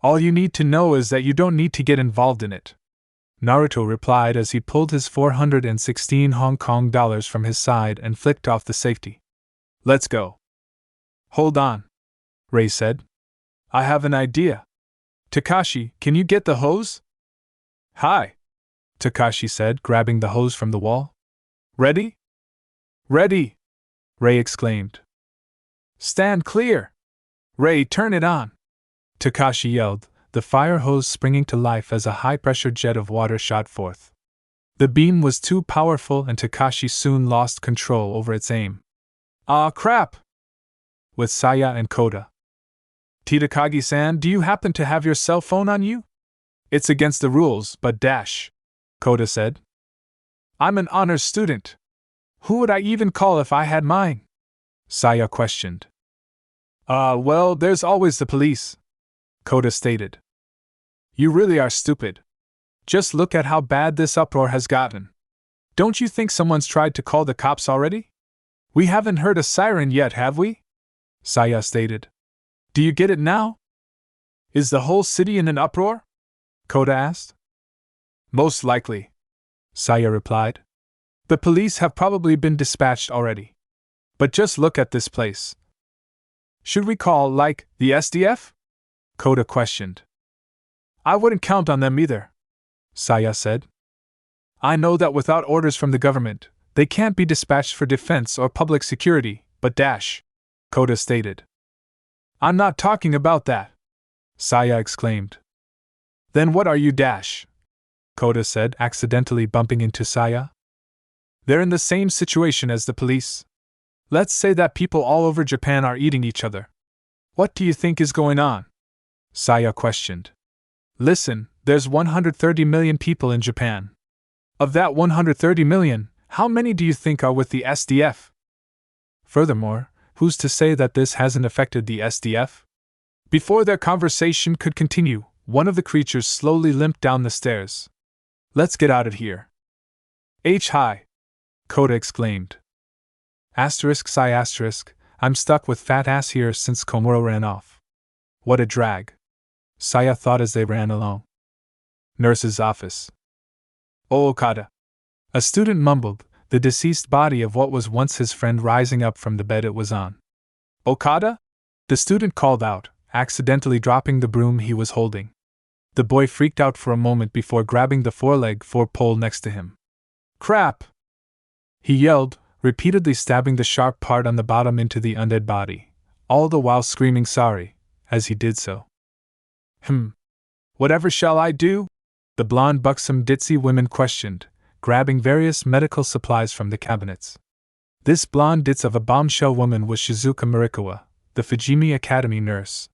Speaker 1: All you need to know is that you don't need to get involved in it, Naruto replied as he pulled his 416 Hong Kong dollars from his side and flicked off the safety. Let's go. Hold on, Rei said. I have an idea. Takashi, can you get the hose? Hi, Takashi said, grabbing the hose from the wall. Ready? Ready, Rei exclaimed. Stand clear. Rei, turn it on, Takashi yelled, the fire hose springing to life as a high-pressure jet of water shot forth. The beam was too powerful and Takashi soon lost control over its aim. Ah, crap! With Saya and Kota. Tadakagi-san, do you happen to have your cell phone on you? It's against the rules, but Kota said. I'm an honors student. Who would I even call if I had mine? Saya questioned. Well, there's always the police, Kota stated. You really are stupid. Just look at how bad this uproar has gotten. Don't you think someone's tried to call the cops already? We haven't heard a siren yet, have we? Saya stated. Do you get it now? Is the whole city in an uproar? Kota asked. Most likely, Saya replied. The police have probably been dispatched already. But just look at this place. Should we call, the SDF? Kota questioned. I wouldn't count on them either, Saya said. I know that without orders from the government, they can't be dispatched for defense or public security, but Kota stated. I'm not talking about that, Saya exclaimed. Then what are you dash? Kota said, accidentally bumping into Saya. They're in the same situation as the police. Let's say that people all over Japan are eating each other. What do you think is going on? Saya questioned. Listen, there's 130 million people in Japan. Of that 130 million, how many do you think are with the SDF? Furthermore, who's to say that this hasn't affected the SDF? Before their conversation could continue, one of the creatures slowly limped down the stairs. Let's get out of here. Hi! Kota exclaimed. Sigh. I'm stuck with fat ass here since Komuro ran off. What a drag. Saya thought as they ran along. Nurse's office. Oh, Okada. A student mumbled, the deceased body of what was once his friend rising up from the bed it was on. Okada? The student called out, accidentally dropping the broom he was holding. The boy freaked out for a moment before grabbing the four-pole next to him. Crap! He yelled, repeatedly stabbing the sharp part on the bottom into the undead body, all the while screaming sorry, as he did so. Whatever shall I do? The blonde buxom ditzy woman questioned, grabbing various medical supplies from the cabinets. This blonde ditz of a bombshell woman was Shizuka Murikawa, the Fujimi Academy nurse.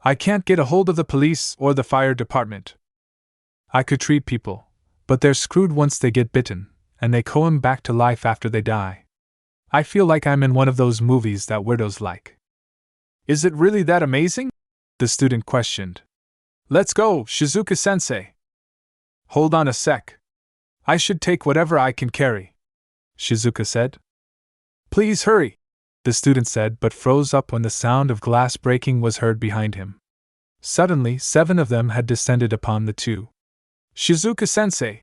Speaker 1: I can't get a hold of the police or the fire department. I could treat people, but they're screwed once they get bitten, and they come back to life after they die. I feel like I'm in one of those movies that weirdos like. Is it really that amazing? The student questioned. Let's go, Shizuka-sensei. Hold on a sec. I should take whatever I can carry, Shizuka said. Please hurry, the student said, but froze up when the sound of glass breaking was heard behind him. Suddenly, 7 of them had descended upon the two. Shizuka-sensei!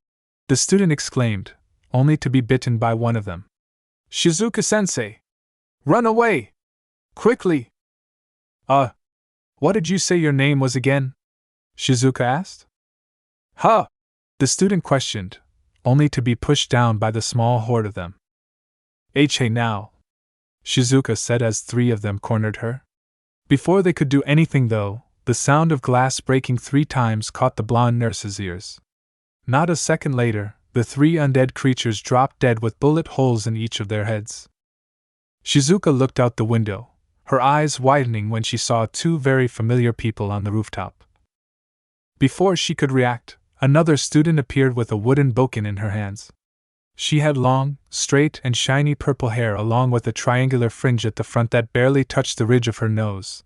Speaker 1: The student exclaimed, only to be bitten by one of them. Shizuka-sensei! Run away! Quickly! What did you say your name was again? Shizuka asked. Huh! The student questioned, only to be pushed down by the small horde of them. Hey now! Shizuka said as 3 of them cornered her. Before they could do anything though, the sound of glass breaking 3 times caught the blonde nurse's ears. Not a second later, the 3 undead creatures dropped dead with bullet holes in each of their heads. Shizuka looked out the window, her eyes widening when she saw 2 very familiar people on the rooftop. Before she could react, another student appeared with a wooden bokken in her hands. She had long, straight, and shiny purple hair along with a triangular fringe at the front that barely touched the ridge of her nose,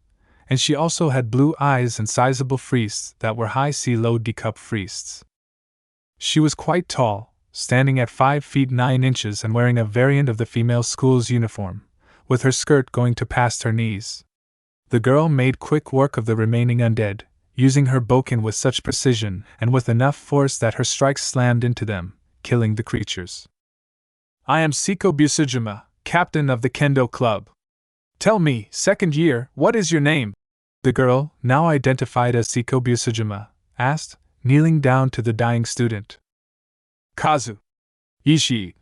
Speaker 1: and she also had blue eyes and sizable friests that were high C low D cup friests. She was quite tall, standing at 5 feet 9 inches and wearing a variant of the female school's uniform, with her skirt going to past her knees. The girl made quick work of the remaining undead, using her bokken with such precision and with enough force that her strikes slammed into them, killing the creatures. I am Seiko Busujima, captain of the Kendo Club. Tell me, second year, what is your name? The girl, now identified as Seiko Busujima, asked, kneeling down to the dying student. Kazu. Ishii.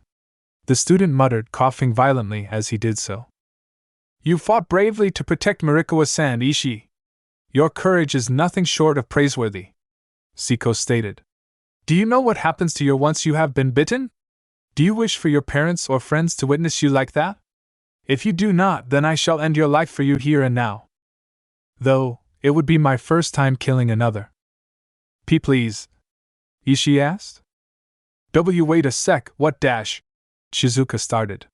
Speaker 1: The student muttered, coughing violently as he did so. You fought bravely to protect Murikawa-san, Ishii. Your courage is nothing short of praiseworthy, Seiko stated. Do you know what happens to you once you have been bitten? Do you wish for your parents or friends to witness you like that? If you do not, then I shall end your life for you here and now. Though, it would be my first time killing another. Please? Ishii asked. Wait a sec, what dash? Shizuka started.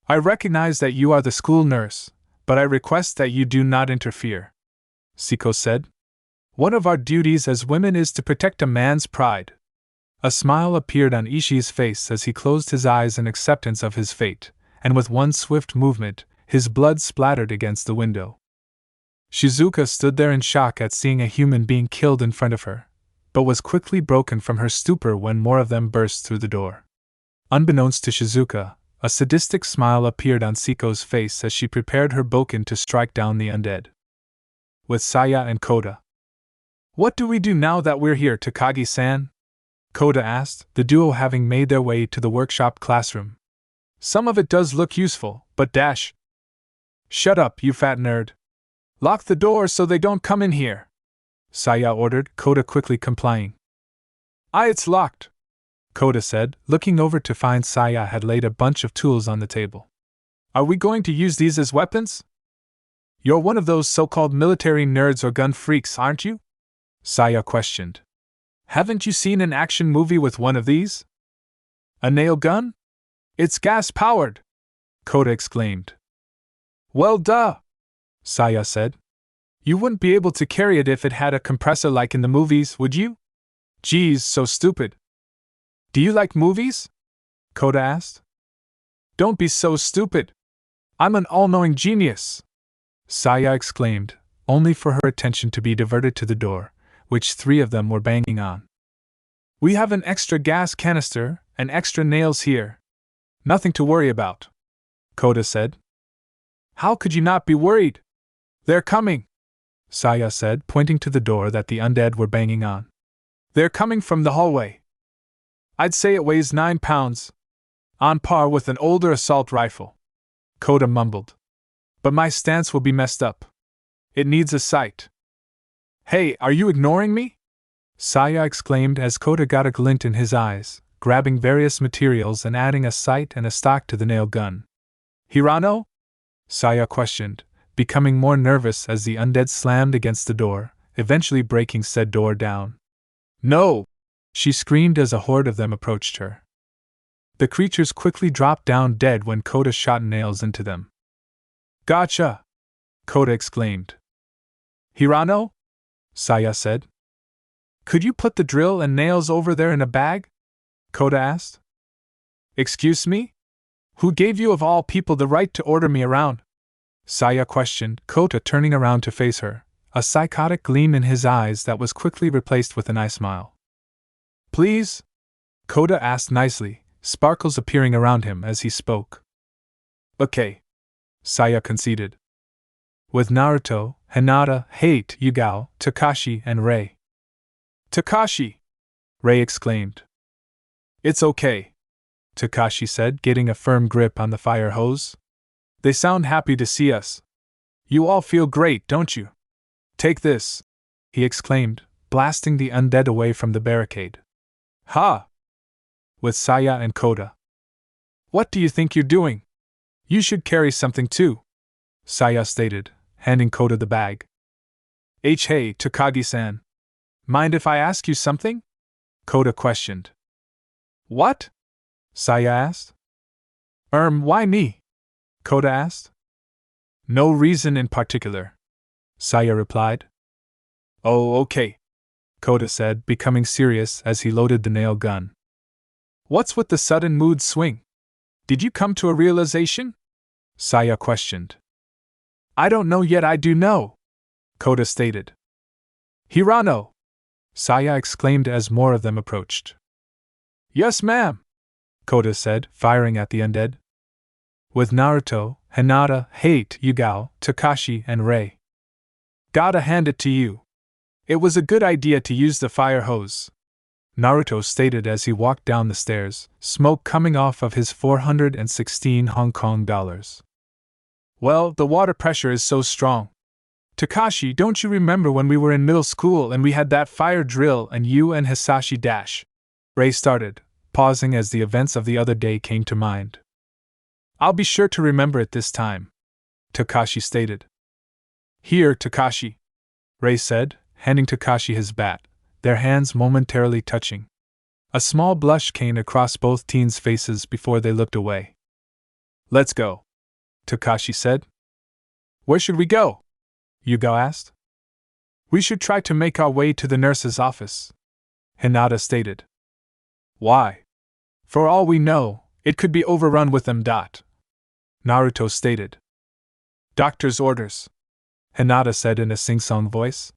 Speaker 1: I recognize that you are the school nurse, but I request that you do not interfere, Seiko said. One of our duties as women is to protect a man's pride. A smile appeared on Ishii's face as he closed his eyes in acceptance of his fate, and with one swift movement, his blood splattered against the window. Shizuka stood there in shock at seeing a human being killed in front of her, but was quickly broken from her stupor when more of them burst through the door. Unbeknownst to Shizuka, a sadistic smile appeared on Seiko's face as she prepared her bokken to strike down the undead. With Saya and Kota. What do we do now that we're here, Takagi-san? Kota asked, the duo having made their way to the workshop classroom. Some of it does look useful, but dash. Shut up, you fat nerd. Lock the door so they don't come in here, Saya ordered, Kota quickly complying. It's locked, Kota said, looking over to find Saya had laid a bunch of tools on the table. Are we going to use these as weapons? You're one of those so-called military nerds or gun freaks, aren't you? Saya questioned. Haven't you seen an action movie with one of these? A nail gun? It's gas-powered, Kota exclaimed. Well, duh, Saya said. You wouldn't be able to carry it if it had a compressor like in the movies, would you? Geez, so stupid. Do you like movies? Kota asked. Don't be so stupid. I'm an all-knowing genius, Saya exclaimed, only for her attention to be diverted to the door, which 3 of them were banging on. We have an extra gas canister and extra nails here. Nothing to worry about, Kota said. How could you not be worried? They're coming, Saya said, pointing to the door that the undead were banging on. They're coming from the hallway. I'd say it weighs 9 pounds. On par with an older assault rifle, Kota mumbled. But my stance will be messed up. It needs a sight. Hey, are you ignoring me? Saya exclaimed as Kota got a glint in his eyes, grabbing various materials and adding a sight and a stock to the nail gun. Hirano? Saya questioned, becoming more nervous as the undead slammed against the door, eventually breaking said door down. No! She screamed as a horde of them approached her. The creatures quickly dropped down dead when Kota shot nails into them. Gotcha! Kota exclaimed. Hirano? Saya said. Could you put the drill and nails over there in a bag? Kota asked. Excuse me? Who gave you of all people the right to order me around? Saya questioned, Kota turning around to face her, a psychotic gleam in his eyes that was quickly replaced with an eye smile. Please? Kota asked nicely, sparkles appearing around him as he spoke. Okay, Saya conceded. With Naruto, Hinata, Hate, Yugao, Takashi, and Rei. Takashi! Rei exclaimed. It's okay, Takashi said, getting a firm grip on the fire hose. They sound happy to see us. You all feel great, don't you? Take this, he exclaimed, blasting the undead away from the barricade. Ha! With Saya and Kota. What do you think you're doing? You should carry something too, Saya stated, handing Kota the bag. Hey, Takagi-san. Mind if I ask you something? Kota questioned. What? Saya asked. Why me? Kota asked. No reason in particular, Saya replied. Oh, okay, Kota said, becoming serious as he loaded the nail gun. What's with the sudden mood swing? Did you come to a realization? Saya questioned. I don't know yet. I do know, Kota stated. Hirano! Saya exclaimed as more of them approached. Yes, ma'am, Kota said, firing at the undead. With Naruto, Hinata, Hate, Yugao, Takashi, and Rei. Gotta hand it to you. It was a good idea to use the fire hose, Naruto stated as he walked down the stairs, smoke coming off of his 416 Hong Kong dollars. Well, the water pressure is so strong. Takashi, don't you remember when we were in middle school and we had that fire drill and you and Hisashi dash? Rei started, pausing as the events of the other day came to mind. I'll be sure to remember it this time, Takashi stated. Here, Takashi, Rei said, handing Takashi his bat, their hands momentarily touching. A small blush came across both teens' faces before they looked away. Let's go, Takashi said. Where should we go? Yugao asked. We should try to make our way to the nurse's office, Hinata stated. Why? For all we know, it could be overrun with them. Naruto stated. Doctor's orders, Hinata said in a sing-song voice.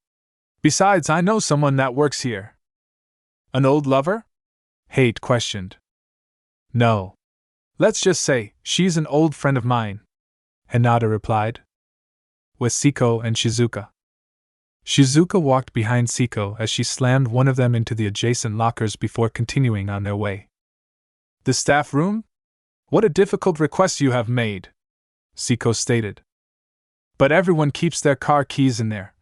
Speaker 1: Besides, I know someone that works here. An old lover? Hate questioned. No. Let's just say, she's an old friend of mine, Hinata replied. With Siko and Shizuka. Shizuka walked behind Siko as she slammed one of them into the adjacent lockers before continuing on their way. The staff room? What a difficult request you have made, Siko stated. But everyone keeps their car keys in there,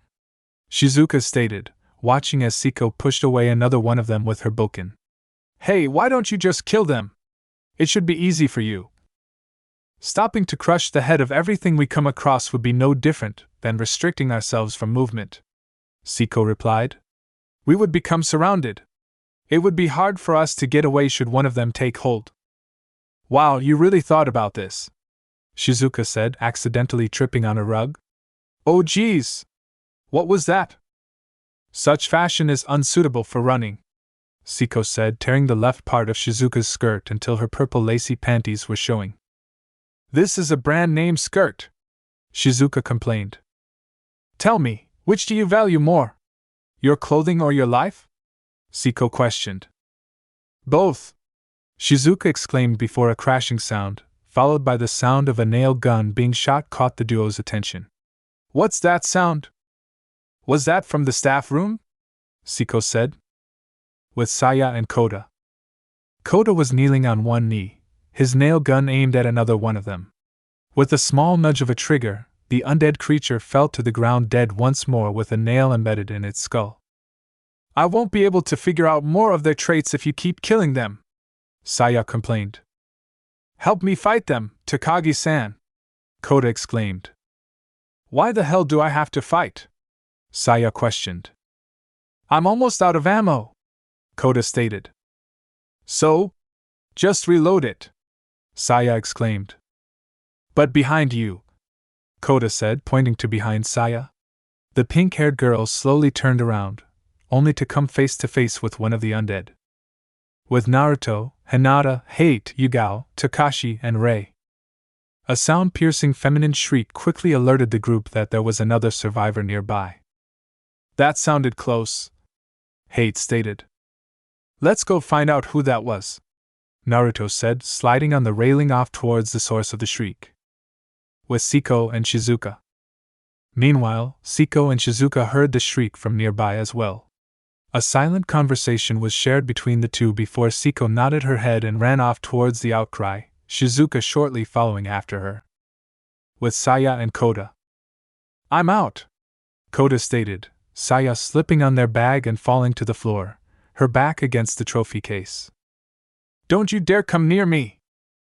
Speaker 1: Shizuka stated, watching as Siko pushed away another one of them with her bokken. Hey, why don't you just kill them? It should be easy for you. Stopping to crush the head of everything we come across would be no different than restricting ourselves from movement, Siko replied. We would become surrounded. It would be hard for us to get away should one of them take hold. Wow, you really thought about this, Shizuka said, accidentally tripping on a rug. Oh geez! What was that? Such fashion is unsuitable for running, Siko said, tearing the left part of Shizuka's skirt until her purple lacy panties were showing. This is a brand-name skirt, Shizuka complained. Tell me, which do you value more? Your clothing or your life? Siko questioned. Both, Shizuka exclaimed before a crashing sound, followed by the sound of a nail gun being shot, caught the duo's attention. What's that sound? Was that from the staff room? Siko said. With Saya and Kota. Kota was kneeling on one knee, his nail gun aimed at another one of them. With a small nudge of a trigger, the undead creature fell to the ground dead once more with a nail embedded in its skull. I won't be able to figure out more of their traits if you keep killing them, Saya complained. Help me fight them, Takagi-san, Kota exclaimed. Why the hell do I have to fight? Saya questioned. I'm almost out of ammo, Kota stated. So? Just reload it, Saya exclaimed. But behind you, Kota said, pointing to behind Saya. The pink-haired girl slowly turned around, only to come face to face with one of the undead. With Naruto, Hinata, Hate, Yugao, Takashi, and Rei. A sound-piercing feminine shriek quickly alerted the group that there was another survivor nearby. That sounded close, Hate stated. Let's go find out who that was, Naruto said, sliding on the railing off towards the source of the shriek. With Siko and Shizuka. Meanwhile, Siko and Shizuka heard the shriek from nearby as well. A silent conversation was shared between the two before Siko nodded her head and ran off towards the outcry, Shizuka shortly following after her. With Saya and Kota. I'm out, Kota stated, Saya slipping on their bag and falling to the floor, her back against the trophy case. Don't you dare come near me,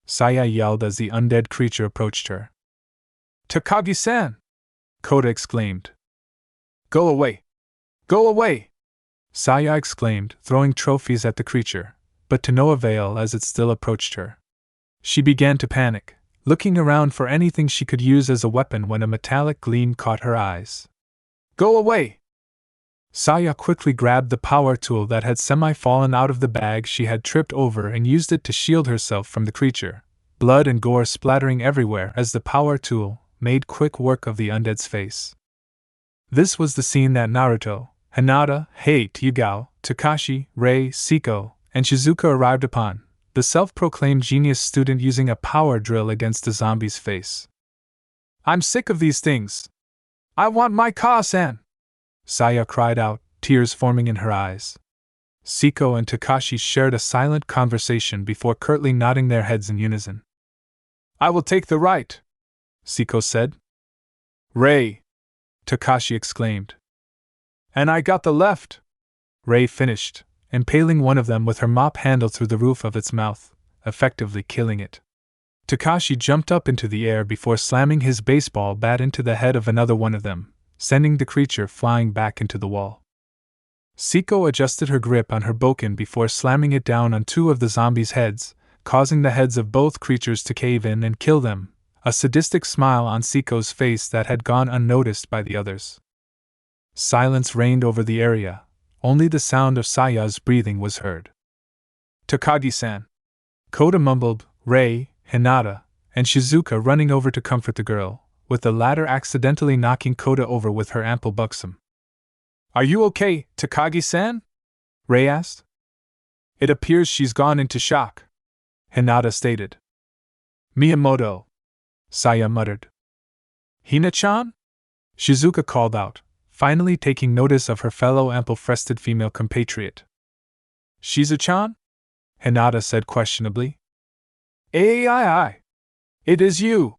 Speaker 1: Saya yelled as the undead creature approached her. Takagi-san, Kota exclaimed. Go away! Go away! Saya exclaimed, throwing trophies at the creature, but to no avail as it still approached her. She began to panic, looking around for anything she could use as a weapon when a metallic gleam caught her eyes. Go away! Saya quickly grabbed the power tool that had semi-fallen out of the bag she had tripped over and used it to shield herself from the creature, blood and gore splattering everywhere as the power tool made quick work of the undead's face. This was the scene that Naruto, Hinata, Hate, Yugao, Takashi, Rei, Siko, and Shizuka arrived upon, the self-proclaimed genius student using a power drill against the zombie's face. I'm sick of these things. I want my Ka-san! Saya cried out, tears forming in her eyes. Siko and Takashi shared a silent conversation before curtly nodding their heads in unison. I will take the right, Siko said. Rei, Takashi exclaimed. And I got the left, Rei finished, impaling one of them with her mop handle through the roof of its mouth, effectively killing it. Takashi jumped up into the air before slamming his baseball bat into the head of another one of them, sending the creature flying back into the wall. Siko adjusted her grip on her bokken before slamming it down on two of the zombies' heads, causing the heads of both creatures to cave in and kill them, a sadistic smile on Siko's face that had gone unnoticed by the others. Silence reigned over the area, only the sound of Saya's breathing was heard. Takagi-san, Kota mumbled, Rei, Hinata, and Shizuka running over to comfort the girl, with the latter accidentally knocking Kota over with her ample buxom. Are you okay, Takagi-san? Rei asked. It appears she's gone into shock, Hinata stated. Miyamoto, Saya muttered. Hina-chan? Shizuka called out, finally taking notice of her fellow ample-breasted female compatriot. Shizu-chan? Hinata said questionably. Ai! It is you!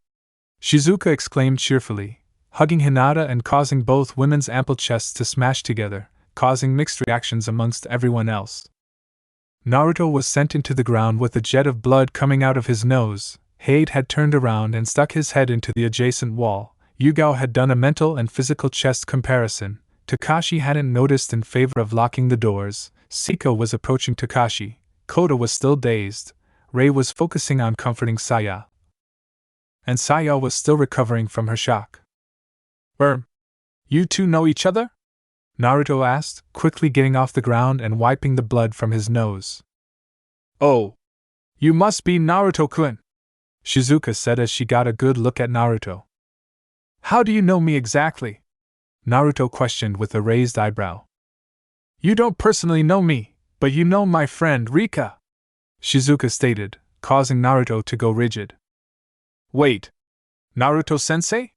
Speaker 1: Shizuka exclaimed cheerfully, hugging Hinata and causing both women's ample chests to smash together, causing mixed reactions amongst everyone else. Naruto was sent into the ground with a jet of blood coming out of his nose. Hade had turned around and stuck his head into the adjacent wall. Yugao had done a mental and physical chest comparison. Takashi hadn't noticed in favor of locking the doors. Siko was approaching Takashi. Kota was still dazed. Rei was focusing on comforting Saya. And Saya was still recovering from her shock. You two know each other? Naruto asked, quickly getting off the ground and wiping the blood from his nose. Oh, you must be Naruto-kun, Shizuka said as she got a good look at Naruto. How do you know me exactly? Naruto questioned with a raised eyebrow. You don't personally know me, but you know my friend Rika, Shizuka stated, causing Naruto to go rigid. Wait, Naruto-sensei?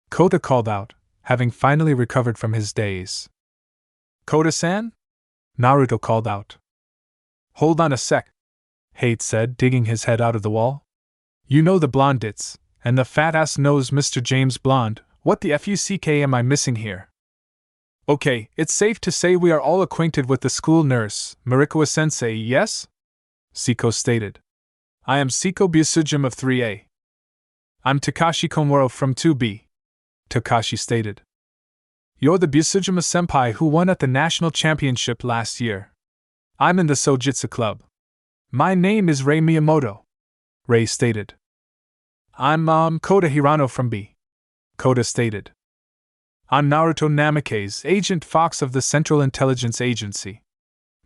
Speaker 1: Kota called out, having finally recovered from his daze. Kota-san? Naruto called out. Hold on a sec, Hade said, digging his head out of the wall. You know the Blondits, and the fat-ass knows Mr. James Blonde. What the fuck am I missing here? Okay, it's safe to say we are all acquainted with the school nurse, Marikawa-sensei, yes? Siko stated. I am Siko Busujima of 3A. I'm Takashi Komuro from 2B, Takashi stated. You're the Busujima senpai who won at the national championship last year. I'm in the Sojitsu club. My name is Rei Miyamoto, Rei stated. I'm Kota Hirano from B, Kota stated. I'm Naruto Namake's Agent Fox of the Central Intelligence Agency,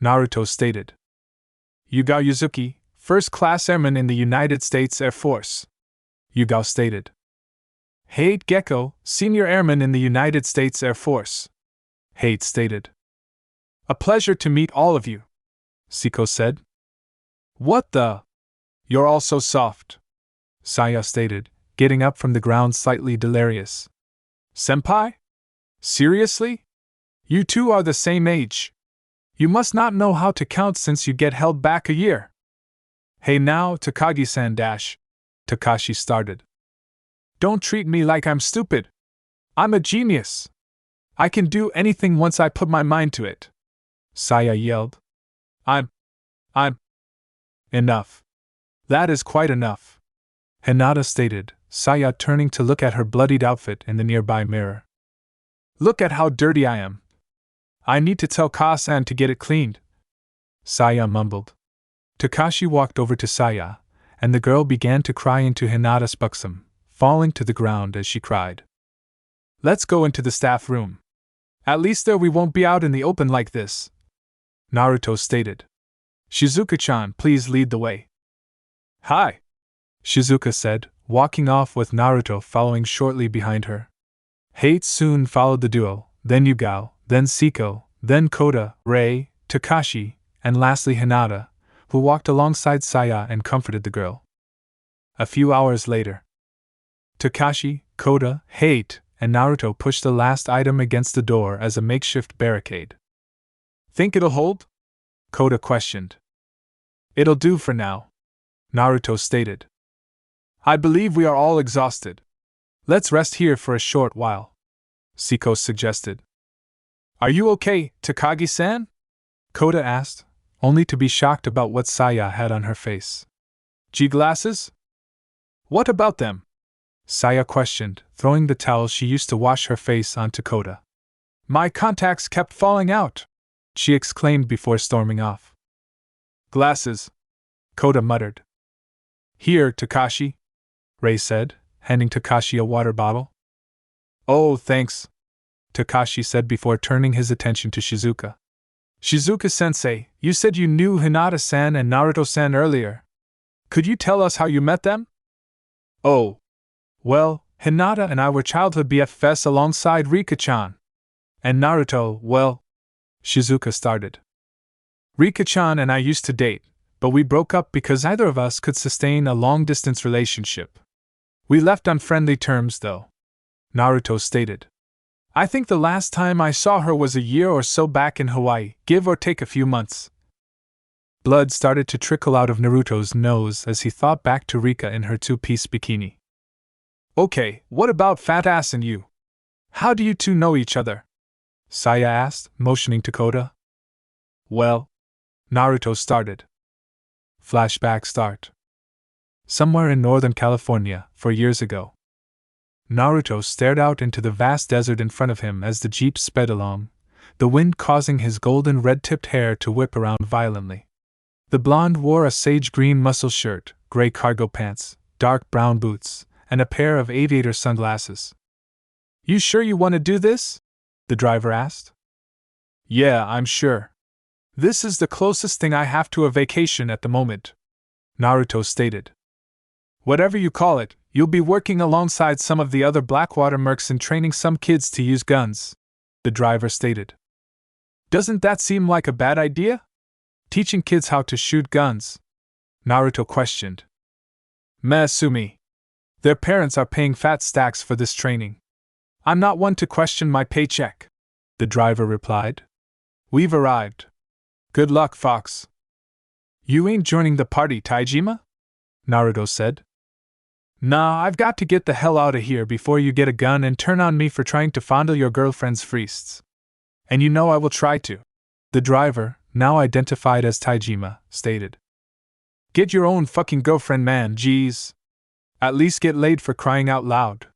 Speaker 1: Naruto stated. Yugao Yuzuki, first-class airman in the United States Air Force, Yugao stated. Hade Gecko, senior airman in the United States Air Force, Hade stated. A pleasure to meet all of you, Siko said. What the? You're all so soft, Saya stated, getting up from the ground slightly delirious. Senpai? Seriously? You two are the same age. You must not know how to count since you get held back a year. Hey now, Takagi-san dash, Takashi started. Don't treat me like I'm stupid. I'm a genius. I can do anything once I put my mind to it, Saya yelled. I'm. Enough. That is quite enough, Hinata stated, Saya turning to look at her bloodied outfit in the nearby mirror. Look at how dirty I am. I need to tell Ka-san to get it cleaned, Saya mumbled. Takashi walked over to Saya, and the girl began to cry into Hinata's buxom, falling to the ground as she cried. Let's go into the staff room. At least there we won't be out in the open like this, Naruto stated. Shizuka-chan, please lead the way. Hi, Shizuka said, walking off with Naruto following shortly behind her. Hate soon followed the duo, then Yugao, then Siko, then Kota, Rei, Takashi, and lastly Hinata, who walked alongside Saya and comforted the girl. A few hours later, Takashi, Kota, Hate, and Naruto pushed the last item against the door as a makeshift barricade. Think it'll hold? Kota questioned. It'll do for now, Naruto stated. I believe we are all exhausted. Let's rest here for a short while, Siko suggested. Are you okay, Takagi-san? Kota asked, only to be shocked about what Saya had on her face. G-glasses? What about them? Saya questioned, throwing the towel she used to wash her face onto Kota. My contacts kept falling out, she exclaimed before storming off. Glasses, Kota muttered. Here, Takashi, Rei said, handing Takashi a water bottle. Oh, thanks, Takashi said before turning his attention to Shizuka. Shizuka-sensei, you said you knew Hinata-san and Naruto-san earlier. Could you tell us how you met them? Oh. Well, Hinata and I were childhood BFFs alongside Rika-chan. And Naruto, well, Shizuka started. Rika-chan and I used to date, but we broke up because neither of us could sustain a long-distance relationship. We left on friendly terms, though, Naruto stated. I think the last time I saw her was a year or so back in Hawaii, give or take a few months. Blood started to trickle out of Naruto's nose as he thought back to Rika in her two-piece bikini. Okay, what about Fat Ass and you? How do you two know each other? Saya asked, motioning to Kota. Well, Naruto started. Flashback start. Somewhere in Northern California, 4 years ago. Naruto stared out into the vast desert in front of him as the jeep sped along, the wind causing his golden red-tipped hair to whip around violently. The blonde wore a sage-green muscle shirt, gray cargo pants, dark brown boots, and a pair of aviator sunglasses. You sure you want to do this? The driver asked. Yeah, I'm sure. This is the closest thing I have to a vacation at the moment, Naruto stated. Whatever you call it, you'll be working alongside some of the other Blackwater mercs and training some kids to use guns, the driver stated. Doesn't that seem like a bad idea? Teaching kids how to shoot guns? Naruto questioned. Meh, Sumi. Their parents are paying fat stacks for this training. I'm not one to question my paycheck, the driver replied. We've arrived. Good luck, Fox. You ain't joining the party, Taijima? Naruto said. Nah, I've got to get the hell out of here before you get a gun and turn on me for trying to fondle your girlfriend's wrists. And you know I will try to. The driver, now identified as Taijima, stated. Get your own fucking girlfriend, man, jeez. At least get laid for crying out loud.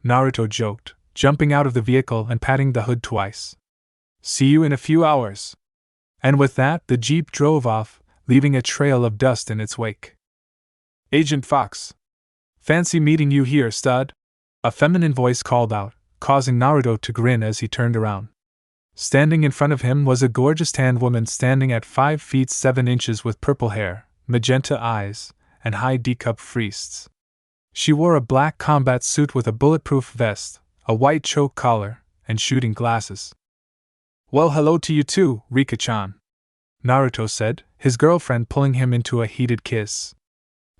Speaker 1: Naruto joked, jumping out of the vehicle and patting the hood twice. See you in a few hours. And with that, the jeep drove off, leaving a trail of dust in its wake. Agent Fox. Fancy meeting you here, stud. A feminine voice called out, causing Naruto to grin as he turned around. Standing in front of him was a gorgeous tanned woman standing at 5 feet 7 inches with purple hair, magenta eyes, and high D-cup wrists. She wore a black combat suit with a bulletproof vest, a white choke collar, and shooting glasses. Well, hello to you too, Rika-chan, Naruto said, his girlfriend pulling him into a heated kiss.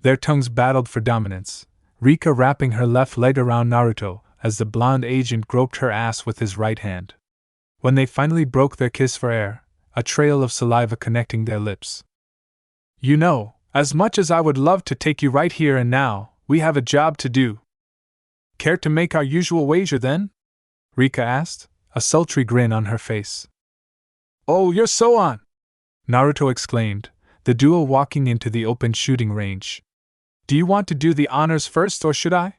Speaker 1: Their tongues battled for dominance, Rika wrapping her left leg around Naruto as the blonde agent groped her ass with his right hand. When they finally broke their kiss for air, a trail of saliva connecting their lips. You know, as much as I would love to take you right here and now, we have a job to do. Care to make our usual wager then? Rika asked, a sultry grin on her face. Oh, you're so on! Naruto exclaimed, the duo walking into the open shooting range. Do you want to do the honors first or should I?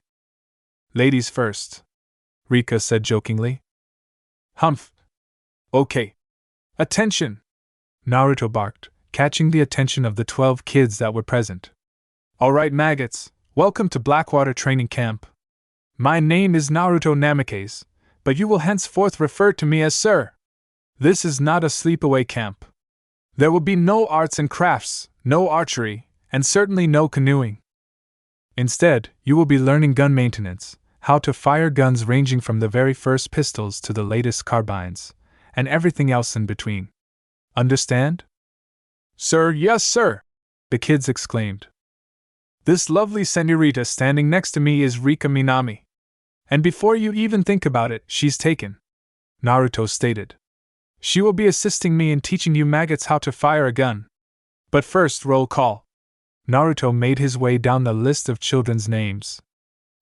Speaker 1: Ladies first, Rika said jokingly. Humph. Okay. Attention! Naruto barked, catching the attention of the 12 kids that were present. Alright, maggots, welcome to Blackwater Training Camp. My name is Naruto Namikaze, but you will henceforth refer to me as Sir. This is not a sleepaway camp. There will be no arts and crafts, no archery, and certainly no canoeing. Instead, you will be learning gun maintenance, how to fire guns ranging from the very first pistols to the latest carbines, and everything else in between. Understand? Sir, yes, sir, the kids exclaimed. This lovely senorita standing next to me is Rika Minami. And before you even think about it, she's taken, Naruto stated. She will be assisting me in teaching you maggots how to fire a gun. But first, roll call. Naruto made his way down the list of children's names.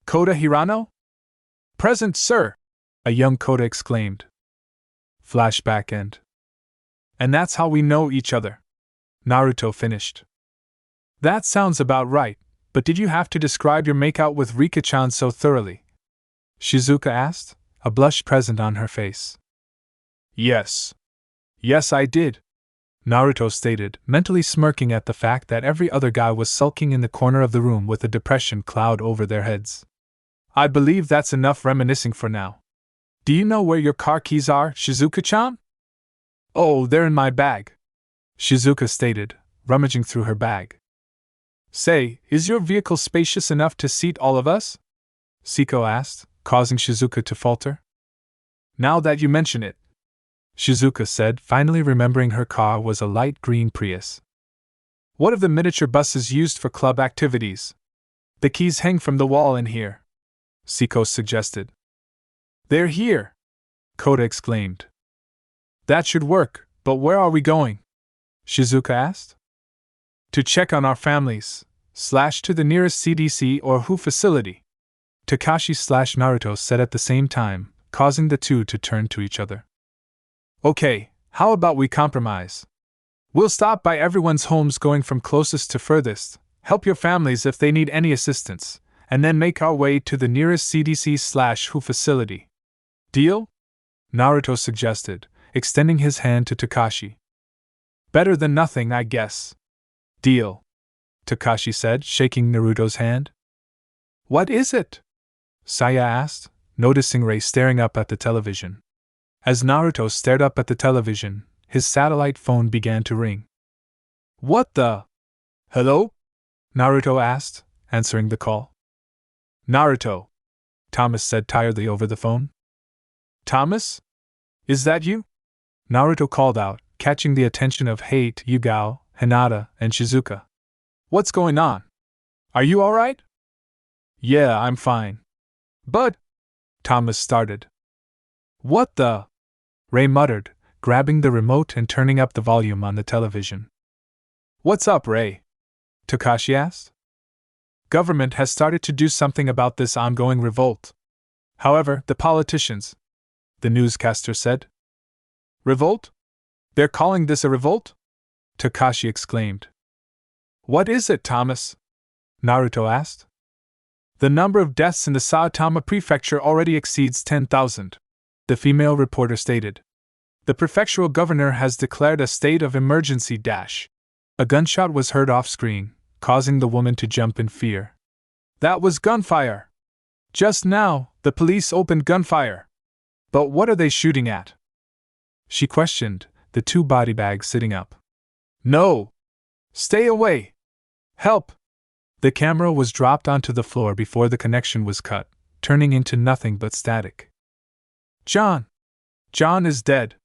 Speaker 1: Kota Hirano? Present, sir, a young Kota exclaimed. Flashback end. And that's how we know each other, Naruto finished. That sounds about right, but did you have to describe your makeout with Rika-chan so thoroughly? Shizuka asked, a blush present on her face. Yes. Yes, I did, Naruto stated, mentally smirking at the fact that every other guy was sulking in the corner of the room with a depression cloud over their heads. I believe that's enough reminiscing for now. Do you know where your car keys are, Shizuka-chan? Oh, they're in my bag, Shizuka stated, rummaging through her bag. Say, is your vehicle spacious enough to seat all of us? Siko asked, causing Shizuka to falter. Now that you mention it, Shizuka said, finally remembering her car was a light green Prius. What of the miniature buses used for club activities? The keys hang from the wall in here, Siko suggested. They're here, Kota exclaimed. That should work, but where are we going? Shizuka asked. To check on our families, / to the nearest CDC or WHO facility, Takashi / Naruto said at the same time, causing the two to turn to each other. Okay, how about we compromise? We'll stop by everyone's homes going from closest to furthest, help your families if they need any assistance, and then make our way to the nearest CDC/WHO facility. Deal? Naruto suggested, extending his hand to Takashi. Better than nothing, I guess. Deal, Takashi said, shaking Naruto's hand. What is it? Saya asked, noticing Rei staring up at the television. As Naruto stared up at the television, his satellite phone began to ring. What the? Hello? Naruto asked, answering the call. Naruto, Thomas said tiredly over the phone. Thomas? Is that you? Naruto called out, catching the attention of Hate, Yugao, Hinata, and Shizuka. What's going on? Are you alright? Yeah, I'm fine. But... Thomas started. What the? Rei muttered, grabbing the remote and turning up the volume on the television. What's up, Rei? Takashi asked. Government has started to do something about this ongoing revolt. However, the politicians, the newscaster said. Revolt? They're calling this a revolt? Takashi exclaimed. What is it, Thomas? Naruto asked. The number of deaths in the Saitama prefecture already exceeds 10,000, the female reporter stated. The prefectural governor has declared a state of emergency. A gunshot was heard off-screen, causing the woman to jump in fear. That was gunfire! Just now, the police opened gunfire. But what are they shooting at? She questioned, the two body bags sitting up. No! Stay away! Help! The camera was dropped onto the floor before the connection was cut, turning into nothing but static. John! John is dead,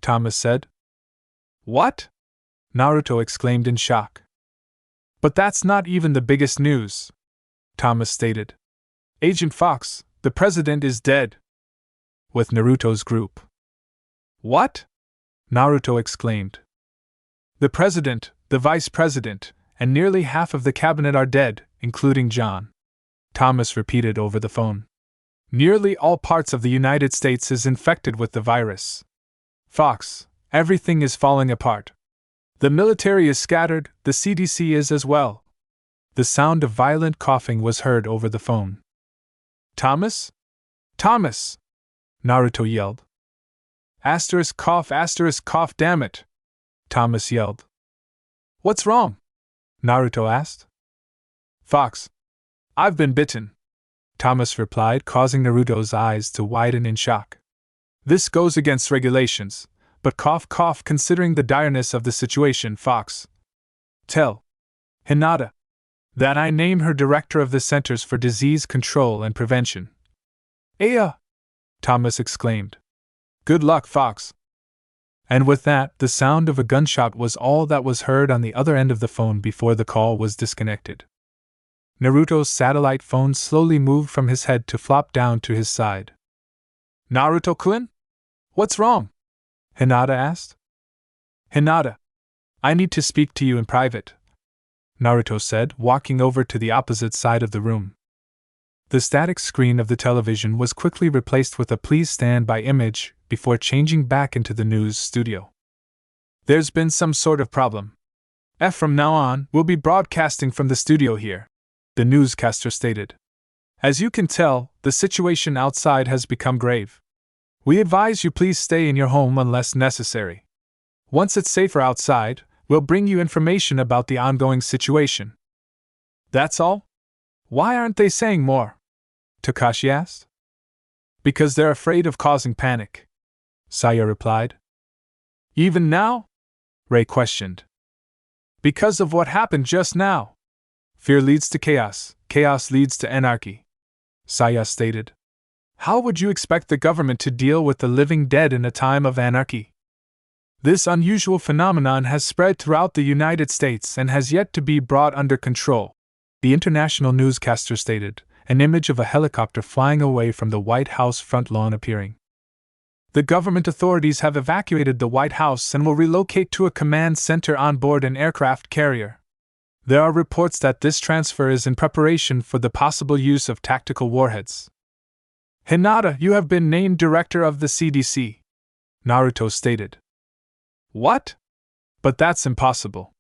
Speaker 1: Thomas said. What? Naruto exclaimed in shock. But that's not even the biggest news, Thomas stated. Agent Fox, the president is dead. With Naruto's group. What? Naruto exclaimed. The president, the vice president, and nearly half of the cabinet are dead, including John. Thomas repeated over the phone. Nearly all parts of the United States is infected with the virus. Fox, everything is falling apart. The military is scattered, the CDC is as well. The sound of violent coughing was heard over the phone. Thomas? Thomas! Naruto yelled. Asterisk cough, damn it! Thomas yelled. What's wrong? Naruto asked. Fox. I've been bitten, Thomas replied, causing Naruto's eyes to widen in shock. This goes against regulations, but cough considering the direness of the situation, Fox. Tell Hinata that I name her director of the Centers for Disease Control and Prevention. Aya! Thomas exclaimed. Good luck, Fox. And with that, the sound of a gunshot was all that was heard on the other end of the phone before the call was disconnected. Naruto's satellite phone slowly moved from his head to flop down to his side. Naruto-kun? What's wrong? Hinata asked. Hinata, I need to speak to you in private, Naruto said, walking over to the opposite side of the room. The static screen of the television was quickly replaced with a please stand by image before changing back into the news studio. There's been some sort of problem. From now on, we'll be broadcasting from the studio here, the newscaster stated. As you can tell, the situation outside has become grave. We advise you please stay in your home unless necessary. Once it's safer outside, we'll bring you information about the ongoing situation. That's all? Why aren't they saying more? Takashi asked. Because they're afraid of causing panic, Saya replied. Even now? Rei questioned. Because of what happened just now. Fear leads to chaos, chaos leads to anarchy, Saya stated. How would you expect the government to deal with the living dead in a time of anarchy? This unusual phenomenon has spread throughout the United States and has yet to be brought under control, the international newscaster stated, an image of a helicopter flying away from the White House front lawn appearing. The government authorities have evacuated the White House and will relocate to a command center on board an aircraft carrier. There are reports that this transfer is in preparation for the possible use of tactical warheads. Hinata, you have been named director of the CDC, Naruto stated. What? But that's impossible.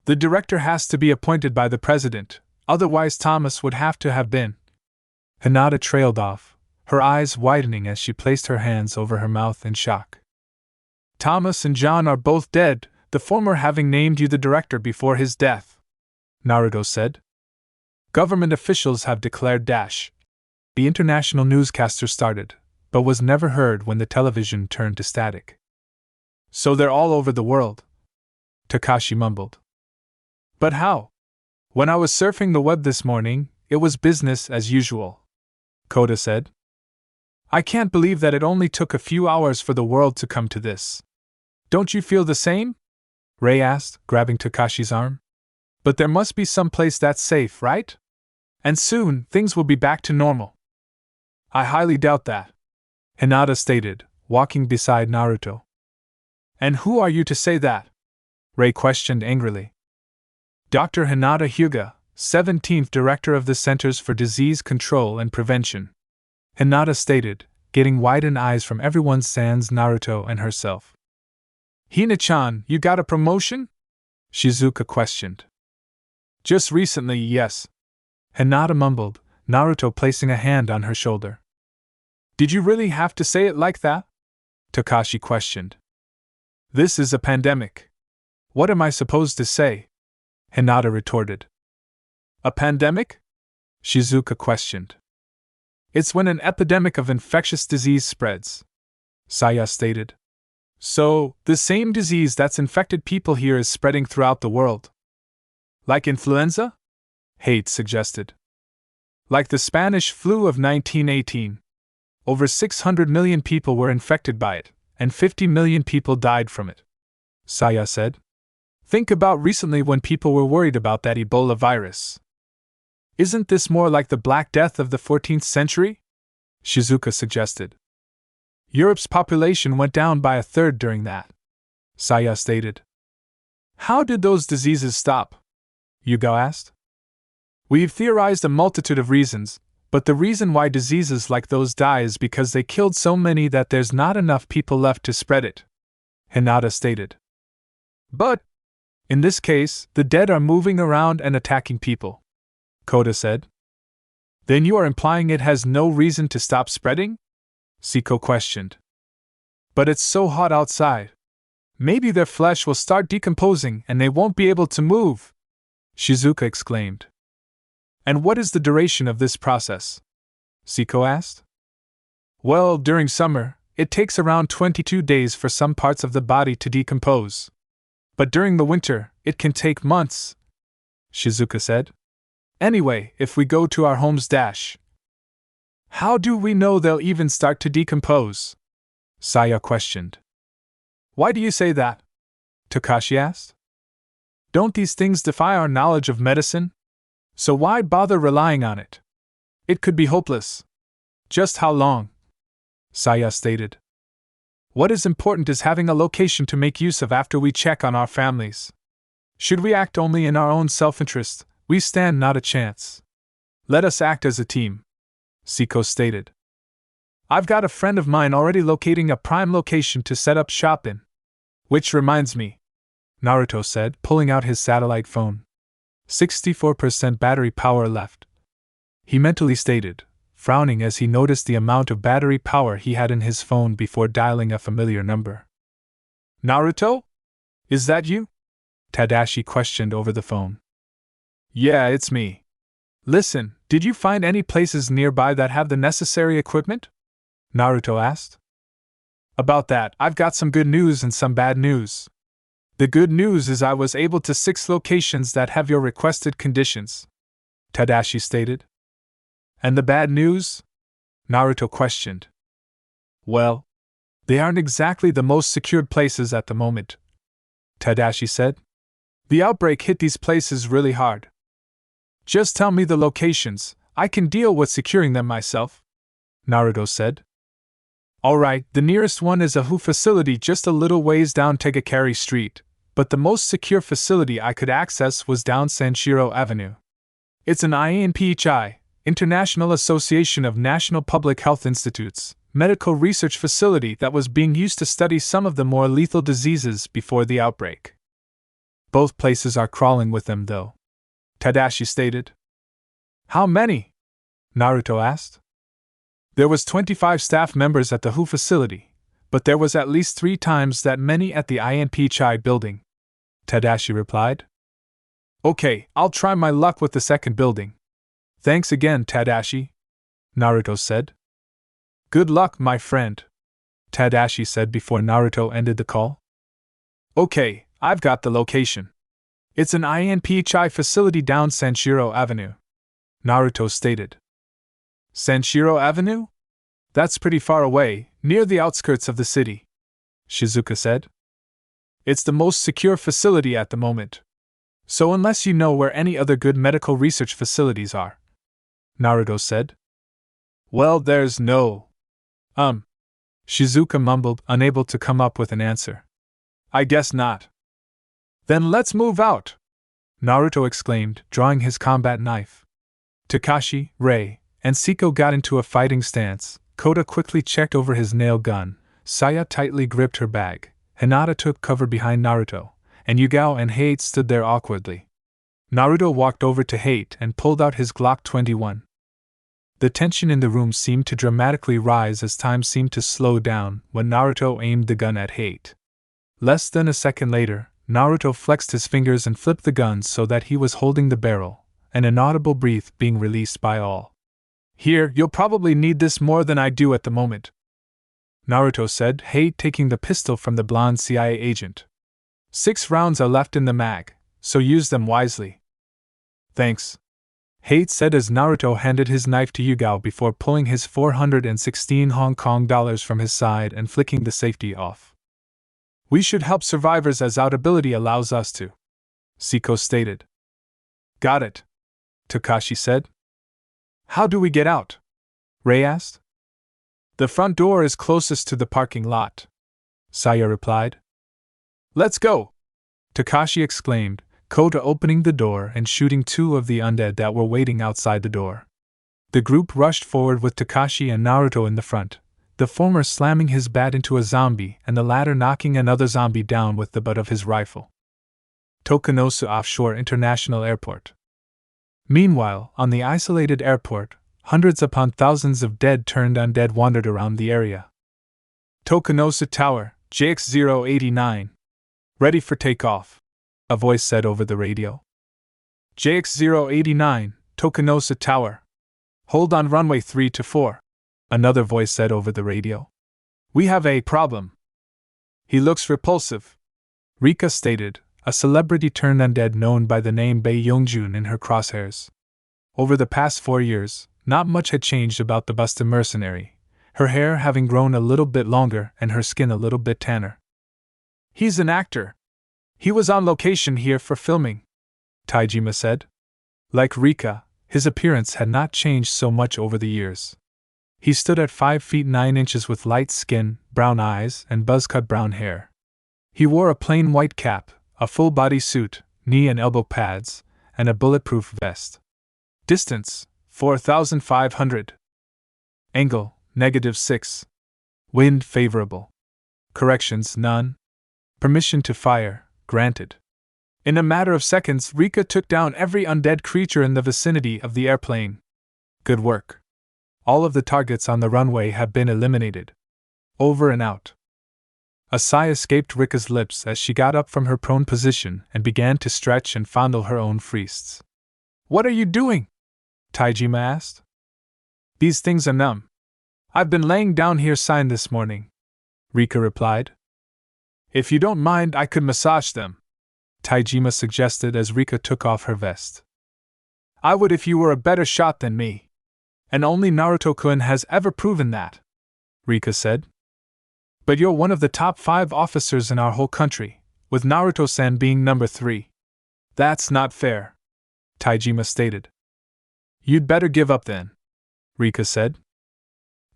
Speaker 1: The director has to be appointed by the president, otherwise Thomas would have to have been. Hinata trailed off, her eyes widening as she placed her hands over her mouth in shock. Thomas and John are both dead, the former having named you the director before his death, Naruto said. Government officials have declared dash. The international newscaster started, but was never heard when the television turned to static. So they're all over the world, Takashi mumbled. But how? When I was surfing the web this morning, it was business as usual, Kota said. I can't believe that it only took a few hours for the world to come to this. Don't you feel the same? Ray asked, grabbing Takashi's arm. But there must be some place that's safe, right? And soon, things will be back to normal. I highly doubt that, Hinata stated, walking beside Naruto. And who are you to say that? Ray questioned angrily. Dr. Hinata Hyuga, 17th Director of the Centers for Disease Control and Prevention, Hinata stated, getting widened eyes from everyone sans Naruto and herself. Hina-chan, you got a promotion? Shizuka questioned. Just recently, yes, Hinata mumbled, Naruto placing a hand on her shoulder. Did you really have to say it like that? Takashi questioned. This is a pandemic. What am I supposed to say? Hinata retorted. A pandemic? Shizuka questioned. It's when an epidemic of infectious disease spreads, Saya stated. So, the same disease that's infected people here is spreading throughout the world. Like influenza? Hate suggested. Like the Spanish flu of 1918. Over 600 million people were infected by it, and 50 million people died from it, Saya said. Think about recently when people were worried about that Ebola virus. Isn't this more like the Black Death of the 14th century? Shizuka suggested. Europe's population went down by a third during that, Saya stated. How did those diseases stop? Yugo asked. We've theorized a multitude of reasons, but the reason why diseases like those die is because they killed so many that there's not enough people left to spread it, Hinata stated. But, in this case, the dead are moving around and attacking people, Kota said. Then you are implying it has no reason to stop spreading? Siko questioned. But it's so hot outside. Maybe their flesh will start decomposing and they won't be able to move, Shizuka exclaimed. And what is the duration of this process? Siko asked. Well, during summer, it takes around 22 days for some parts of the body to decompose. But during the winter, it can take months, Shizuka said. Anyway, if we go to our homes dash. How do we know they'll even start to decompose? Saya questioned. Why do you say that? Takashi asked. Don't these things defy our knowledge of medicine? So why bother relying on it? It could be hopeless. Just how long? Saya stated. What is important is having a location to make use of after we check on our families. Should we act only in our own self-interest, we stand not a chance. Let us act as a team, Siko stated. I've got a friend of mine already locating a prime location to set up shop in. Which reminds me, Naruto said, pulling out his satellite phone. 64% battery power left. He mentally stated, frowning as he noticed the amount of battery power he had in his phone before dialing a familiar number. Naruto? Is that you? Tadashi questioned over the phone. Yeah, it's me. Listen, did you find any places nearby that have the necessary equipment? Naruto asked. About that, I've got some good news and some bad news. The good news is I was able to 6 locations that have your requested conditions, Tadashi stated. And the bad news? Naruto questioned. Well, they aren't exactly the most secured places at the moment, Tadashi said. The outbreak hit these places really hard. Just tell me the locations, I can deal with securing them myself, Naruto said. Alright, the nearest one is a WHO facility just a little ways down Tegakari Street, but the most secure facility I could access was down Sanshiro Avenue. It's an INPHI, International Association of National Public Health Institutes, medical research facility that was being used to study some of the more lethal diseases before the outbreak. Both places are crawling with them, though, Tadashi stated. How many? Naruto asked. There was 25 staff members at the WHO facility, but there was at least 3 times that many at the INP Chai building, Tadashi replied. Okay, I'll try my luck with the second building. Thanks again, Tadashi, Naruto said. Good luck, my friend, Tadashi said before Naruto ended the call. Okay, I've got the location. It's an INP Chai facility down Sanshiro Avenue, Naruto stated. Sanshiro Avenue? That's pretty far away, near the outskirts of the city, Shizuka said. It's the most secure facility at the moment. So unless you know where any other good medical research facilities are, Naruto said. Well, there's no… Shizuka mumbled, unable to come up with an answer. I guess not. Then let's move out, Naruto exclaimed, drawing his combat knife. Takashi, Rei, and Siko got into a fighting stance. Kota quickly checked over his nail gun, Saya tightly gripped her bag, Hinata took cover behind Naruto, and Yugao and Hate stood there awkwardly. Naruto walked over to Hate and pulled out his Glock 21. The tension in the room seemed to dramatically rise as time seemed to slow down when Naruto aimed the gun at Hate. Less than a second later, Naruto flexed his fingers and flipped the gun so that he was holding the barrel, an inaudible breath being released by all. Here, you'll probably need this more than I do at the moment, Naruto said, Hate taking the pistol from the blonde CIA agent. 6 rounds are left in the mag, so use them wisely. Thanks, Hate said as Naruto handed his knife to Yugao before pulling his 416 Hong Kong dollars from his side and flicking the safety off. We should help survivors as our ability allows us to, Siko stated. Got it, Takashi said. How do we get out? Rei asked. The front door is closest to the parking lot, Saya replied. Let's go, Takashi exclaimed, Kota opening the door and shooting 2 of the undead that were waiting outside the door. The group rushed forward with Takashi and Naruto in the front, the former slamming his bat into a zombie and the latter knocking another zombie down with the butt of his rifle. Tokunosu Offshore International Airport. Meanwhile, on the isolated airport, hundreds upon thousands of dead turned undead wandered around the area. Tokunosu Tower, JX-089. Ready for takeoff, a voice said over the radio. JX-089, Tokunosu Tower. Hold on runway 3-4, another voice said over the radio. We have a problem. He looks repulsive, Rika stated, a celebrity turned undead known by the name Bae Yongjun in her crosshairs. Over the past 4 years, not much had changed about the busted mercenary, her hair having grown a little bit longer and her skin a little bit tanner. He's an actor. He was on location here for filming, Taijima said. Like Rika, his appearance had not changed so much over the years. He stood at 5 feet 9 inches with light skin, brown eyes, and buzz-cut brown hair. He wore a plain white cap, a full-body suit, knee and elbow pads, and a bulletproof vest. Distance, 4,500. Angle, -6. Wind favorable. Corrections, none. Permission to fire, granted. In a matter of seconds, Rika took down every undead creature in the vicinity of the airplane. Good work. All of the targets on the runway have been eliminated. Over and out. A sigh escaped Rika's lips as she got up from her prone position and began to stretch and fondle her own wrists. What are you doing? Taijima asked. These things are numb. I've been laying down here signed this morning, Rika replied. If you don't mind, I could massage them, Taijima suggested as Rika took off her vest. I would if you were a better shot than me. And only Naruto-kun has ever proven that, Rika said. But you're one of the top 5 officers in our whole country, with Naruto-san being number 3. That's not fair, Taijima stated. You'd better give up then, Rika said.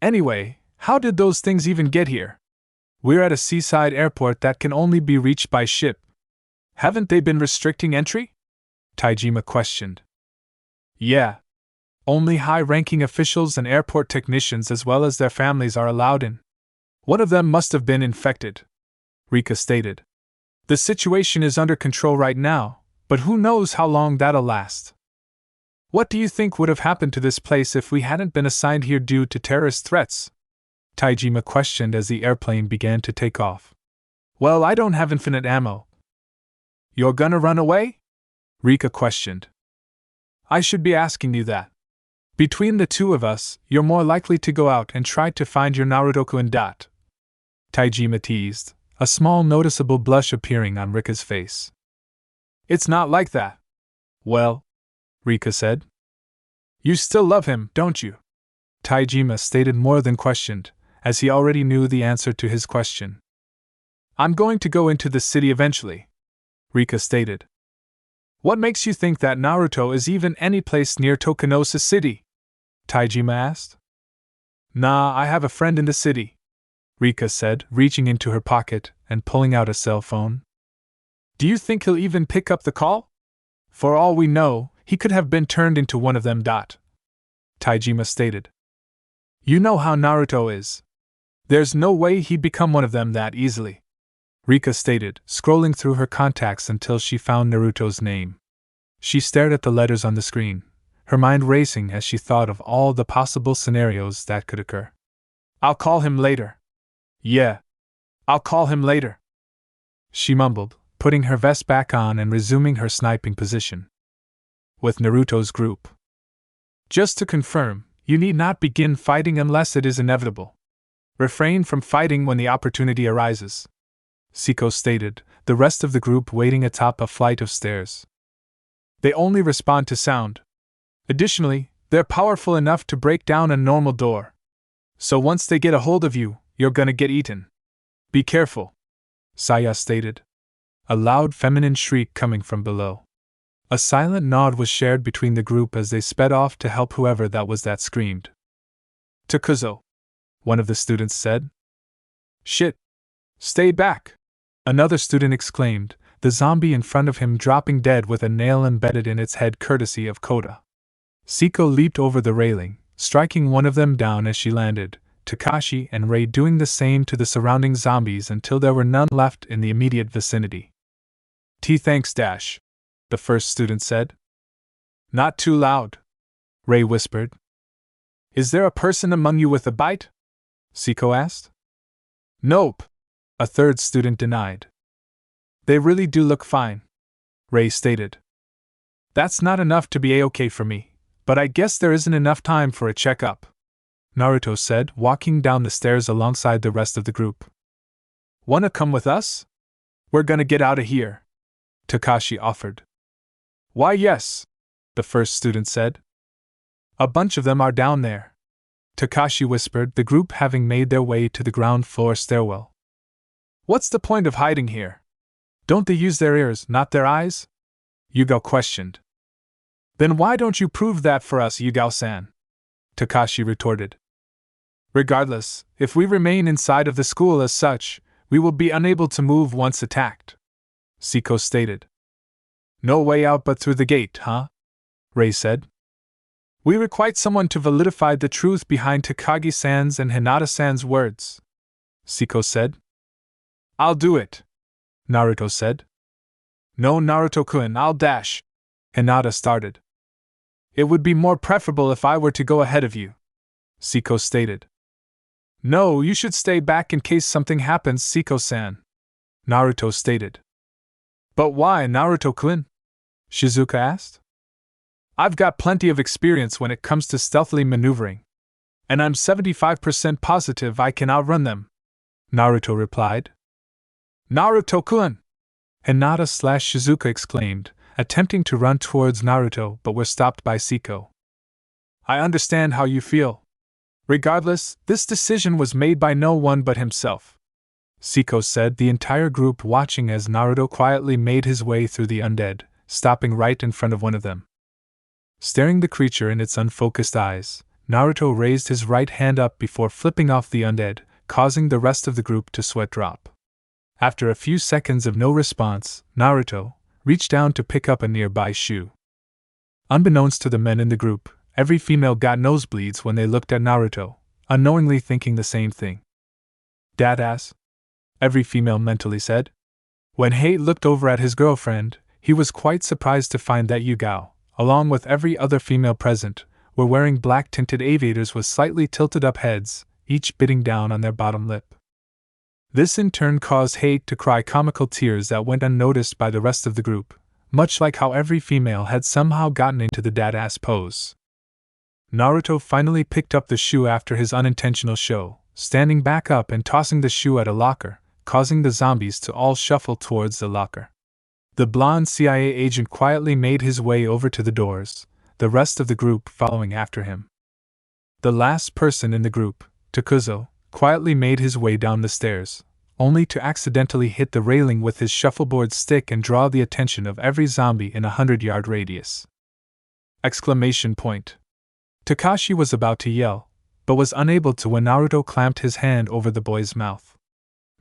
Speaker 1: Anyway, how did those things even get here? We're at a seaside airport that can only be reached by ship. Haven't they been restricting entry? Taijima questioned. Yeah. Only high-ranking officials and airport technicians as well as their families are allowed in. One of them must have been infected, Rika stated. The situation is under control right now, but who knows how long that'll last. What do you think would have happened to this place if we hadn't been assigned here due to terrorist threats? Taijima questioned as the airplane began to take off. Well, I don't have infinite ammo. You're gonna run away? Rika questioned. I should be asking you that. Between the two of us, you're more likely to go out and try to find your Naruto-kun. Taijima teased, a small noticeable blush appearing on Rika's face. It's not like that. Well, Rika said. You still love him, don't you? Taijima stated more than questioned, as he already knew the answer to his question. I'm going to go into the city eventually, Rika stated. What makes you think that Naruto is even any place near Tokunosa City? Taijima asked. Nah, I have a friend in the city, Rika said, reaching into her pocket and pulling out a cell phone. Do you think he'll even pick up the call? For all we know, he could have been turned into one of them. Taijima stated. You know how Naruto is. There's no way he'd become one of them that easily, Rika stated, scrolling through her contacts until she found Naruto's name. She stared at the letters on the screen, her mind racing as she thought of all the possible scenarios that could occur. I'll call him later. Yeah, I'll call him later, she mumbled, putting her vest back on and resuming her sniping position. With Naruto's group. Just to confirm, you need not begin fighting unless it is inevitable. Refrain from fighting when the opportunity arises, Siko stated, the rest of the group waiting atop a flight of stairs. They only respond to sound. Additionally, they're powerful enough to break down a normal door. So once they get a hold of you, you're gonna get eaten. Be careful, Saya stated. A loud feminine shriek coming from below. A silent nod was shared between the group as they sped off to help whoever that was that screamed. Takuzo, one of the students said. Shit! Stay back! Another student exclaimed, the zombie in front of him dropping dead with a nail embedded in its head courtesy of Kota. Siko leaped over the railing, striking one of them down as she landed, Takashi and Rei doing the same to the surrounding zombies until there were none left in the immediate vicinity. Thanks, the first student said. Not too loud, Rei whispered. Is there a person among you with a bite? Siko asked. Nope, a third student denied. They really do look fine, Rei stated. That's not enough to be A-okay for me, but I guess there isn't enough time for a checkup, Naruto said, walking down the stairs alongside the rest of the group. Wanna come with us? We're gonna get out of here, Takashi offered. Why yes, the first student said. A bunch of them are down there, Takashi whispered, the group having made their way to the ground floor stairwell. What's the point of hiding here? Don't they use their ears, not their eyes? Yugao questioned. Then why don't you prove that for us, Yugao-san? Takashi retorted. Regardless, if we remain inside of the school as such, we will be unable to move once attacked, Siko stated. No way out but through the gate, huh? Rei said. We require someone to validify the truth behind Takagi-san's and Hinata-san's words, Siko said. I'll do it, Naruto said. No, Naruto-kun, I'll dash, Hinata started. It would be more preferable if I were to go ahead of you, Siko stated. No, you should stay back in case something happens, Siko-san, Naruto stated. But why, Naruto-kun? Shizuka asked. I've got plenty of experience when it comes to stealthily maneuvering, and I'm 75% positive I can outrun them, Naruto replied. Naruto-kun! Hinata/Shizuka exclaimed, attempting to run towards Naruto but were stopped by Siko. I understand how you feel. Regardless, this decision was made by no one but himself, Siko said, the entire group watching as Naruto quietly made his way through the undead, stopping right in front of one of them. Staring the creature in its unfocused eyes, Naruto raised his right hand up before flipping off the undead, causing the rest of the group to sweat drop. After a few seconds of no response, Naruto reached down to pick up a nearby shoe. Unbeknownst to the men in the group, Every female got nosebleeds when they looked at Naruto, unknowingly thinking the same thing. "Dat ass," every female mentally said. When Hate looked over at his girlfriend, he was quite surprised to find that Yugao, along with every other female present, were wearing black-tinted aviators with slightly tilted up heads, each biting down on their bottom lip. This in turn caused Hate to cry comical tears that went unnoticed by the rest of the group, much like how every female had somehow gotten into the dad-ass pose. Naruto finally picked up the shoe after his unintentional show, standing back up and tossing the shoe at a locker, causing the zombies to all shuffle towards the locker. The blonde CIA agent quietly made his way over to the doors, the rest of the group following after him. The last person in the group, Takuzo, quietly made his way down the stairs, only to accidentally hit the railing with his shuffleboard stick and draw the attention of every zombie in a 100-yard radius. Exclamation point. Takashi was about to yell, but was unable to when Naruto clamped his hand over the boy's mouth.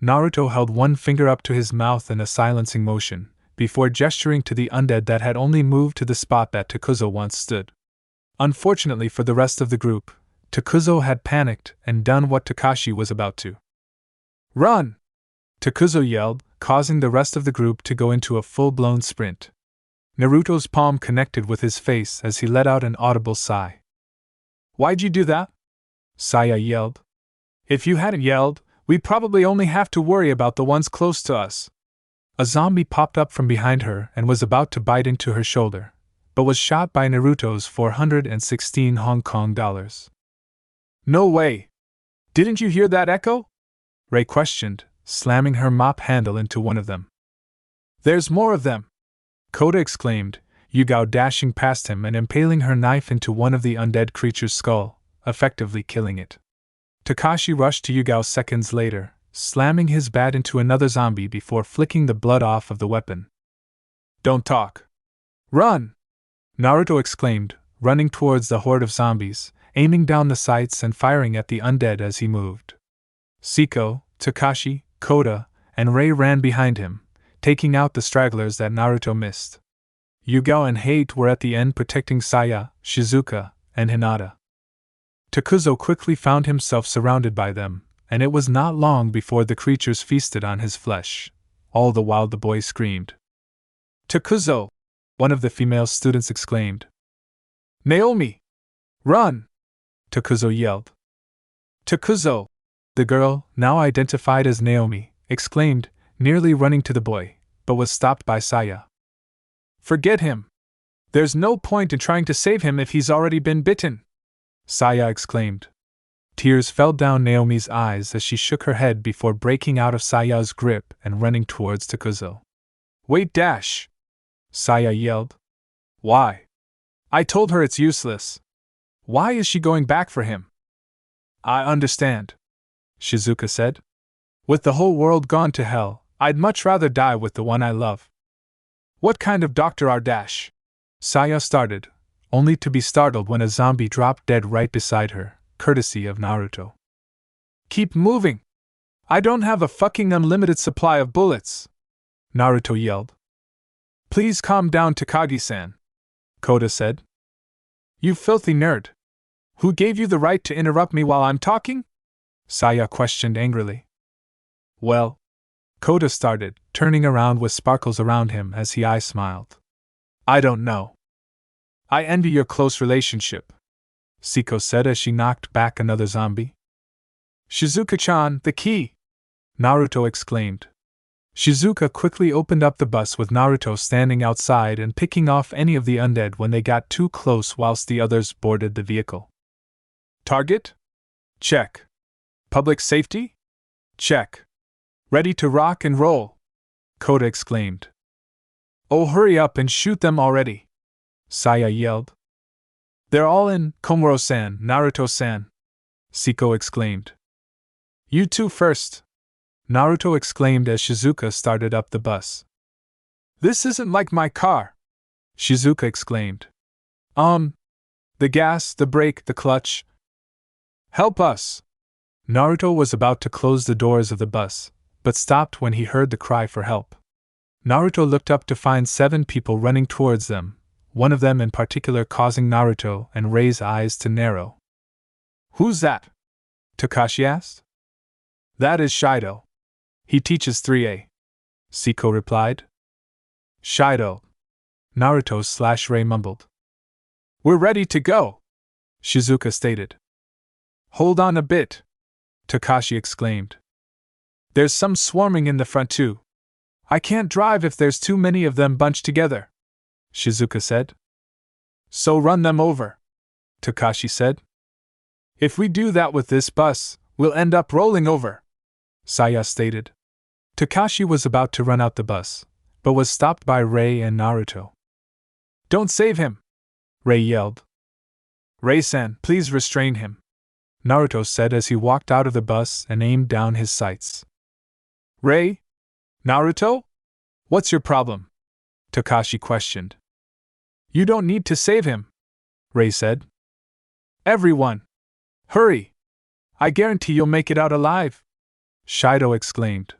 Speaker 1: Naruto held one finger up to his mouth in a silencing motion, before gesturing to the undead that had only moved to the spot that Takuzo once stood. Unfortunately for the rest of the group, Takuzo had panicked and done what Takashi was about to. "Run!" Takuzo yelled, causing the rest of the group to go into a full-blown sprint. Naruto's palm connected with his face as he let out an audible sigh. "Why'd you do that?" Saya yelled. "If you hadn't yelled, we'd probably only have to worry about the ones close to us." A zombie popped up from behind her and was about to bite into her shoulder, but was shot by Naruto's 416 Hong Kong dollars. "No way! Didn't you hear that echo?" Ray questioned, slamming her mop handle into one of them. "There's more of them!" Kota exclaimed, Yugao dashing past him and impaling her knife into one of the undead creature's skull, effectively killing it. Takashi rushed to Yugao seconds later, slamming his bat into another zombie before flicking the blood off of the weapon. "Don't talk. Run!" Naruto exclaimed, running towards the horde of zombies, aiming down the sights and firing at the undead as he moved. Siko, Takashi, Kota, and Ray ran behind him, taking out the stragglers that Naruto missed. Yugao and Hate were at the end protecting Saya, Shizuka, and Hinata. Takuzo quickly found himself surrounded by them, and it was not long before the creatures feasted on his flesh. All the while the boy screamed. "Takuzo!" one of the female students exclaimed. "Naomi! Run!" Takuzo yelled. "Takuzo!" the girl, now identified as Naomi, exclaimed, nearly running to the boy, but was stopped by Saya. "Forget him! There's no point in trying to save him if he's already been bitten!" Saya exclaimed. Tears fell down Naomi's eyes as she shook her head before breaking out of Saya's grip and running towards Takuzo. "Wait, Dash!" Saya yelled. "Why?" "I told her it's useless. Why is she going back for him?" "I understand," Shizuka said. "With the whole world gone to hell, I'd much rather die with the one I love." "What kind of doctor are Dash?" Saya started, only to be startled when a zombie dropped dead right beside her, courtesy of Naruto. "Keep moving! I don't have a fucking unlimited supply of bullets!" Naruto yelled. "Please calm down, Takagi-san," Kota said. "You filthy nerd! Who gave you the right to interrupt me while I'm talking?" Saya questioned angrily. "Well," Kota started, turning around with sparkles around him as he smiled. "I don't know. I envy your close relationship," Siko said as she knocked back another zombie. "Shizuka-chan, the key!" Naruto exclaimed. Shizuka quickly opened up the bus with Naruto standing outside and picking off any of the undead when they got too close whilst the others boarded the vehicle. "Target? Check. Public safety? Check. Ready to rock and roll!" Kota exclaimed. "Oh, hurry up and shoot them already!" Saya yelled. "They're all in, Komuro-san, Naruto-san!" Siko exclaimed. "You two first!" Naruto exclaimed as Shizuka started up the bus. "This isn't like my car!" Shizuka exclaimed. The gas, the brake, the clutch. Help us!" Naruto was about to close the doors of the bus, but stopped when he heard the cry for help. Naruto looked up to find 7 people running towards them, one of them in particular causing Naruto and Rei's eyes to narrow. "Who's that?" Takashi asked. "That is Shido. He teaches 3A. Siko replied. "Shido," Naruto/Rei mumbled. "We're ready to go," Shizuka stated. "Hold on a bit," Takashi exclaimed. "There's some swarming in the front too. I can't drive if there's too many of them bunched together," Shizuka said. "So run them over," Takashi said. "If we do that with this bus, we'll end up rolling over," Saya stated. Takashi was about to run out the bus, but was stopped by Rei and Naruto. "Don't save him!" Rei yelled. "Rei-san, please restrain him," Naruto said as he walked out of the bus and aimed down his sights. "Rei? Naruto? What's your problem?" Takashi questioned. "You don't need to save him," Rei said. "Everyone! Hurry! I guarantee you'll make it out alive!" Shido exclaimed.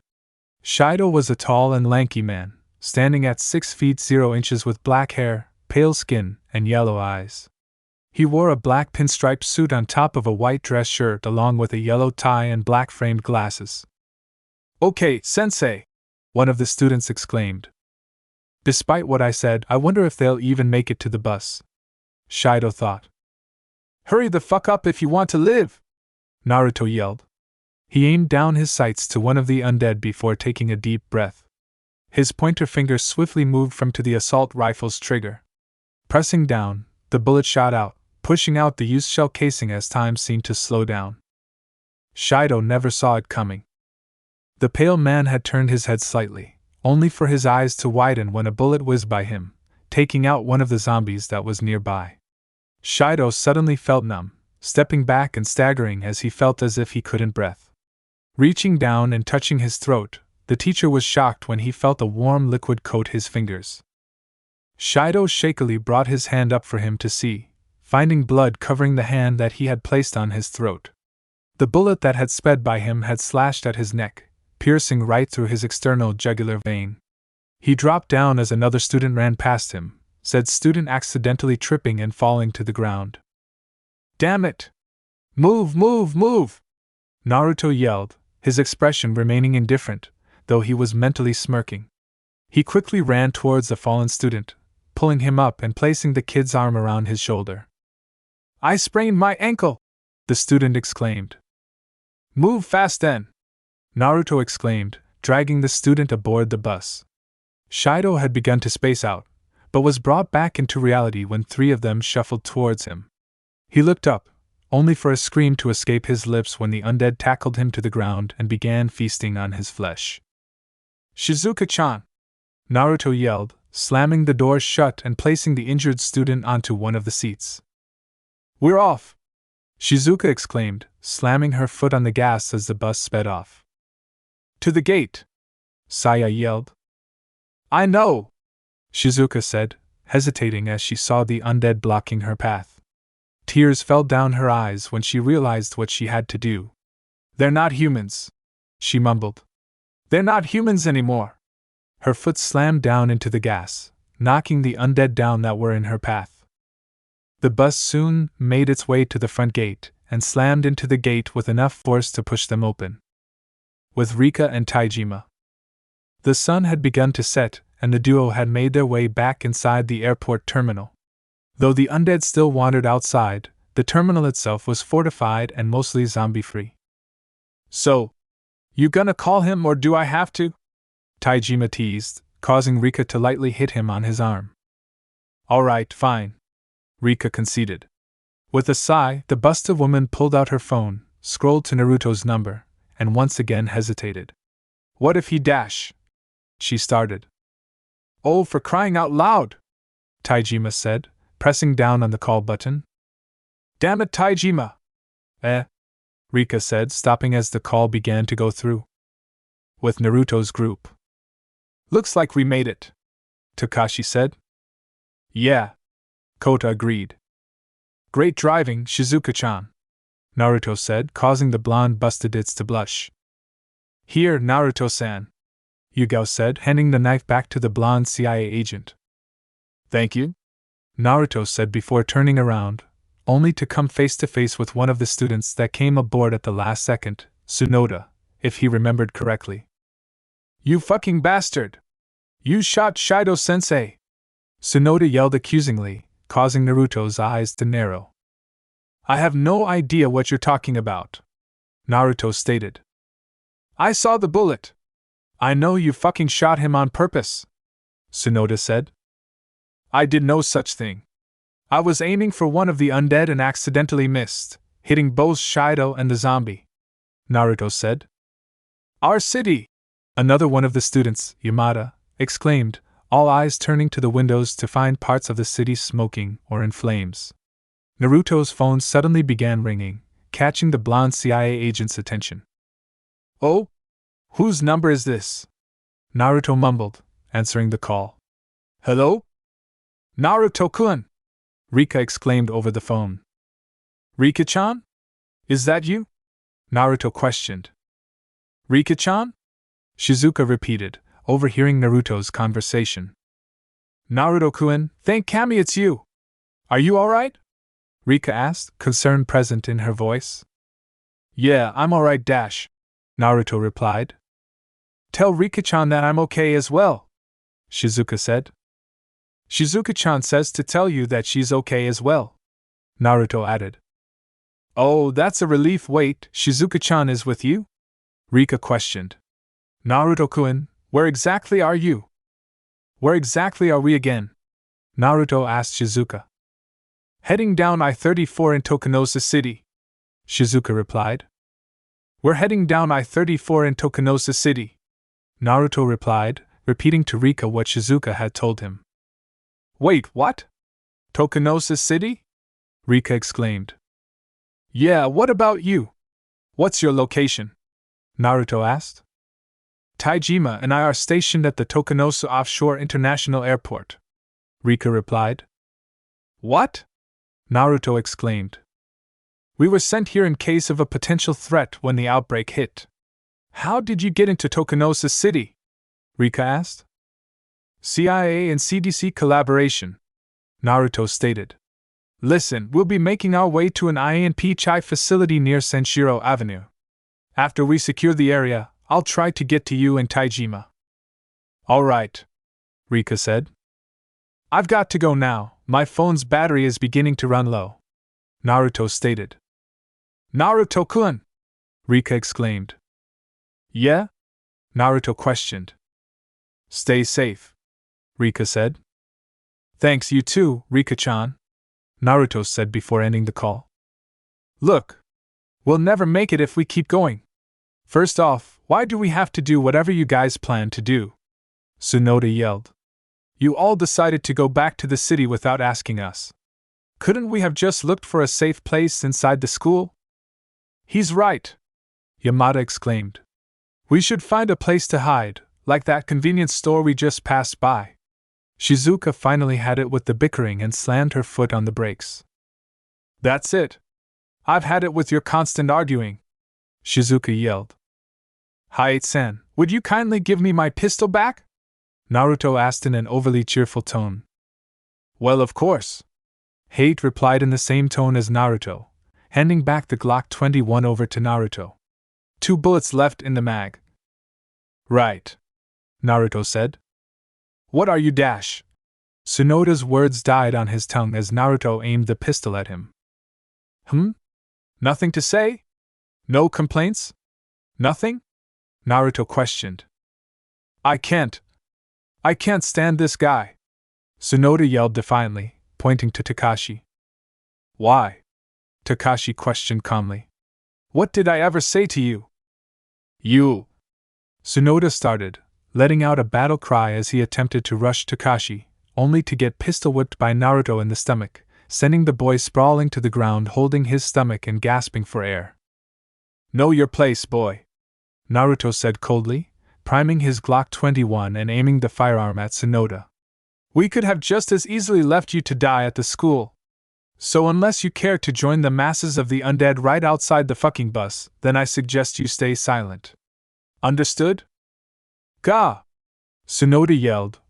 Speaker 1: Shido was a tall and lanky man, standing at 6 feet 0 inches with black hair, pale skin, and yellow eyes. He wore a black pinstripe suit on top of a white dress shirt along with a yellow tie and black framed glasses. "Okay, sensei!" one of the students exclaimed. "Despite what I said, I wonder if they'll even make it to the bus," Shido thought. "Hurry the fuck up if you want to live!" Naruto yelled. He aimed down his sights to one of the undead before taking a deep breath. His pointer finger swiftly moved from to the assault rifle's trigger. Pressing down, the bullet shot out, pushing out the used shell casing as time seemed to slow down. Shido never saw it coming. The pale man had turned his head slightly, only for his eyes to widen when a bullet whizzed by him, taking out one of the zombies that was nearby. Shido suddenly felt numb, stepping back and staggering as he felt as if he couldn't breathe. Reaching down and touching his throat, the teacher was shocked when he felt a warm liquid coat his fingers. Shido shakily brought his hand up for him to see, finding blood covering the hand that he had placed on his throat. The bullet that had sped by him had slashed at his neck, piercing right through his external jugular vein. He dropped down as another student ran past him, said student accidentally tripping and falling to the ground. "Damn it! Move, move, move!" Naruto yelled, his expression remaining indifferent, though he was mentally smirking. He quickly ran towards the fallen student, pulling him up and placing the kid's arm around his shoulder. "I sprained my ankle!" the student exclaimed. "Move fast then!" Naruto exclaimed, dragging the student aboard the bus. Shido had begun to space out, but was brought back into reality when 3 of them shuffled towards him. He looked up, only for a scream to escape his lips when the undead tackled him to the ground and began feasting on his flesh. "Shizuka-chan!" Naruto yelled, slamming the door shut and placing the injured student onto one of the seats. "We're off!" Shizuka exclaimed, slamming her foot on the gas as the bus sped off. "To the gate!" Saya yelled. "I know!" Shizuka said, hesitating as she saw the undead blocking her path. Tears fell down her eyes when she realized what she had to do. "They're not humans," she mumbled. "They're not humans anymore." Her foot slammed down into the gas, knocking the undead down that were in her path. The bus soon made its way to the front gate and slammed into the gate with enough force to push them open. With Rika and Taijima. The sun had begun to set, and the duo had made their way back inside the airport terminal. Though the undead still wandered outside, the terminal itself was fortified and mostly zombie-free. "So, you gonna call him or do I have to?" Taijima teased, causing Rika to lightly hit him on his arm. "Alright, fine," Rika conceded. With a sigh, the busted woman pulled out her phone, scrolled to Naruto's number, and once again hesitated. "What if he dash?" she started. "Oh, for crying out loud!" Taijima said, pressing down on the call button. "Damn it, Taijima!" Rika said, stopping as the call began to go through. "With Naruto's group." "Looks like we made it," Takashi said. "Yeah," Kota agreed. "Great driving, Shizuka-chan," Naruto said, causing the blonde bustedids to blush. "Here, Naruto-san," Yugao said, handing the knife back to the blonde CIA agent. "Thank you," Naruto said before turning around, only to come face to face with one of the students that came aboard at the last second, Sonoda, if he remembered correctly. You fucking bastard! You shot Shido-sensei! Sonoda yelled accusingly, causing Naruto's eyes to narrow. I have no idea what you're talking about, Naruto stated. I saw the bullet. I know you fucking shot him on purpose, Sonoda said. I did no such thing. I was aiming for one of the undead and accidentally missed, hitting both Shido and the zombie, Naruto said. Our city! Another one of the students, Yamada, exclaimed, all eyes turning to the windows to find parts of the city smoking or in flames. Naruto's phone suddenly began ringing, catching the blonde CIA agent's attention. Oh? Whose number is this? Naruto mumbled, answering the call. Hello? Naruto-kun! Rika exclaimed over the phone. Rika-chan? Is that you? Naruto questioned. Rika-chan? Shizuka repeated, overhearing Naruto's conversation. Naruto-kun, thank Kami it's you. Are you alright? Rika asked, concern present in her voice. Yeah, I'm alright, Naruto replied. Tell Rika-chan that I'm okay as well, Shizuka said. Shizuka-chan says to tell you that she's okay as well, Naruto added. Oh, that's a relief. Wait, Shizuka-chan is with you? Rika questioned. Naruto-kun, where exactly are you? Where exactly are we again? Naruto asked Shizuka. Heading down I-34 in Tokunosa City, Shizuka replied. We're heading down I-34 in Tokunosa City, Naruto replied, repeating to Rika what Shizuka had told him. Wait, what? Tokunosa City? Rika exclaimed. Yeah, what about you? What's your location? Naruto asked. Taijima and I are stationed at the Tokunosa Offshore International Airport, Rika replied. What? Naruto exclaimed. We were sent here in case of a potential threat when the outbreak hit. How did you get into Tokunosa City? Rika asked. CIA and CDC collaboration, Naruto stated. Listen, we'll be making our way to an INP Chai facility near Senshiro Avenue. After we secure the area, I'll try to get to you in Taijima. Alright, Rika said. I've got to go now, my phone's battery is beginning to run low, Naruto stated. Naruto-kun! Rika exclaimed. Yeah? Naruto questioned. Stay safe, Rika said. Thanks, you too, Rika-chan, Naruto said before ending the call. Look, we'll never make it if we keep going. First off, why do we have to do whatever you guys plan to do? Sonoda yelled. You all decided to go back to the city without asking us. Couldn't we have just looked for a safe place inside the school? He's right, Yamada exclaimed. We should find a place to hide, like that convenience store we just passed by. Shizuka finally had it with the bickering and slammed her foot on the brakes. That's it. I've had it with your constant arguing, Shizuka yelled. Hayate-san, would you kindly give me my pistol back? Naruto asked in an overly cheerful tone. Well, of course. Hayate replied in the same tone as Naruto, handing back the Glock 21 over to Naruto. 2 bullets left in the mag. Right, Naruto said. What are you ? Sonoda's words died on his tongue as Naruto aimed the pistol at him. Nothing to say? No complaints? Nothing? Naruto questioned. I can't stand this guy, Sonoda yelled defiantly, pointing to Takashi. Why? Takashi questioned calmly. What did I ever say to you? You! Sonoda started, letting out a battle cry as he attempted to rush Takashi, only to get pistol-whipped by Naruto in the stomach, sending the boy sprawling to the ground holding his stomach and gasping for air. Know your place, boy, Naruto said coldly, priming his Glock 21 and aiming the firearm at Sonoda. We could have just as easily left you to die at the school. So unless you care to join the masses of the undead right outside the fucking bus, then I suggest you stay silent. Understood? Gah! Sonoda yelled,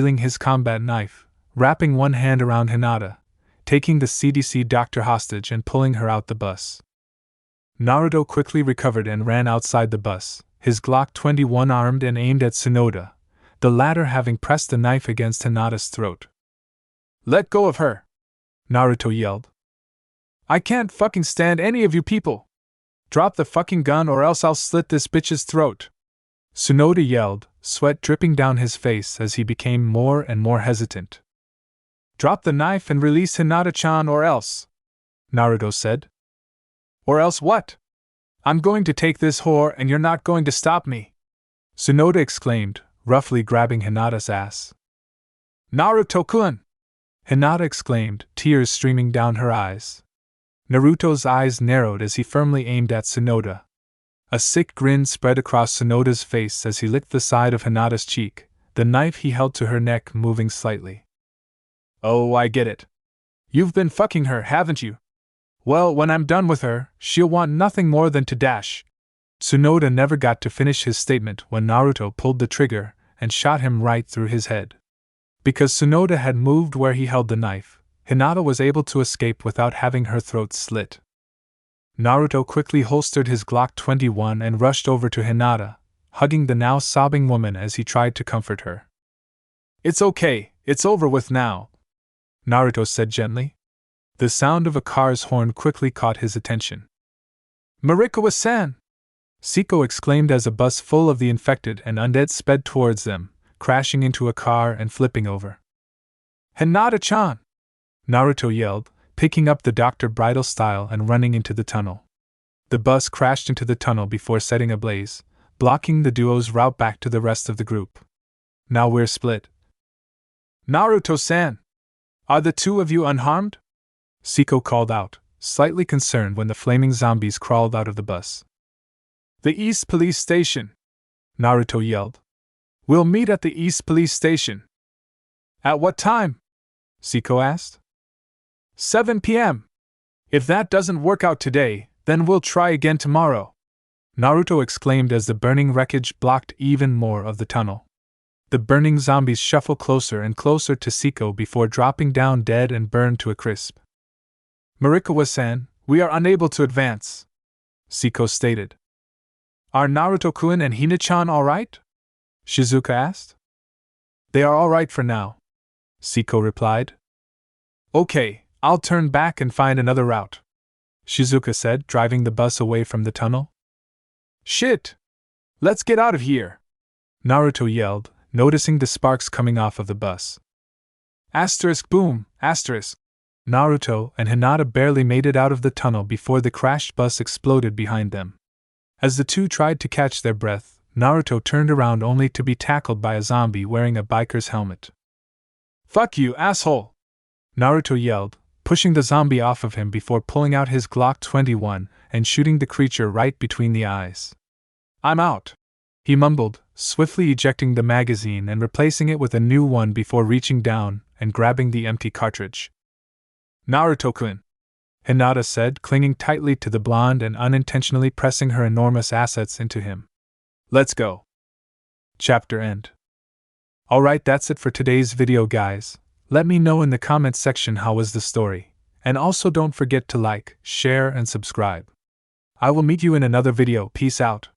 Speaker 1: revealing his combat knife, wrapping one hand around Hinata, taking the CDC doctor hostage and pulling her out the bus. Naruto quickly recovered and ran outside the bus, his Glock 21 armed and aimed at Sonoda, the latter having pressed the knife against Hinata's throat. "Let go of her!" Naruto yelled. "I can't fucking stand any of you people! Drop the fucking gun or else I'll slit this bitch's throat!" Sonoda yelled, sweat dripping down his face as he became more and more hesitant. "Drop the knife and release Hinata-chan or else," Naruto said. "Or else what? I'm going to take this whore and you're not going to stop me!" Sonoda exclaimed, roughly grabbing Hinata's ass. "Naruto-kun!" Hinata exclaimed, tears streaming down her eyes. Naruto's eyes narrowed as he firmly aimed at Sonoda. A sick grin spread across Sonoda's face as he licked the side of Hinata's cheek, the knife he held to her neck moving slightly. "Oh, I get it. You've been fucking her, haven't you? Well, when I'm done with her, she'll want nothing more than to dash." Sonoda never got to finish his statement when Naruto pulled the trigger and shot him right through his head. Because Sonoda had moved where he held the knife, Hinata was able to escape without having her throat slit. Naruto quickly holstered his Glock 21 and rushed over to Hinata, hugging the now sobbing woman as he tried to comfort her. "It's okay, it's over with now," Naruto said gently. The sound of a car's horn quickly caught his attention. "Marikawa-san!" Siko exclaimed as a bus full of the infected and undead sped towards them, crashing into a car and flipping over. "Hinata-chan!" Naruto yelled, picking up the Dr. Bridal style and running into the tunnel. The bus crashed into the tunnel before setting ablaze, blocking the duo's route back to the rest of the group. "Now we're split." "Naruto-san! Are the two of you unharmed?" Siko called out, slightly concerned when the flaming zombies crawled out of the bus. "The East Police Station!" Naruto yelled. "We'll meet at the East Police Station." "At what time?" Siko asked. 7 p.m. If that doesn't work out today, then we'll try again tomorrow," Naruto exclaimed as the burning wreckage blocked even more of the tunnel. The burning zombies shuffled closer and closer to Siko before dropping down dead and burned to a crisp. "Marikawa-san, we are unable to advance," Siko stated. "Are Naruto-kun and Hina-chan alright?" Shizuka asked. "They are alright for now," Siko replied. "Okay, I'll turn back and find another route," Shizuka said, driving the bus away from the tunnel. "Shit! Let's get out of here!" Naruto yelled, noticing the sparks coming off of the bus. Asterisk boom, asterisk. Naruto and Hinata barely made it out of the tunnel before the crashed bus exploded behind them. As the two tried to catch their breath, Naruto turned around only to be tackled by a zombie wearing a biker's helmet. "Fuck you, asshole!" Naruto yelled, pushing the zombie off of him before pulling out his Glock 21 and shooting the creature right between the eyes. "I'm out," he mumbled, swiftly ejecting the magazine and replacing it with a new one before reaching down and grabbing the empty cartridge. "Naruto-kun," Hinata said, clinging tightly to the blonde and unintentionally pressing her enormous assets into him. "Let's go." Chapter end. Alright, that's it for today's video, guys. Let me know in the comments section how was the story, and also don't forget to like, share, and subscribe. I will meet you in another video. Peace out.